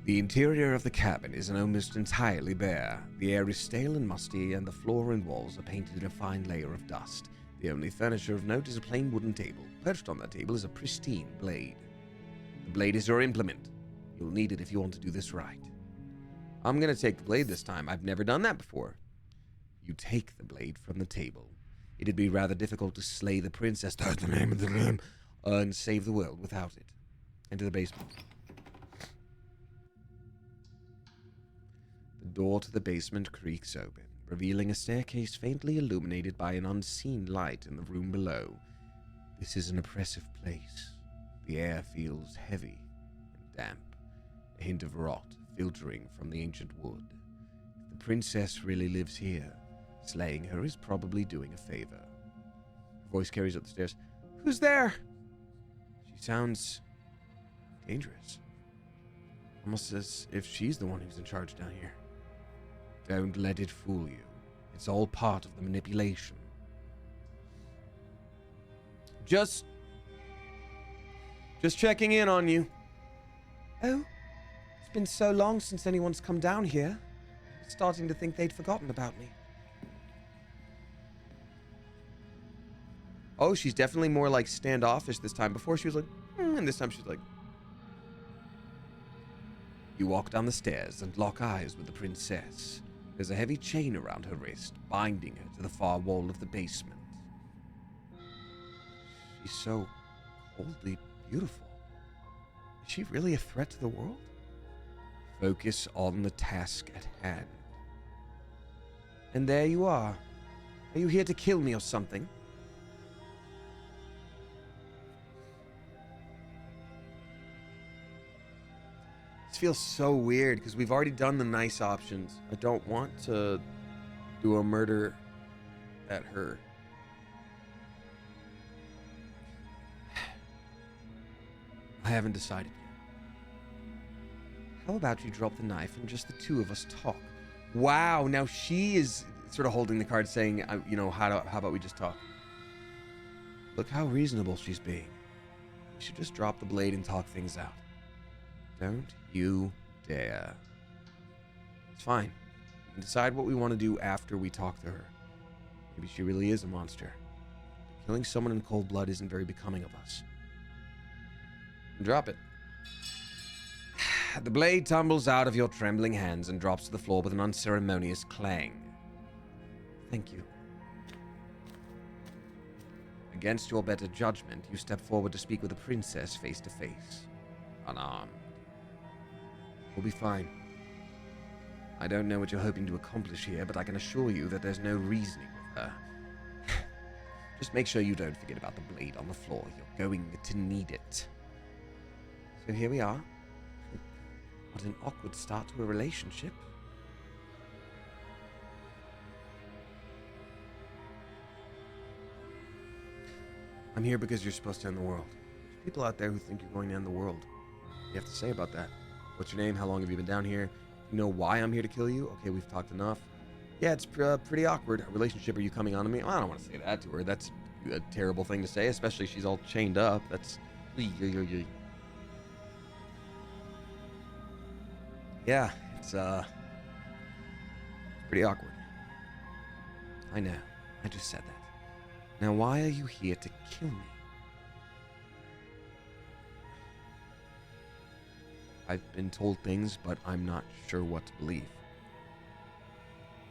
The interior of the cabin is almost entirely bare. The air is stale and musty, and the floor and walls are painted in a fine layer of dust. The only furniture of note is a plain wooden table. Perched on that table is a pristine blade. The blade is your implement. You'll need it if you want to do this right. I'm going to take the blade this time. I've never done that before. You take the blade from the table. It'd be rather difficult to slay the princess, that's the name of the game, and save the world without it. Enter the basement. The door to the basement creaks open, revealing a staircase faintly illuminated by an unseen light in the room below. This is an oppressive place. The air feels heavy and damp, a hint of rot filtering from the ancient wood. If the princess really lives here, Slaying her is probably doing a favor. Her voice carries up the stairs. Who's there? She sounds dangerous. Almost as if she's the one who's in charge down here. Don't let it fool you. It's all part of the manipulation. Just checking in on you. Oh, it's been so long since anyone's come down here. I'm starting to think they'd forgotten about me. Oh, she's definitely more like standoffish this time. Before she was like, and this time she's like. You walk down the stairs and lock eyes with the princess. There's a heavy chain around her wrist, binding her to the far wall of the basement. She's so coldly beautiful. Is she really a threat to the world? Focus on the task at hand. And there you are. Are you here to kill me or something? This feels so weird because we've already done the nice options. I don't want to do a murder at her. I haven't decided yet. How about you drop the knife and just the two of us talk? Wow, now she is sort of holding the card saying, how about we just talk? Look how reasonable she's being. We should just drop the blade and talk things out. Don't you dare. It's fine. We can decide what we want to do after we talk to her. Maybe she really is a monster. But killing someone in cold blood isn't very becoming of us. Drop it. The blade tumbles out of your trembling hands and drops to the floor with an unceremonious clang. Thank you. Against your better judgment, you step forward to speak with the princess face to face, unarmed. We'll be fine. I don't know what you're hoping to accomplish here, but I can assure you that there's no reasoning with her. Just make sure you don't forget about the blade on the floor. You're going to need it. So here we are. What an awkward start to a relationship. I'm here because you're supposed to end the world. There's people out there who think you're going to end the world. What do you have to say about that? What's your name? How long have you been down here? You know why I'm here to kill you? Okay, we've talked enough. Yeah, it's pretty awkward. A relationship, are you coming on to me? Well, I don't want to say that to her. That's a terrible thing to say, especially she's all chained up. That's... Yeah, it's pretty awkward. I know. I just said that. Now why are you here to kill me? I've been told things, but I'm not sure what to believe.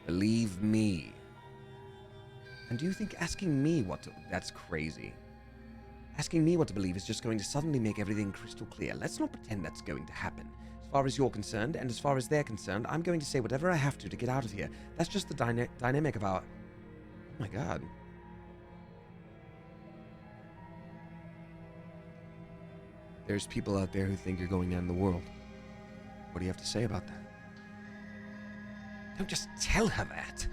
Believe me. And do you think asking me what to... That's crazy. Asking me what to believe is just going to suddenly make everything crystal clear. Let's not pretend that's going to happen. As far as you're concerned, and as far as they're concerned, I'm going to say whatever I have to get out of here. That's just the dynamic of our... Oh my god. There's people out there who think you're going to end the world. What do you have to say about that? Don't just tell her that.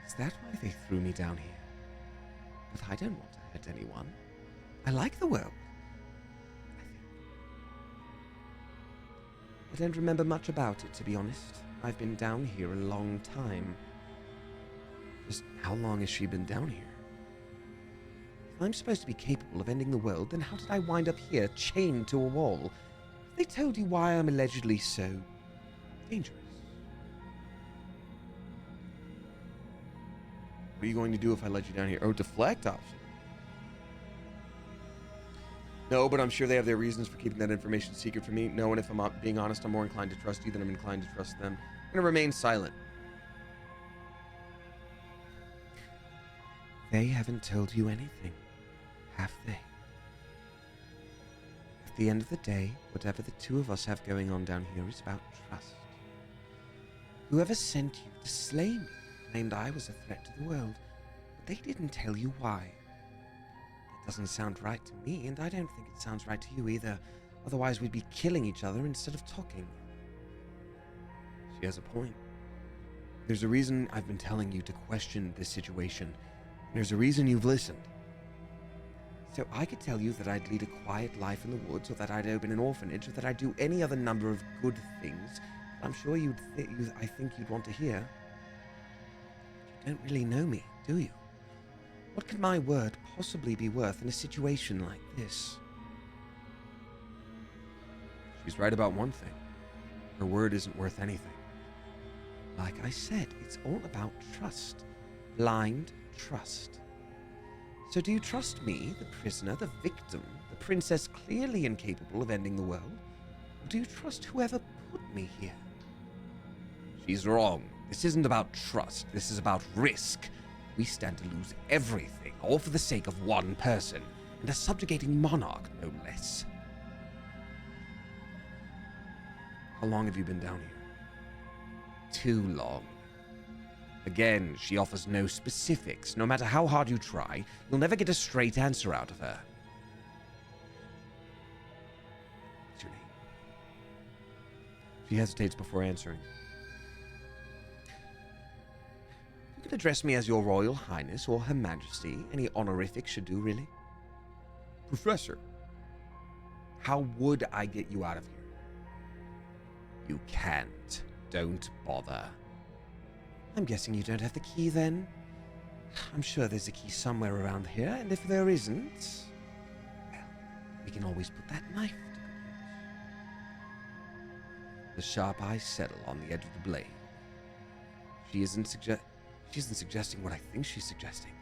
Is that why they threw me down here? But I don't want to hurt anyone. I like the world. I don't remember much about it, to be honest. I've been down here a long time. Just how long has she been down here? If I'm supposed to be capable of ending the world, then how did I wind up here, chained to a wall? Have they told you why I'm allegedly so dangerous? What are you going to do if I let you down here? Oh, deflect option. No, but I'm sure they have their reasons for keeping that information secret from me. No, and if I'm being honest, I'm more inclined to trust you than I'm inclined to trust them. I'm going to remain silent. They haven't told you anything, have they? At the end of the day, whatever the two of us have going on down here is about trust. Whoever sent you to slay me claimed I was a threat to the world, but they didn't tell you why. That doesn't sound right to me, and I don't think it sounds right to you either. Otherwise, we'd be killing each other instead of talking. She has a point. There's a reason I've been telling you to question this situation. There's a reason you've listened. So I could tell you that I'd lead a quiet life in the woods, or that I'd open an orphanage, or that I'd do any other number of good things that I'm sure I think you'd want to hear. You don't really know me, do you? What could my word possibly be worth in a situation like this? She's right about one thing. Her word isn't worth anything. Like I said, it's all about trust. Blind trust. So do you trust me, the prisoner, the victim, the princess clearly incapable of ending the world? Or do you trust whoever put me here? She's wrong. This isn't about trust. This is about risk. We stand to lose everything, all for the sake of one person, and a subjugating monarch, no less. How long have you been down here? Too long. Again, she offers no specifics. No matter how hard you try, you'll never get a straight answer out of her. What's your name? She hesitates before answering. You can address me as your Royal Highness or Her Majesty. Any honorific should do, really. Professor, how would I get you out of here? You can't. Don't bother. I'm guessing you don't have the key, then? I'm sure there's a key somewhere around here, and if there isn't, well, we can always put that knife to good use. The sharp eyes settle on the edge of the blade. She isn't suggesting what I think she's suggesting.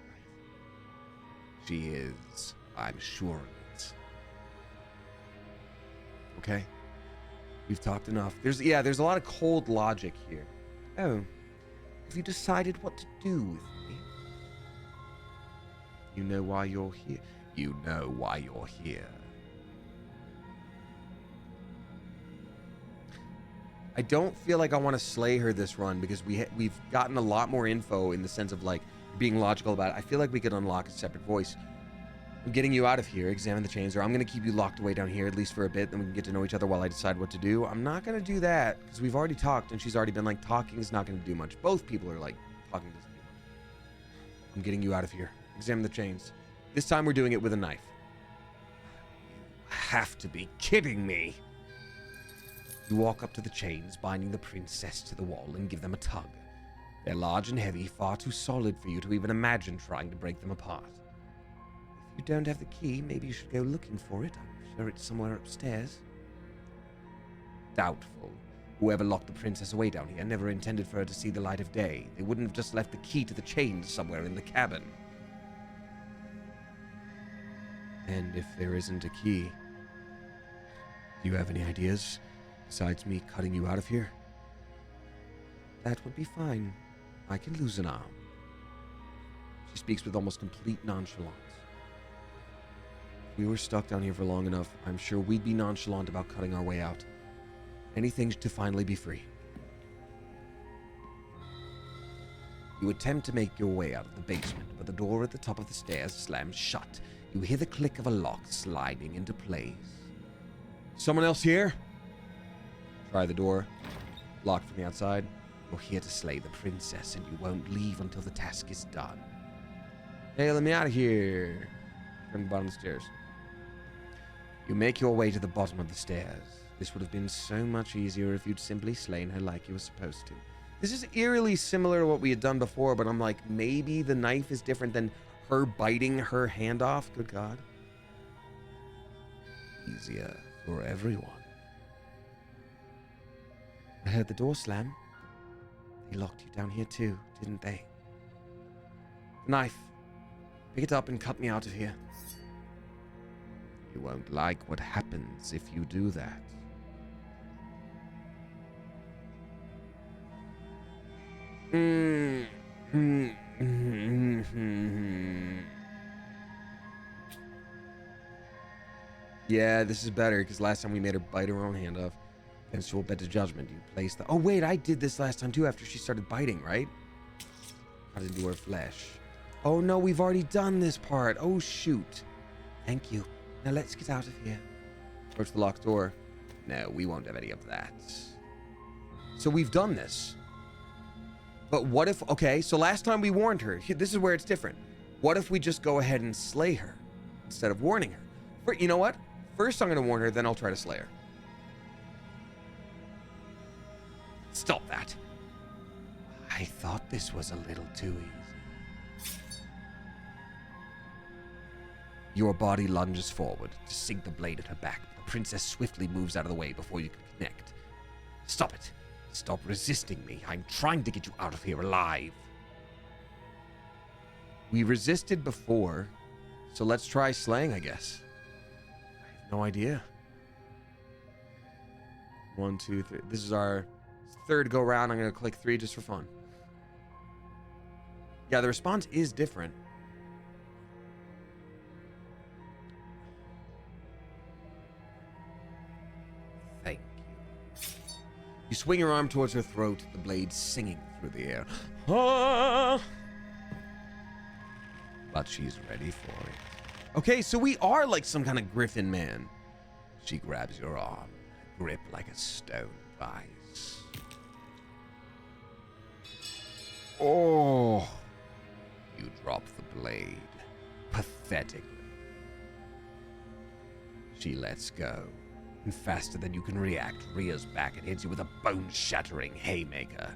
Right. She is. I'm sure of it. Okay? We've talked enough. There's a lot of cold logic here. Oh, have you decided what to do with me? You know why you're here. You know why you're here. I don't feel like I want to slay her this run because we've gotten a lot more info in the sense of like being logical about it. I feel like we could unlock a separate voice. I'm getting you out of here, examine the chains, or I'm going to keep you locked away down here, at least for a bit, then we can get to know each other while I decide what to do. I'm not going to do that, because we've already talked, and she's already been like, talking is not going to do much. Both people are like, talking doesn't do much. I'm getting you out of here. Examine the chains. This time we're doing it with a knife. You have to be kidding me. You walk up to the chains, binding the princess to the wall, and give them a tug. They're large and heavy, far too solid for you to even imagine trying to break them apart. If you don't have the key, maybe you should go looking for it. I'm sure it's somewhere upstairs. Doubtful. Whoever locked the princess away down here never intended for her to see the light of day. They wouldn't have just left the key to the chains somewhere in the cabin. And if there isn't a key, do you have any ideas besides me cutting you out of here? That would be fine. I can lose an arm. She speaks with almost complete nonchalance. If we were stuck down here for long enough, I'm sure we'd be nonchalant about cutting our way out. Anything to finally be free. You attempt to make your way out of the basement, but the door at the top of the stairs slams shut. You hear the click of a lock sliding into place. Someone else here? Try the door. Locked from the outside. You're here to slay the princess, and you won't leave until the task is done. Hey, let me out of here. From the bottom of the stairs. You make your way to the bottom of the stairs. This would have been so much easier if you'd simply slain her like you were supposed to. This is eerily similar to what we had done before, but I'm like, maybe the knife is different than her biting her hand off. Good God. Easier for everyone. I heard the door slam. They locked you down here too, didn't they? Knife. Pick it up and cut me out of here. You won't like what happens if you do that. Yeah, this is better, because last time we made her bite her own hand off. Against your better judgment, you place the... Oh, wait, I did this last time, too, after she started biting, right? Cut into her flesh. Oh, no, we've already done this part. Oh, shoot. Thank you. Now let's get out of here. Approach the locked door. No, we won't have any of that. So we've done this. But what if, okay, so last time we warned her. This is where it's different. What if we just go ahead and slay her instead of warning her? You know what? First I'm going to warn her, then I'll try to slay her. Stop that. I thought this was a little too easy. Your body lunges forward to sink the blade at her back, but the princess swiftly moves out of the way before you can connect. Stop it. Stop resisting me. I'm trying to get you out of here alive. We resisted before, so let's try slaying, I guess. I have no idea. 1, 2, 3. This is our third go round. I'm going to click 3 just for fun. Yeah, the response is different. Thank you. You swing your arm towards her throat, the blade singing through the air. Ah! But she's ready for it. Okay, so we are like some kind of griffin man. She grabs your arm, grip like a stone vise. Oh! You drop the blade, pathetically. She lets go, and faster than you can react, rears back and hits you with a bone-shattering haymaker.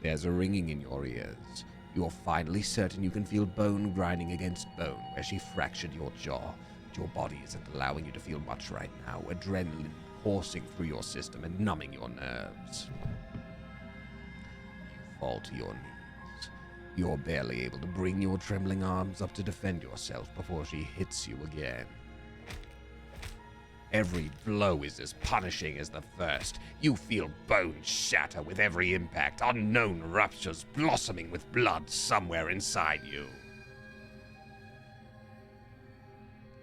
There's a ringing in your ears. You're finally certain you can feel bone grinding against bone where she fractured your jaw, but your body isn't allowing you to feel much right now, adrenaline coursing through your system and numbing your nerves. You fall to your knees. You're barely able to bring your trembling arms up to defend yourself before she hits you again. Every blow is as punishing as the first. You feel bones shatter with every impact, unknown ruptures blossoming with blood somewhere inside you.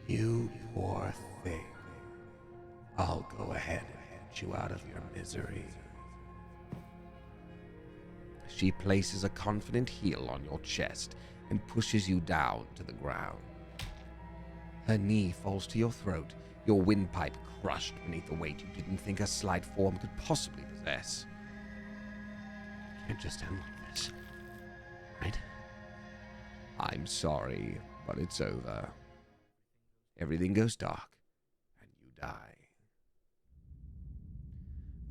You poor thing. I'll go ahead and get you out of your misery. She places a confident heel on your chest and pushes you down to the ground. Her knee falls to your throat, your windpipe crushed beneath the weight you didn't think a slight form could possibly possess. You can't just end like this, right? I'm sorry, but it's over. Everything goes dark, and you die.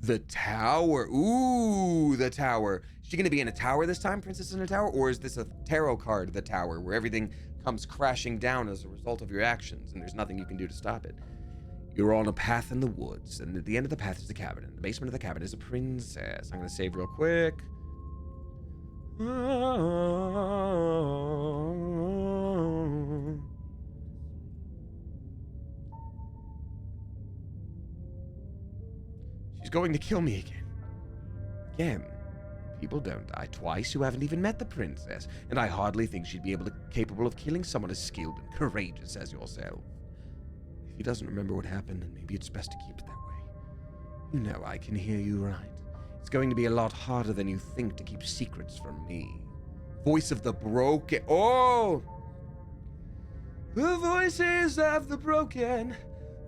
The tower. Ooh, the tower. Is she going to be in a tower this time, Princess in a Tower? Or is this a tarot card, the tower, where everything comes crashing down as a result of your actions, and there's nothing you can do to stop it? You're on a path in the woods, and at the end of the path is the cabin. In the basement of the cabin is a princess. I'm going to save real quick. She's going to kill me again. Again. People don't die twice. You haven't even met the princess, and I hardly think she'd be capable of killing someone as skilled and courageous as yourself. If he doesn't remember what happened, then maybe it's best to keep it that way. You know I can hear you, right? It's going to be a lot harder than you think to keep secrets from me. Voice of the broken. Oh! The voices of the broken,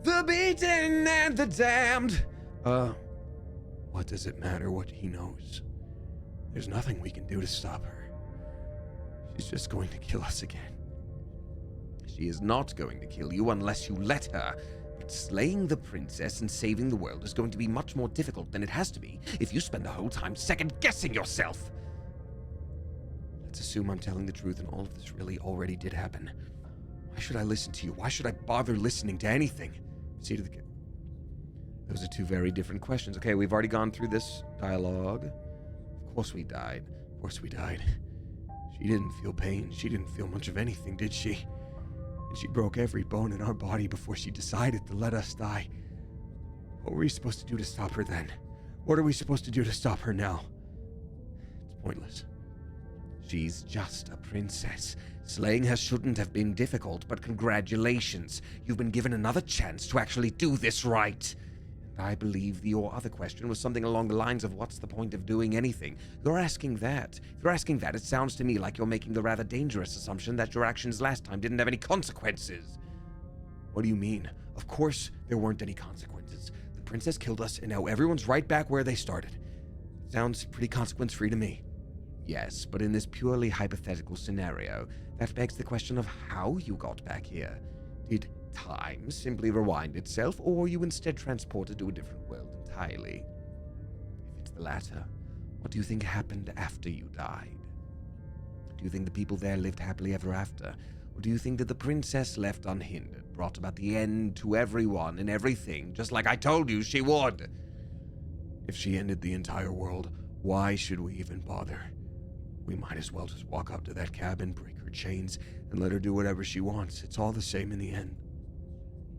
the beaten and the damned. What does it matter what he knows? There's nothing we can do to stop her. She's just going to kill us again. She is not going to kill you unless you let her. But slaying the princess and saving the world is going to be much more difficult than it has to be if you spend the whole time second-guessing yourself. Let's assume I'm telling the truth and all of this really already did happen. Why should I listen to you? Why should I bother listening to anything? Proceed to the... Those are two very different questions. Okay, we've already gone through this dialogue. Of course we died. Of course we died. She didn't feel pain. She didn't feel much of anything, did she? And she broke every bone in our body before she decided to let us die. What were we supposed to do to stop her then? What are we supposed to do to stop her now? It's pointless. She's just a princess. Slaying her shouldn't have been difficult, but congratulations. You've been given another chance to actually do this right. I believe your other question was something along the lines of what's the point of doing anything? You're asking that. If you're asking that, it sounds to me like you're making the rather dangerous assumption that your actions last time didn't have any consequences. What do you mean? Of course there weren't any consequences. The princess killed us, and now everyone's right back where they started. Sounds pretty consequence-free to me. Yes, but in this purely hypothetical scenario, that begs the question of how you got back here. Did time simply rewind itself, or were you instead transported to a different world entirely? If it's the latter, what do you think happened after you died? Do you think the people there lived happily ever after? Or do you think that the princess left unhindered brought about the end to everyone and everything, just like I told you she would? If she ended the entire world, why should we even bother? We might as well just walk up to that cabin, break her chains, and let her do whatever she wants. It's all the same in the end.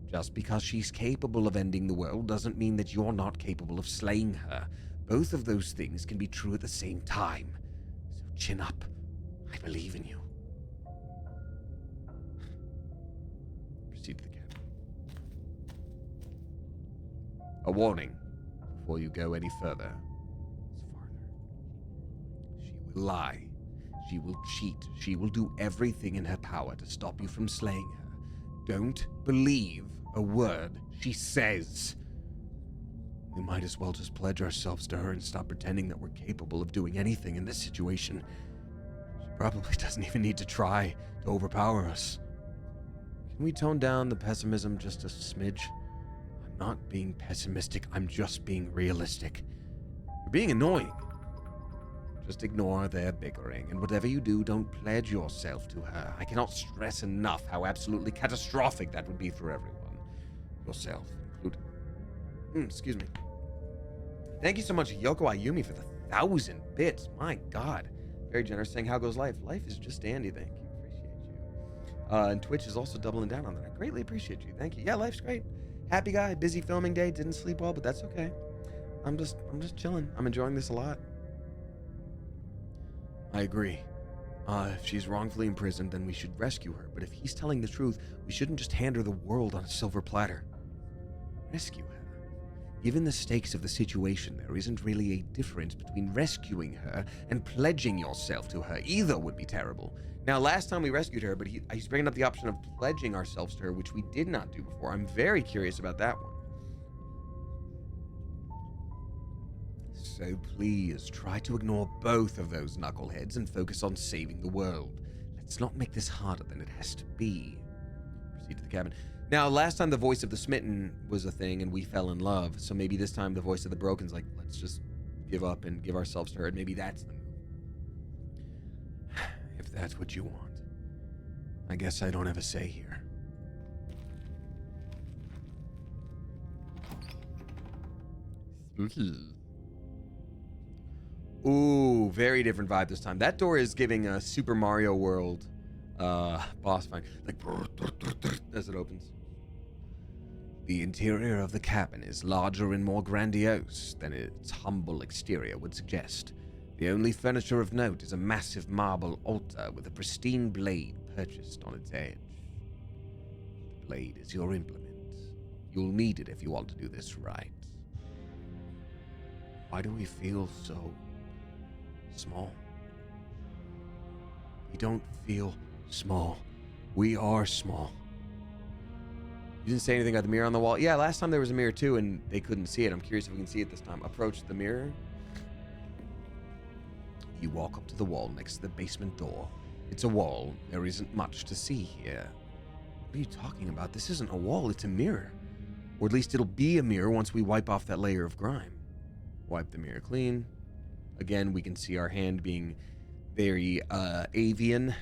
Just because she's capable of ending the world doesn't mean that you're not capable of slaying her. Both of those things can be true at the same time. So chin up. I believe in you. Proceed to the cabin. A warning before you go any further. She will lie. She will cheat. She will do everything in her power to stop you from slaying her. Don't believe a word she says. We might as well just pledge ourselves to her and stop pretending that we're capable of doing anything in this situation. She probably doesn't even need to try to overpower us. Can we tone down the pessimism just a smidge? I'm not being pessimistic, I'm just being realistic. You're being annoying. Just ignore their bickering, and whatever you do, don't pledge yourself to her. I cannot stress enough how absolutely catastrophic that would be for everyone. Yourself included. Excuse me. Thank you so much, Yoko Ayumi, for the 1,000 bits. My God. Very generous, saying, how goes life? Life is just dandy, thank you. Appreciate you. And Twitch is also doubling down on that. I greatly appreciate you. Thank you. Yeah, life's great. Happy guy, busy filming day, didn't sleep well, but that's okay. I'm just chilling. I'm enjoying this a lot. I agree. If she's wrongfully imprisoned, then we should rescue her. But if he's telling the truth, we shouldn't just hand her the world on a silver platter. Rescue her. Given the stakes of the situation, there isn't really a difference between rescuing her and pledging yourself to her. Either would be terrible. Now, last time we rescued her, but he's bringing up the option of pledging ourselves to her, which we did not do before. I'm very curious about that one. So please, try to ignore both of those knuckleheads and focus on saving the world. Let's not make this harder than it has to be. Proceed to the cabin. Now, last time the voice of the smitten was a thing and we fell in love, so maybe this time the voice of the broken's like, let's just give up and give ourselves to her, and maybe that's the move. If that's what you want. I guess I don't have a say here. Spooky. Ooh, very different vibe this time. That door is giving a Super Mario World boss fight, like as it opens. The interior of the cabin is larger and more grandiose than its humble exterior would suggest. The only furniture of note is a massive marble altar with a pristine blade perched on its edge. The blade is your implement. You'll need it if you want to do this right. Why do we feel so small? We don't feel small. We are small. You didn't say anything about the mirror on the wall? Yeah, last time there was a mirror too, and they couldn't see it. I'm curious if we can see it this time. Approach the mirror. You walk up to the wall next to the basement door. It's a wall. There isn't much to see here. What are you talking about? This isn't a wall, it's a mirror. Or at least it'll be a mirror once we wipe off that layer of grime. Wipe the mirror clean. Again, we can see our hand being very avian.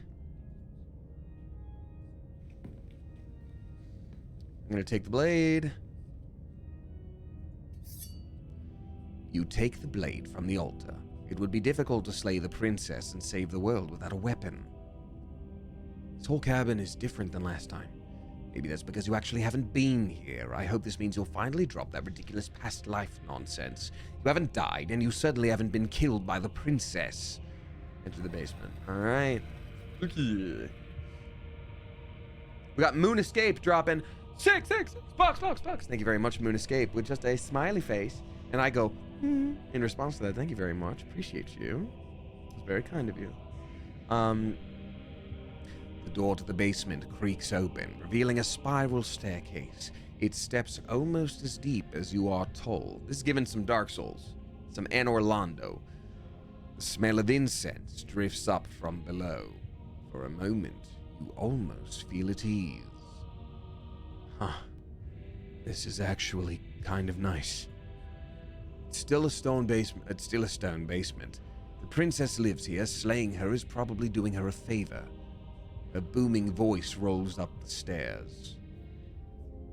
I'm going to take the blade. You take the blade from the altar. It would be difficult to slay the princess and save the world without a weapon. This whole cabin is different than last time. Maybe that's because you actually haven't been here. I hope this means you'll finally drop that ridiculous past life nonsense. You haven't died, and you certainly haven't been killed by the princess. Enter the basement. Alright. Okay. We got Moon Escape dropping 6 bucks. Thank you very much, Moon Escape, with just a smiley face. And I go, in response to that. Thank you very much. Appreciate you. It was very kind of you. The door to the basement creaks open, revealing a spiral staircase. Its steps almost as deep as you are tall. This is giving some Dark Souls. Some Anorlando. The smell of incense drifts up from below. For a moment, you almost feel at ease. Huh. This is actually kind of nice. It's still a stone basement. The princess lives here. Slaying her is probably doing her a favor. A booming voice rolls up the stairs.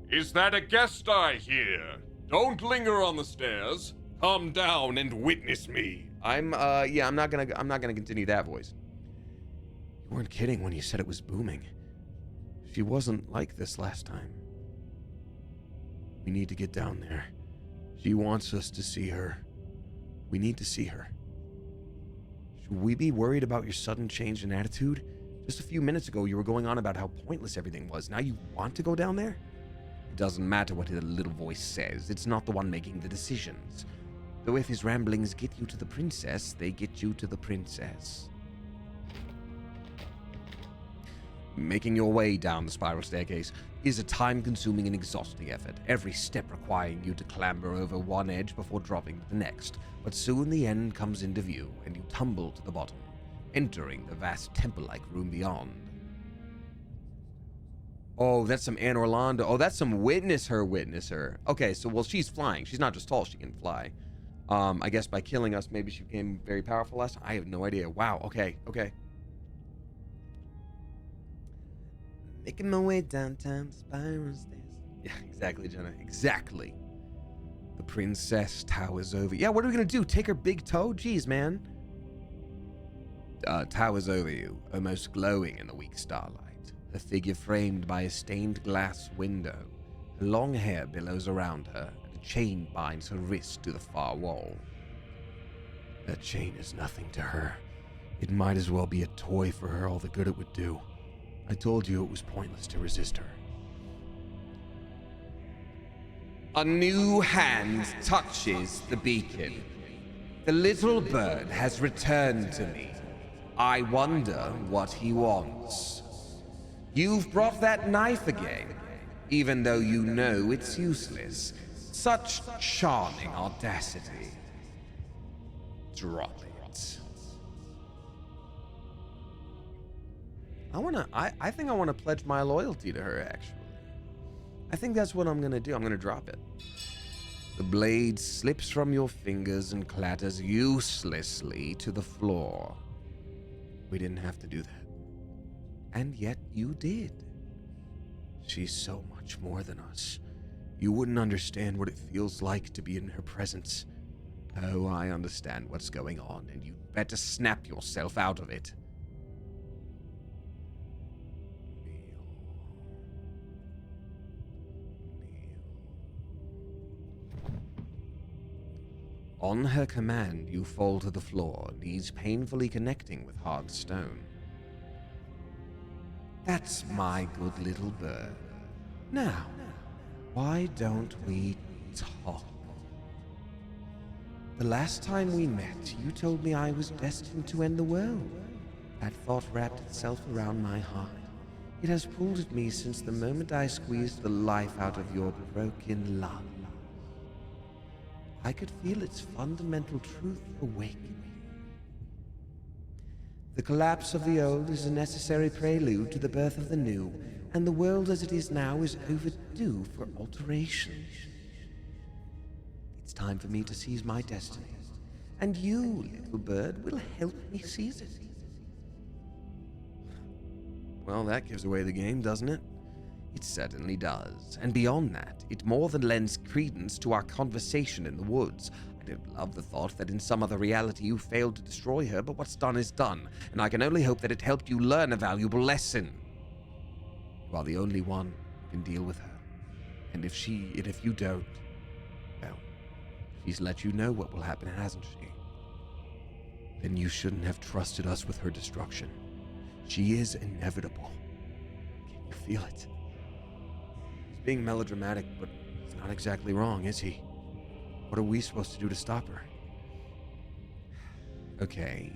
Is that a guest I hear? Don't linger on the stairs. Come down and witness me. I'm not gonna continue that voice. You weren't kidding when you said it was booming. She wasn't like this last time. We need to get down there. She wants us to see her. We need to see her. Should we be worried about your sudden change in attitude? Just a few minutes ago, you were going on about how pointless everything was. Now you want to go down there? It doesn't matter what the little voice says. It's not the one making the decisions. Though if his ramblings get you to the princess, they get you to the princess. Making your way down the spiral staircase is a time-consuming and exhausting effort, every step requiring you to clamber over one edge before dropping to the next. But soon the end comes into view, and you tumble to the bottom, entering the vast temple-like room beyond. Oh, that's some Anorlando. Oh, that's some witness her. Okay, so, well, she's flying. She's not just tall, she can fly. I guess by killing us, maybe she became very powerful last time. I have no idea. Wow, okay. Making my way downtown the spiral stairs. Yeah, exactly, Jenna. Exactly. The princess towers over. Yeah, what are we gonna do? Take her big toe? Jeez, man. Towers over you, almost glowing in the weak starlight. Her figure framed by a stained glass window. Her long hair billows around her, and a chain binds her wrist to the far wall. That chain is nothing to her. It might as well be a toy for her, all the good it would do. I told you it was pointless to resist her. A new hand touches the beacon. The little bird has returned to me. I wonder what he wants. You've brought that knife again, even though you know it's useless. Such charming audacity. Drop it. I think I want to pledge my loyalty to her, actually. I think that's what I'm going to do. I'm going to drop it. The blade slips from your fingers and clatters uselessly to the floor. We didn't have to do that. And yet you did. She's so much more than us. You wouldn't understand what it feels like to be in her presence. Oh, I understand what's going on, and you'd better snap yourself out of it. On her command, you fall to the floor, knees painfully connecting with hard stone. That's my good little bird. Now, why don't we talk? The last time we met, you told me I was destined to end the world. That thought wrapped itself around my heart. It has pulled at me since the moment I squeezed the life out of your broken love. I could feel its fundamental truth awakening. The collapse of the old is a necessary prelude to the birth of the new, and the world as it is now is overdue for alteration. It's time for me to seize my destiny, and you, little bird, will help me seize it. Well, that gives away the game, doesn't it? It certainly does. And beyond that, it more than lends credence to our conversation in the woods. I don't love the thought that in some other reality you failed to destroy her, but what's done is done, and I can only hope that it helped you learn a valuable lesson. You are the only one who can deal with her. And if you don't, well, she's let you know what will happen, hasn't she? Then you shouldn't have trusted us with her destruction. She is inevitable. Can you feel it? Being melodramatic, but it's not exactly wrong, is he? What are we supposed to do to stop her? Okay,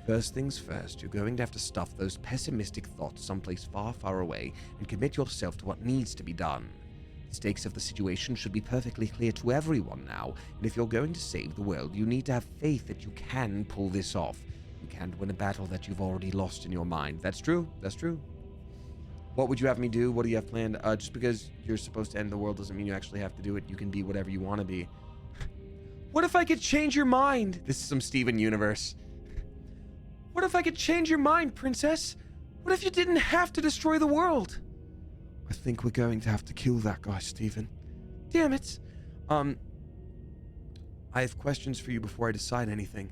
first things first, you're going to have to stuff those pessimistic thoughts someplace far, far away and commit yourself to what needs to be done. The stakes of the situation should be perfectly clear to everyone now, and if you're going to save the world, you need to have faith that you can pull this off. You can't win a battle that you've already lost in your mind. That's true. That's true. What would you have me do? What do you have planned? Just because you're supposed to end the world doesn't mean you actually have to do it. You can be whatever you want to be. What if I could change your mind? This is some Steven universe. What if I could change your mind, princess? What if you didn't have to destroy the world? I think we're going to have to kill that guy, Steven. Damn it. I have questions for you before I decide anything.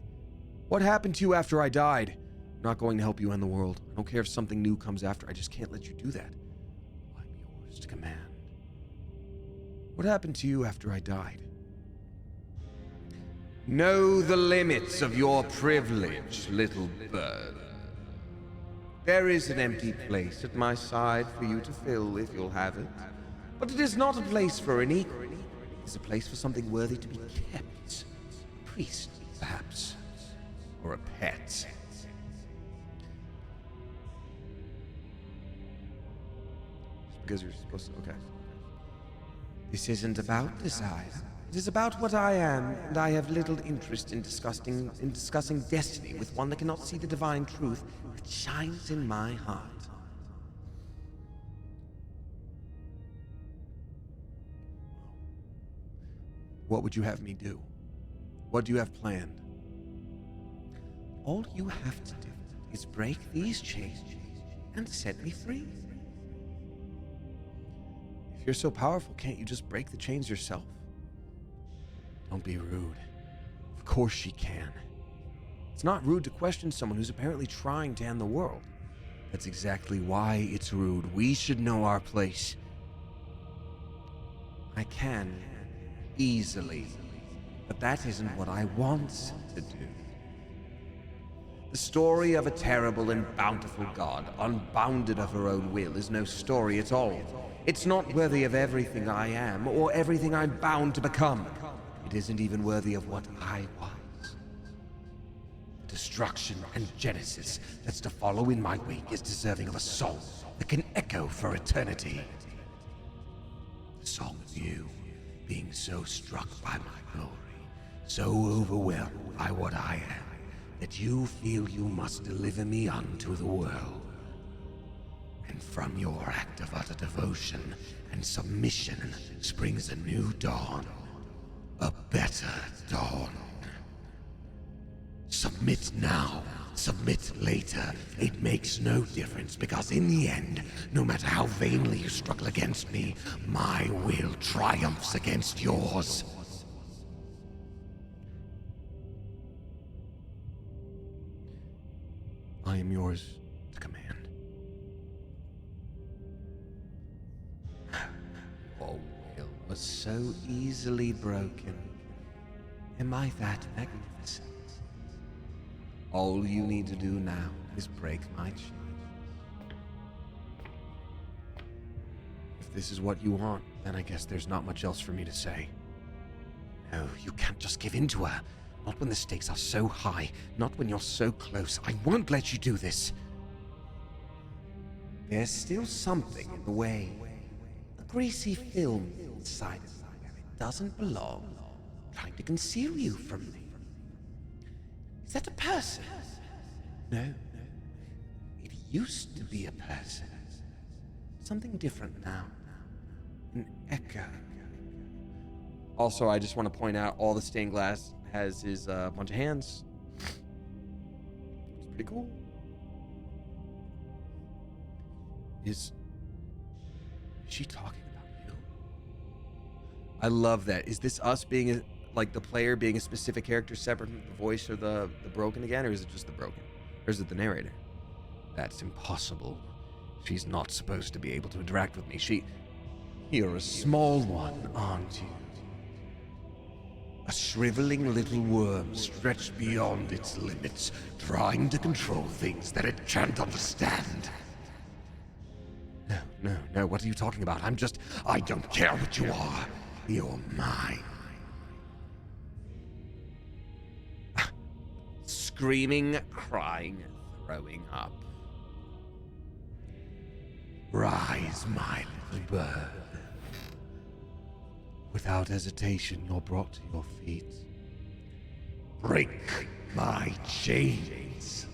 What happened to you after I died? I'm not going to help you end the world. I don't care if something new comes after. I just can't let you do that. I'm yours to command. What happened to you after I died? Know the limits of your privilege, little bird. There is an empty place at my side for you to fill if you'll have it. But it is not a place for an equal. It is a place for something worthy to be kept. A priest, perhaps. Or a pet. Just because you're supposed to... Okay. This isn't about desire. It is about what I am, and I have little interest in discussing destiny with one that cannot see the divine truth that shines in my heart. What would you have me do? What do you have planned? All you have to do is break these chains and set me free. If you're so powerful, can't you just break the chains yourself? Don't be rude. Of course she can. It's not rude to question someone who's apparently trying to end the world. That's exactly why it's rude. We should know our place. I can, easily, but that isn't what I want to do. The story of a terrible and bountiful god, unbounded of her own will, is no story at all. It's not worthy of everything I am, or everything I'm bound to become. It isn't even worthy of what I was. Destruction and genesis that's to follow in my wake is deserving of a song that can echo for eternity. The song of you being so struck by my glory, so overwhelmed by what I am, that you feel you must deliver me unto the world. And from your act of utter devotion and submission springs a new dawn. A better dawn. Submit now, submit later. It makes no difference, because in the end, no matter how vainly you struggle against me, my will triumphs against yours. I am yours to command. Your will was so easily broken. Am I that magnificent? All you need to do now is break my chain. If this is what you want, then I guess there's not much else for me to say. No, you can't just give in to her. Not when the stakes are so high. Not when you're so close. I won't let you do this. There's still something in the way. A greasy film inside of you where it doesn't belong, trying to conceal you from me. Is that a person? No. It used to be a person. Something different now. An echo. Also, I just want to point out all the stained glass has his bunch of hands. It's pretty cool. Is she talking about you? I love that. Is this us being like the player being a specific character separate from the voice or the broken again, or is it just the broken? Or is it the narrator? That's impossible. She's not supposed to be able to interact with me. You're a small one, aren't you? A shriveling little worm stretched beyond its limits, trying to control things that it can't understand. No, what are you talking about? I don't care what you are. You're mine. Screaming, crying, throwing up. Rise, my little bird. Without hesitation, you're brought to your feet. Break my chains.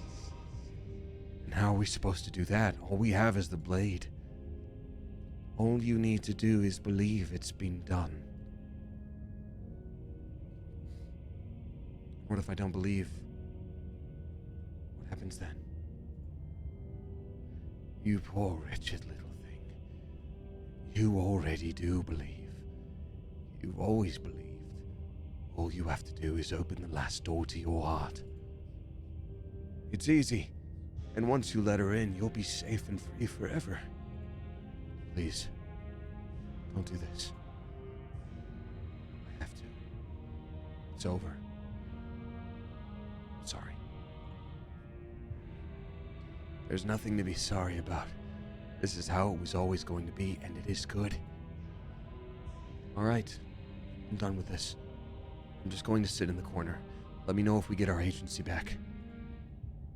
And how are we supposed to do that? All we have is the blade. All you need to do is believe it's been done. What if I don't believe? What happens then? You poor wretched little thing. You already do believe. You've always believed. All you have to do is open the last door to your heart. It's easy. And once you let her in, you'll be safe and free forever. Please, don't do this. I have to. It's over. I'm sorry. There's nothing to be sorry about. This is how it was always going to be, and it is good. All right, I'm done with this. I'm just going to sit in the corner. Let me know if we get our agency back.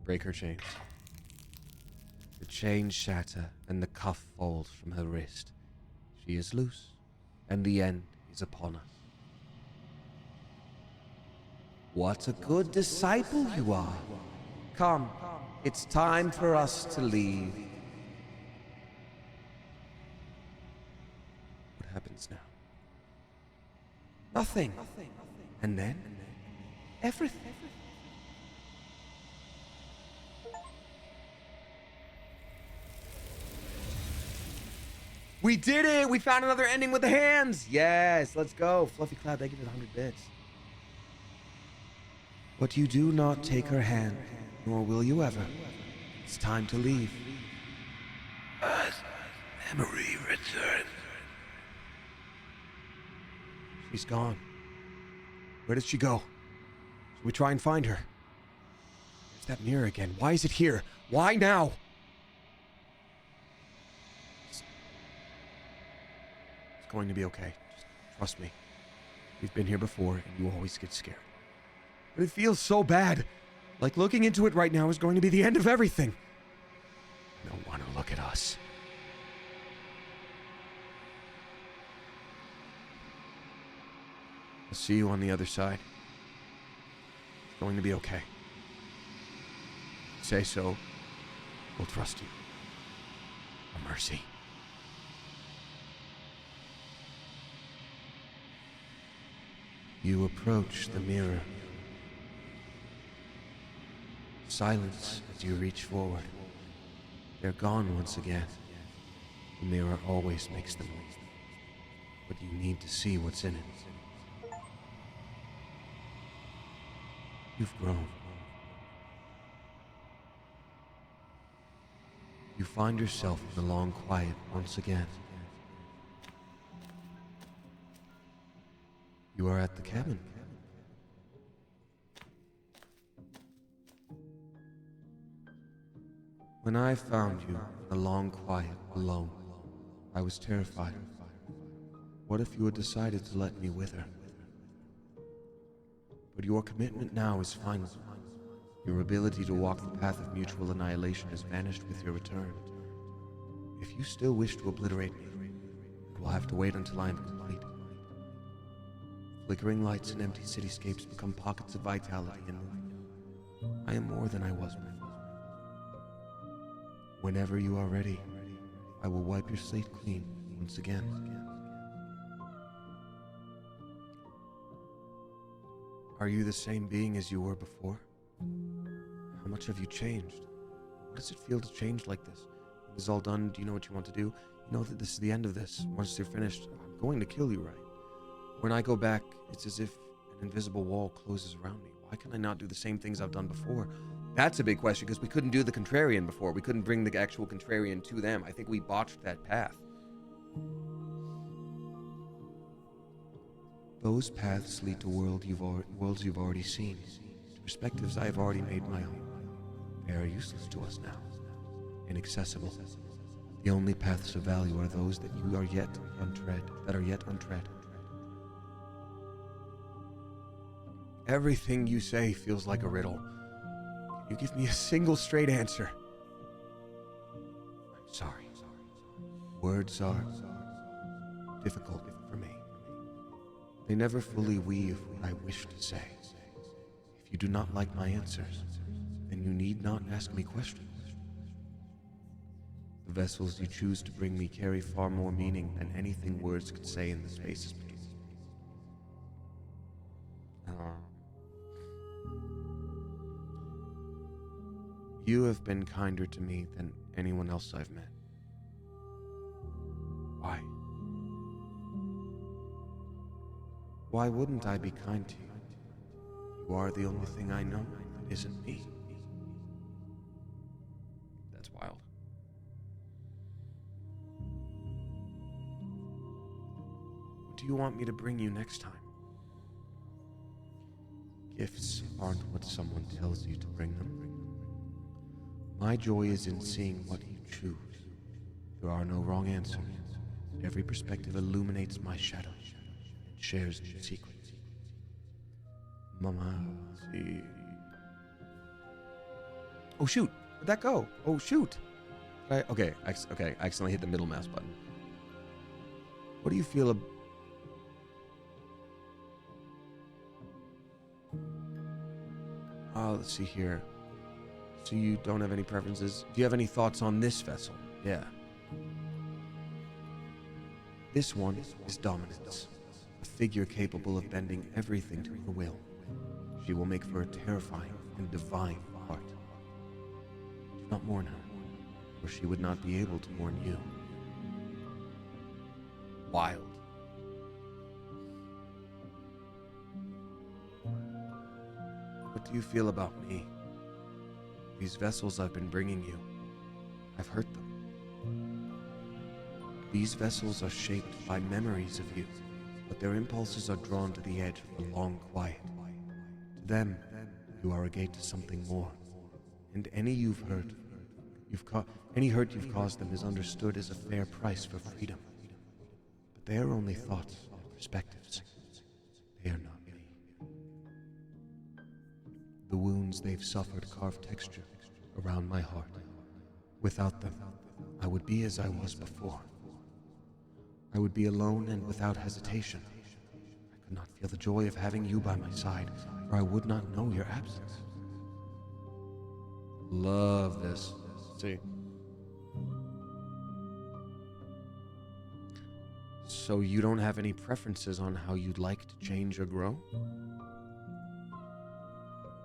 Break her chains. The chains shatter, and the cuff falls from her wrist. She is loose, and the end is upon us. What a good disciple you are. Come, it's time for us to leave. What happens now? Nothing. And then, everything. We did it! We found another ending with the hands! Yes, let's go. Fluffy Cloud, they give it 100 bits. But you do not take her hand, nor will you ever. It's time to leave. As memory returns. She's gone. Where did she go? Should we try and find her? There's that mirror again. Why is it here? Why now? It's going to be okay. Just trust me. We've been here before, and you always get scared. But it feels so bad. Like looking into it right now is going to be the end of everything. I don't want to look at us. I'll see you on the other side. It's going to be okay. Say so, we'll trust you. A mercy. You approach the mirror. Silence as you reach forward. They're gone once again. The mirror always makes them leave. But you need to see what's in it. You've grown. You find yourself in the long quiet once again. You are at the cabin. When I found you in the long quiet alone, I was terrified. What if you had decided to let me with her? But your commitment now is final. Your ability to walk the path of mutual annihilation has vanished with your return. If you still wish to obliterate me, it will have to wait until I am complete. Flickering lights and empty cityscapes become pockets of vitality and movement. I am more than I was before. Whenever you are ready, I will wipe your slate clean once again. Are you the same being as you were before? How much have you changed? What does it feel to change like this? When this is all done, do you know what you want to do? You know that this is the end of this. Once you're finished, I'm going to kill you, right? When I go back, it's as if an invisible wall closes around me. Why can I not do the same things I've done before? That's a big question, because we couldn't do the contrarian before. We couldn't bring the actual contrarian to them. I think we botched that path. Those paths lead to worlds you've already seen, to perspectives I have already made my own. They are useless to us now, inaccessible. The only paths of value are those that are yet untread. Everything you say feels like a riddle. Can you give me a single straight answer? I'm sorry. Words are difficult for me. They never fully weave what I wish to say. If you do not like my answers, then you need not ask me questions. The vessels you choose to bring me carry far more meaning than anything words could say in the spaces between. You have been kinder to me than anyone else I've met. Why? Why wouldn't I be kind to you? You are the only thing I know that isn't me. That's wild. What do you want me to bring you next time? Gifts aren't what someone tells you to bring them. My joy is in seeing what you choose. There are no wrong answers. Every perspective illuminates my shadow and shares new secrets. Mama, see. Oh shoot! Where'd that go? Oh shoot! Okay, I accidentally hit the middle mouse button. What do you feel let's see here. So you don't have any preferences? Do you have any thoughts on this vessel? Yeah. This one is dominance, a figure capable of bending everything to her will. She will make for a terrifying and divine heart. Do not mourn her, or she would not be able to mourn you. Wild. What do you feel about me? These vessels I've been bringing you, I've hurt them. These vessels are shaped by memories of you, but their impulses are drawn to the edge of the long quiet. To them, you are a gate to something more, and any hurt you've caused them is understood as a fair price for freedom. But they are only thoughts and perspectives. They are not me. The wounds they've suffered carve texture around my heart. Without them, I would be as I was before. I would be alone and without hesitation. I could not feel the joy of having you by my side, for I would not know your absence. Love this. See. So you don't have any preferences on how you'd like to change or grow?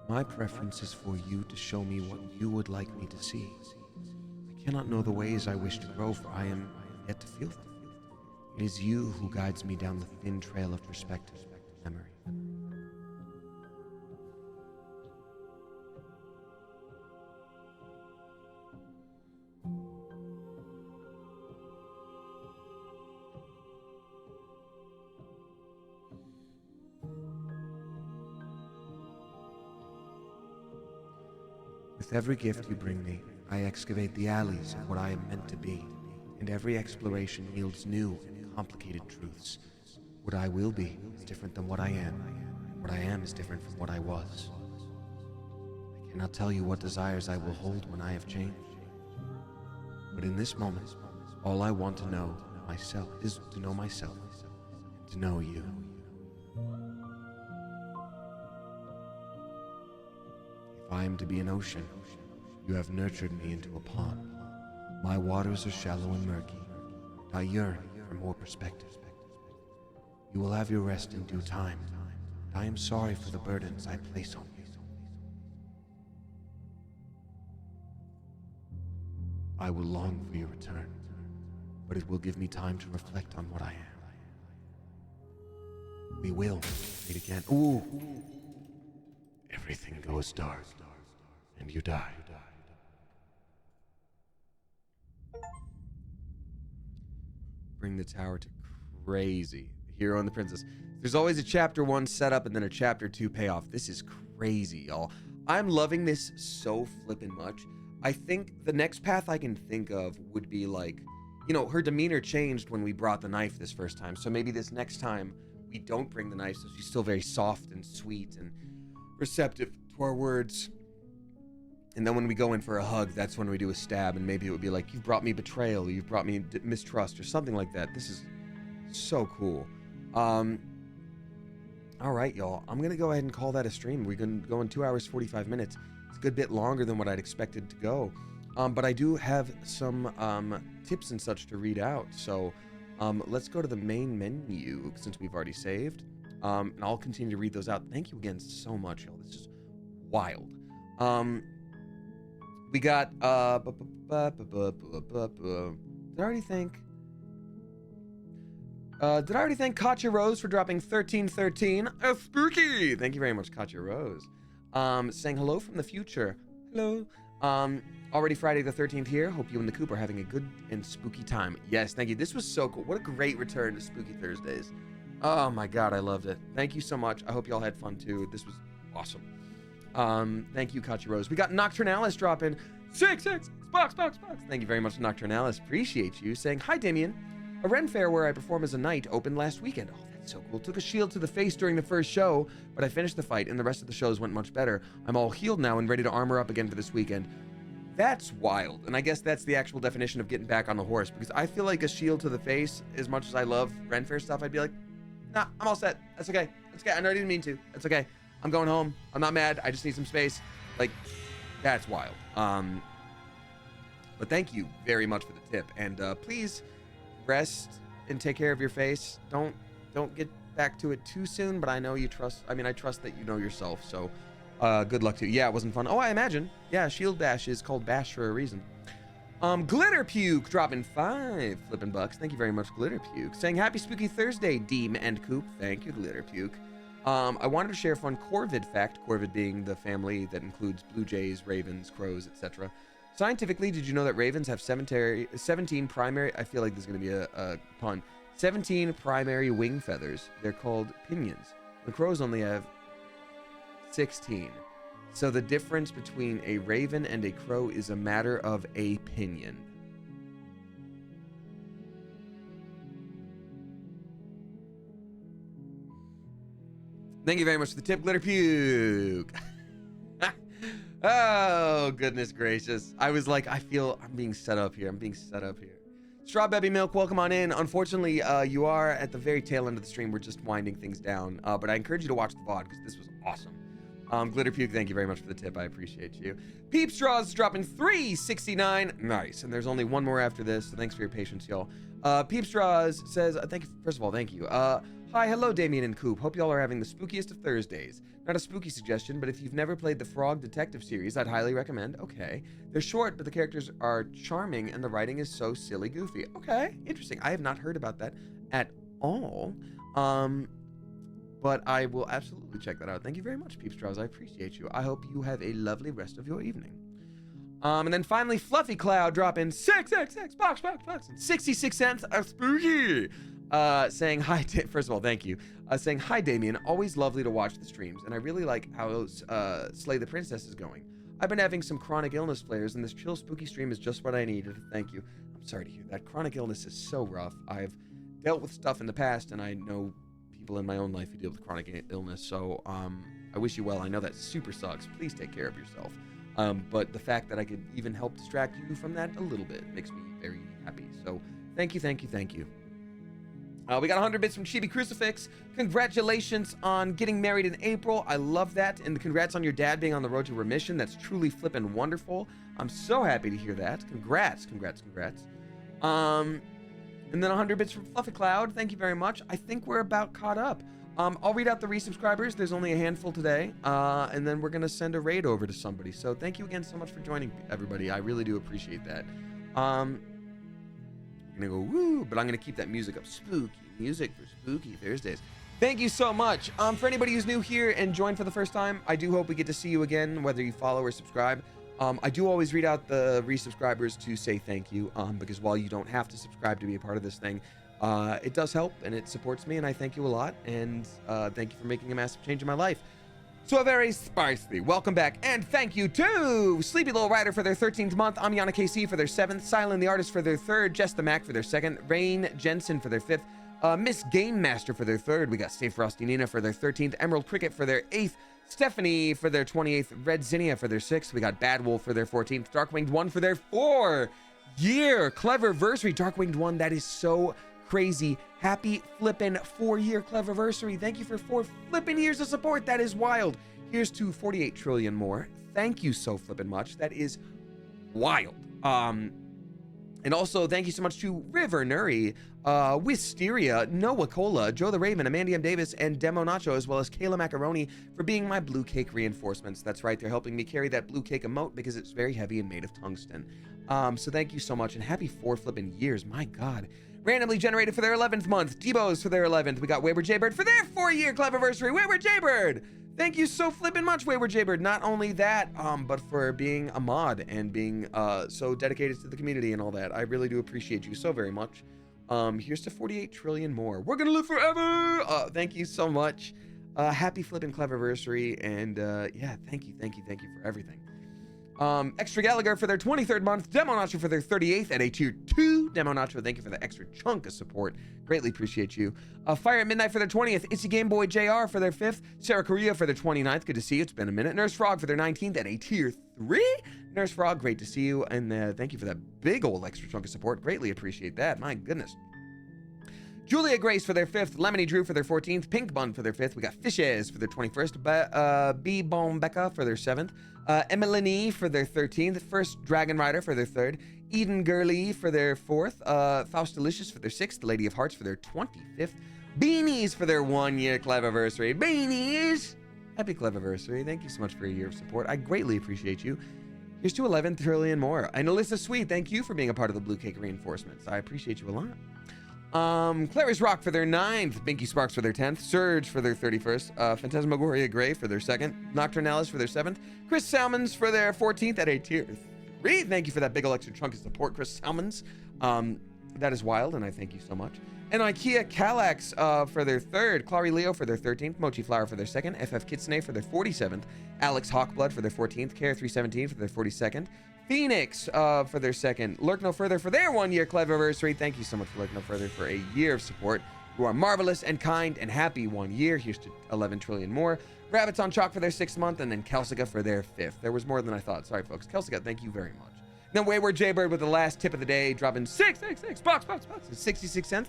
My preference is for you to show me what you would like me to see. I cannot know the ways I wish to grow, for I am yet to feel them. It is you who guides me down the thin trail of perspective and memory. With every gift you bring me, I excavate the alleys of what I am meant to be, and every exploration yields new and complicated truths. What I will be is different than what I am. What I am is different from what I was. I cannot tell you what desires I will hold when I have changed. But in this moment, all I want to know myself is to know myself and to know you. If I am to be an ocean, you have nurtured me into a pond. My waters are shallow and murky. I yearn for more perspective. You will have your rest in due time. I am sorry for the burdens I place on you. I will long for your return, but it will give me time to reflect on what I am. We will meet again. Ooh! Everything goes dark, and you die. Bring the tower to crazy. The hero and the princess. There's always a chapter 1 setup and then a chapter 2 payoff. This is crazy, y'all. I'm loving this so flippin' much. I think the next path I can think of would be like, you know, her demeanor changed when we brought the knife this first time. So maybe this next time we don't bring the knife, so she's still very soft and sweet and receptive to our words. And then when we go in for a hug, that's when we do a stab, and maybe it would be like, you've brought me betrayal, you've brought me mistrust, or something like that. This is so cool. All right, y'all. I'm going to go ahead and call that a stream. We're going to go in 2 hours, 45 minutes. It's a good bit longer than what I'd expected to go. But I do have some tips and such to read out. So let's go to the main menu since we've already saved. And I'll continue to read those out. Thank you again so much, y'all. This is wild. We got... did I already thank... did I already thank Katya Rose for dropping 1313? Spooky! Thank you very much, Katya Rose. Saying hello from the future. Hello. Already Friday the 13th here. Hope you and the Coop are having a good and spooky time. Yes, thank you. This was so cool. What a great return to Spooky Thursdays. Oh my god, I loved it. Thank you so much. I hope y'all had fun too. This was awesome. Thank you, Katya Rose. We got Nocturnalis dropping 6 box. Thank you very much, Nocturnalis. Appreciate you. Saying, hi, Damien. A Ren fair where I perform as a knight opened last weekend. Oh, that's so cool. Took a shield to the face during the first show, but I finished the fight and the rest of the shows went much better. I'm all healed now and ready to armor up again for this weekend. That's wild. And I guess that's the actual definition of getting back on the horse, because I feel like a shield to the face, as much as I love Ren fair stuff, I'd be like, nah, I'm all set. That's okay. That's okay. I know I didn't mean to. That's okay. I'm going home. I'm not mad. I just need some space. Like, that's wild. But thank you very much for the tip. And please rest and take care of your face. Don't get back to it too soon, but I know you trust. I mean, I trust that you know yourself. So good luck to you. Yeah, it wasn't fun. Oh, I imagine. Yeah, Shield Bash is called Bash for a reason. Glitter Puke dropping 5 flipping bucks. Thank you very much, Glitter Puke. Saying happy spooky Thursday, Deem and Coop. Thank you, Glitter Puke. I wanted to share a fun Corvid fact, Corvid being the family that includes blue jays, ravens, crows, etc. Scientifically, did you know that ravens have 17 primary, I feel like this is going to be a pun, 17 primary wing feathers. They're called pinions. The crows only have 16. So the difference between a raven and a crow is a matter of a pinion. Thank you very much for the tip, Glitter Puke. Oh, goodness gracious. I was like, I feel I'm being set up here. Straw Baby Milk, welcome on in. Unfortunately, you are at the very tail end of the stream. We're just winding things down. But I encourage you to watch the VOD because this was awesome. Glitter Puke, thank you very much for the tip. I appreciate you. Peep Straws dropping 369. Nice. And there's only one more after this, so thanks for your patience, y'all. Peep Straws says, thank you. First of all, thank you. Hi, hello, Damien and Coop. Hope y'all are having the spookiest of Thursdays. Not a spooky suggestion, but if you've never played the Frog Detective series, I'd highly recommend. Okay. They're short, but the characters are charming, and the writing is so silly goofy. Okay, interesting. I have not heard about that at all. But I will absolutely check that out. Thank you very much, Peep Straws. I appreciate you. I hope you have a lovely rest of your evening. And then finally, Fluffy Cloud dropping 666 box, and 66 cents of spooky. Saying hi, first of all, thank you. Saying hi, Damien. Always lovely to watch the streams, and I really like how Slay the Princess is going. I've been having some chronic illness flares, and this chill, spooky stream is just what I needed. Thank you. I'm sorry to hear that. Chronic illness is so rough. I've dealt with stuff in the past, and I know people in my own life who deal with chronic illness. So I wish you well. I know that super sucks. Please take care of yourself. But the fact that I could even help distract you from that a little bit makes me very happy. So thank you. We got 100 bits from Chibi Crucifix. Congratulations on getting married in April. I love that. And congrats on your dad being on the road to remission. That's truly flippin' wonderful. I'm so happy to hear that. Congrats. And then 100 bits from Fluffy Cloud. Thank you very much. I think we're about caught up. I'll read out the resubscribers. There's only a handful today. And then we're going to send a raid over to somebody. So thank you again so much for joining, everybody. I really do appreciate that. I'm gonna go woo, but I'm gonna keep that music up. Spooky music for Spooky Thursdays. Thank you so much. For anybody who's new here and joined for the first time, I do hope we get to see you again, whether you follow or subscribe. I do always read out the resubscribers to say thank you, because while you don't have to subscribe to be a part of this thing, it does help and it supports me, and I thank you a lot, and thank you for making a massive change in my life. So very spicy. Welcome back, and thank you to Sleepy Little Rider for their 13th month, Amiana KC for their 7th, Silent the Artist for their 3rd, Jess the Mac for their 2nd, Rain Jensen for their 5th, Miss Game Master for their 3rd, we got Stay Frosty Nina for their 13th, Emerald Cricket for their 8th, Stephanie for their 28th, Red Zinnia for their 6th, we got Bad Wolf for their 14th, Darkwinged 1 for their 4-year Clever Versary, Darkwinged 1, that is so crazy. Happy flippin' 4-year Cleverversary. Thank you for 4 flippin' years of support. That is wild. Here's to 48 trillion more. Thank you so flippin' much. That is wild. And also, thank you so much to River Nuri, Wisteria, Noah Cola, Joe the Raven, Amandium Davis, and Demo Nacho, as well as Kayla Macaroni for being my blue cake reinforcements. That's right, they're helping me carry that blue cake emote because it's very heavy and made of tungsten. So thank you so much, and happy 4 flippin' years, my God. Randomly generated for their 11th month, Debo's for their 11th. We got Wayward Jaybird for their 4-year Cleverversary. Wayward Jaybird! Thank you so flippin' much, Wayward Jaybird. Not only that, but for being a mod and being so dedicated to the community and all that. I really do appreciate you so very much. Here's to 48 trillion more. We're gonna live forever! Thank you so much. Happy flippin' Cleverversary, and yeah, thank you for everything. Extra Gallagher for their 23rd month, Demo Nacho for their 38th at a tier 2. Demo Nacho, thank you for the extra chunk of support. Greatly appreciate you. Fire at Midnight for their 20th, Itzy Game Boy JR for their 5th, Sarah Korea for their 29th, good to see you, it's been a minute. Nurse Frog for their 19th at a tier 3. Nurse Frog, great to see you, and thank you for that big old extra chunk of support. Greatly appreciate that, my goodness. Julia Grace for their 5th, Lemony Drew for their 14th, Pink Bun for their 5th, we got Fishes for their 21st, B Bomb Becca for their 7th, Emily for their 13th, First Dragon Rider for their 3rd, Eden Gurley for their 4th, Faust Delicious for their 6th, Lady of Hearts for their 25th, Beanies for their 1-year Cleverversary. Beanies! Happy Cleverversary. Thank you so much for your year of support. I greatly appreciate you. Here's to 11 trillion more. And Alyssa Sweet, thank you for being a part of the Blue Cake Reinforcements. I appreciate you a lot. Clary's Rock for their 9th, Binky Sparks for their 10th, Surge for their 31st, Phantasmagoria Gray for their 2nd, Nocturnalis for their 7th, Chris Salmons for their 14th at a tier 3. Thank you for that big extra chunk of support, Chris Salmons. That is wild, and I thank you so much. And IKEA Calax for their 3rd, Clary Leo for their 13th, Mochi Flower for their 2nd, FF Kitsune for their 47th, Alex Hawkblood for their 14th, Care 317 for their 42nd, Phoenix for their 2nd, Lurk No Further for their 1-year Cleverversary. Thank you so much for Lurk No Further for a year of support. You are marvelous and kind and happy 1 year. Here's to 11 trillion more. Rabbits on Chalk for their 6th month, and then Kelsica for their 5th. There was more than I thought. Sorry, folks. Kelsica, thank you very much. Then Wayward Jaybird with the last tip of the day, dropping 666 box, 66 cents,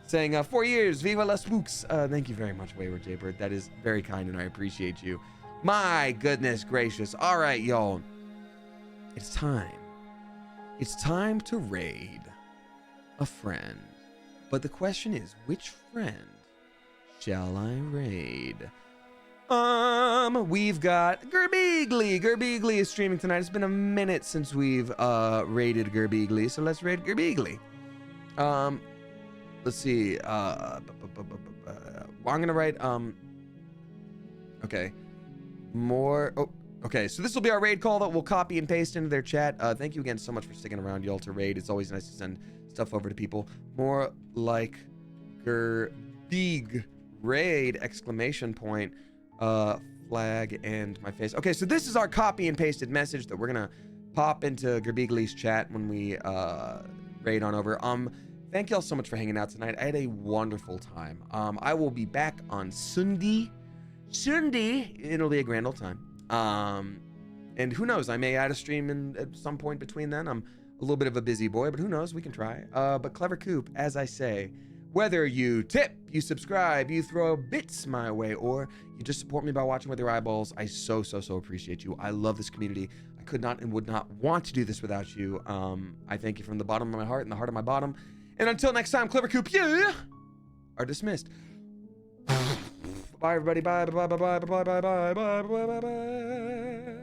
saying 4 years, Viva la Spooks. Thank you very much, Wayward Jaybird. That is very kind, and I appreciate you. My goodness gracious. All right, y'all. It's time. It's time to raid a friend. But the question is, which friend shall I raid? We've got Gerbeegly. Gerbeegly is streaming tonight. It's been a minute since we've raided Gerbeegly, so let's raid Gerbeegly. Let's see. I'm gonna write okay. More. Oh, okay. So this will be our raid call that we'll copy and paste into their chat. Thank you again so much for sticking around, y'all, to raid. It's always nice to send stuff over to people. More like Gerbeeg raid exclamation point. Flag and my face. Okay, so this is our copy and pasted message that we're gonna pop into Gerbeegly's chat when we raid on over. Thank y'all so much for hanging out tonight. I had a wonderful time. I will be back on Sunday. It'll be a grand old time. And who knows, I may add a stream at some point between then. I'm a little bit of a busy boy, but who knows, we can try. But Clever Coop, as I say, whether you tip, you subscribe, you throw bits my way, or you just support me by watching with your eyeballs, I so appreciate you. I love this community. I could not and would not want to do this without you. I thank you from the bottom of my heart and the heart of my bottom. And until next time, Clever Coop, you are dismissed. Bye, everybody. Bye, bye, bye, bye, bye, bye, bye, bye, bye, bye, bye, bye.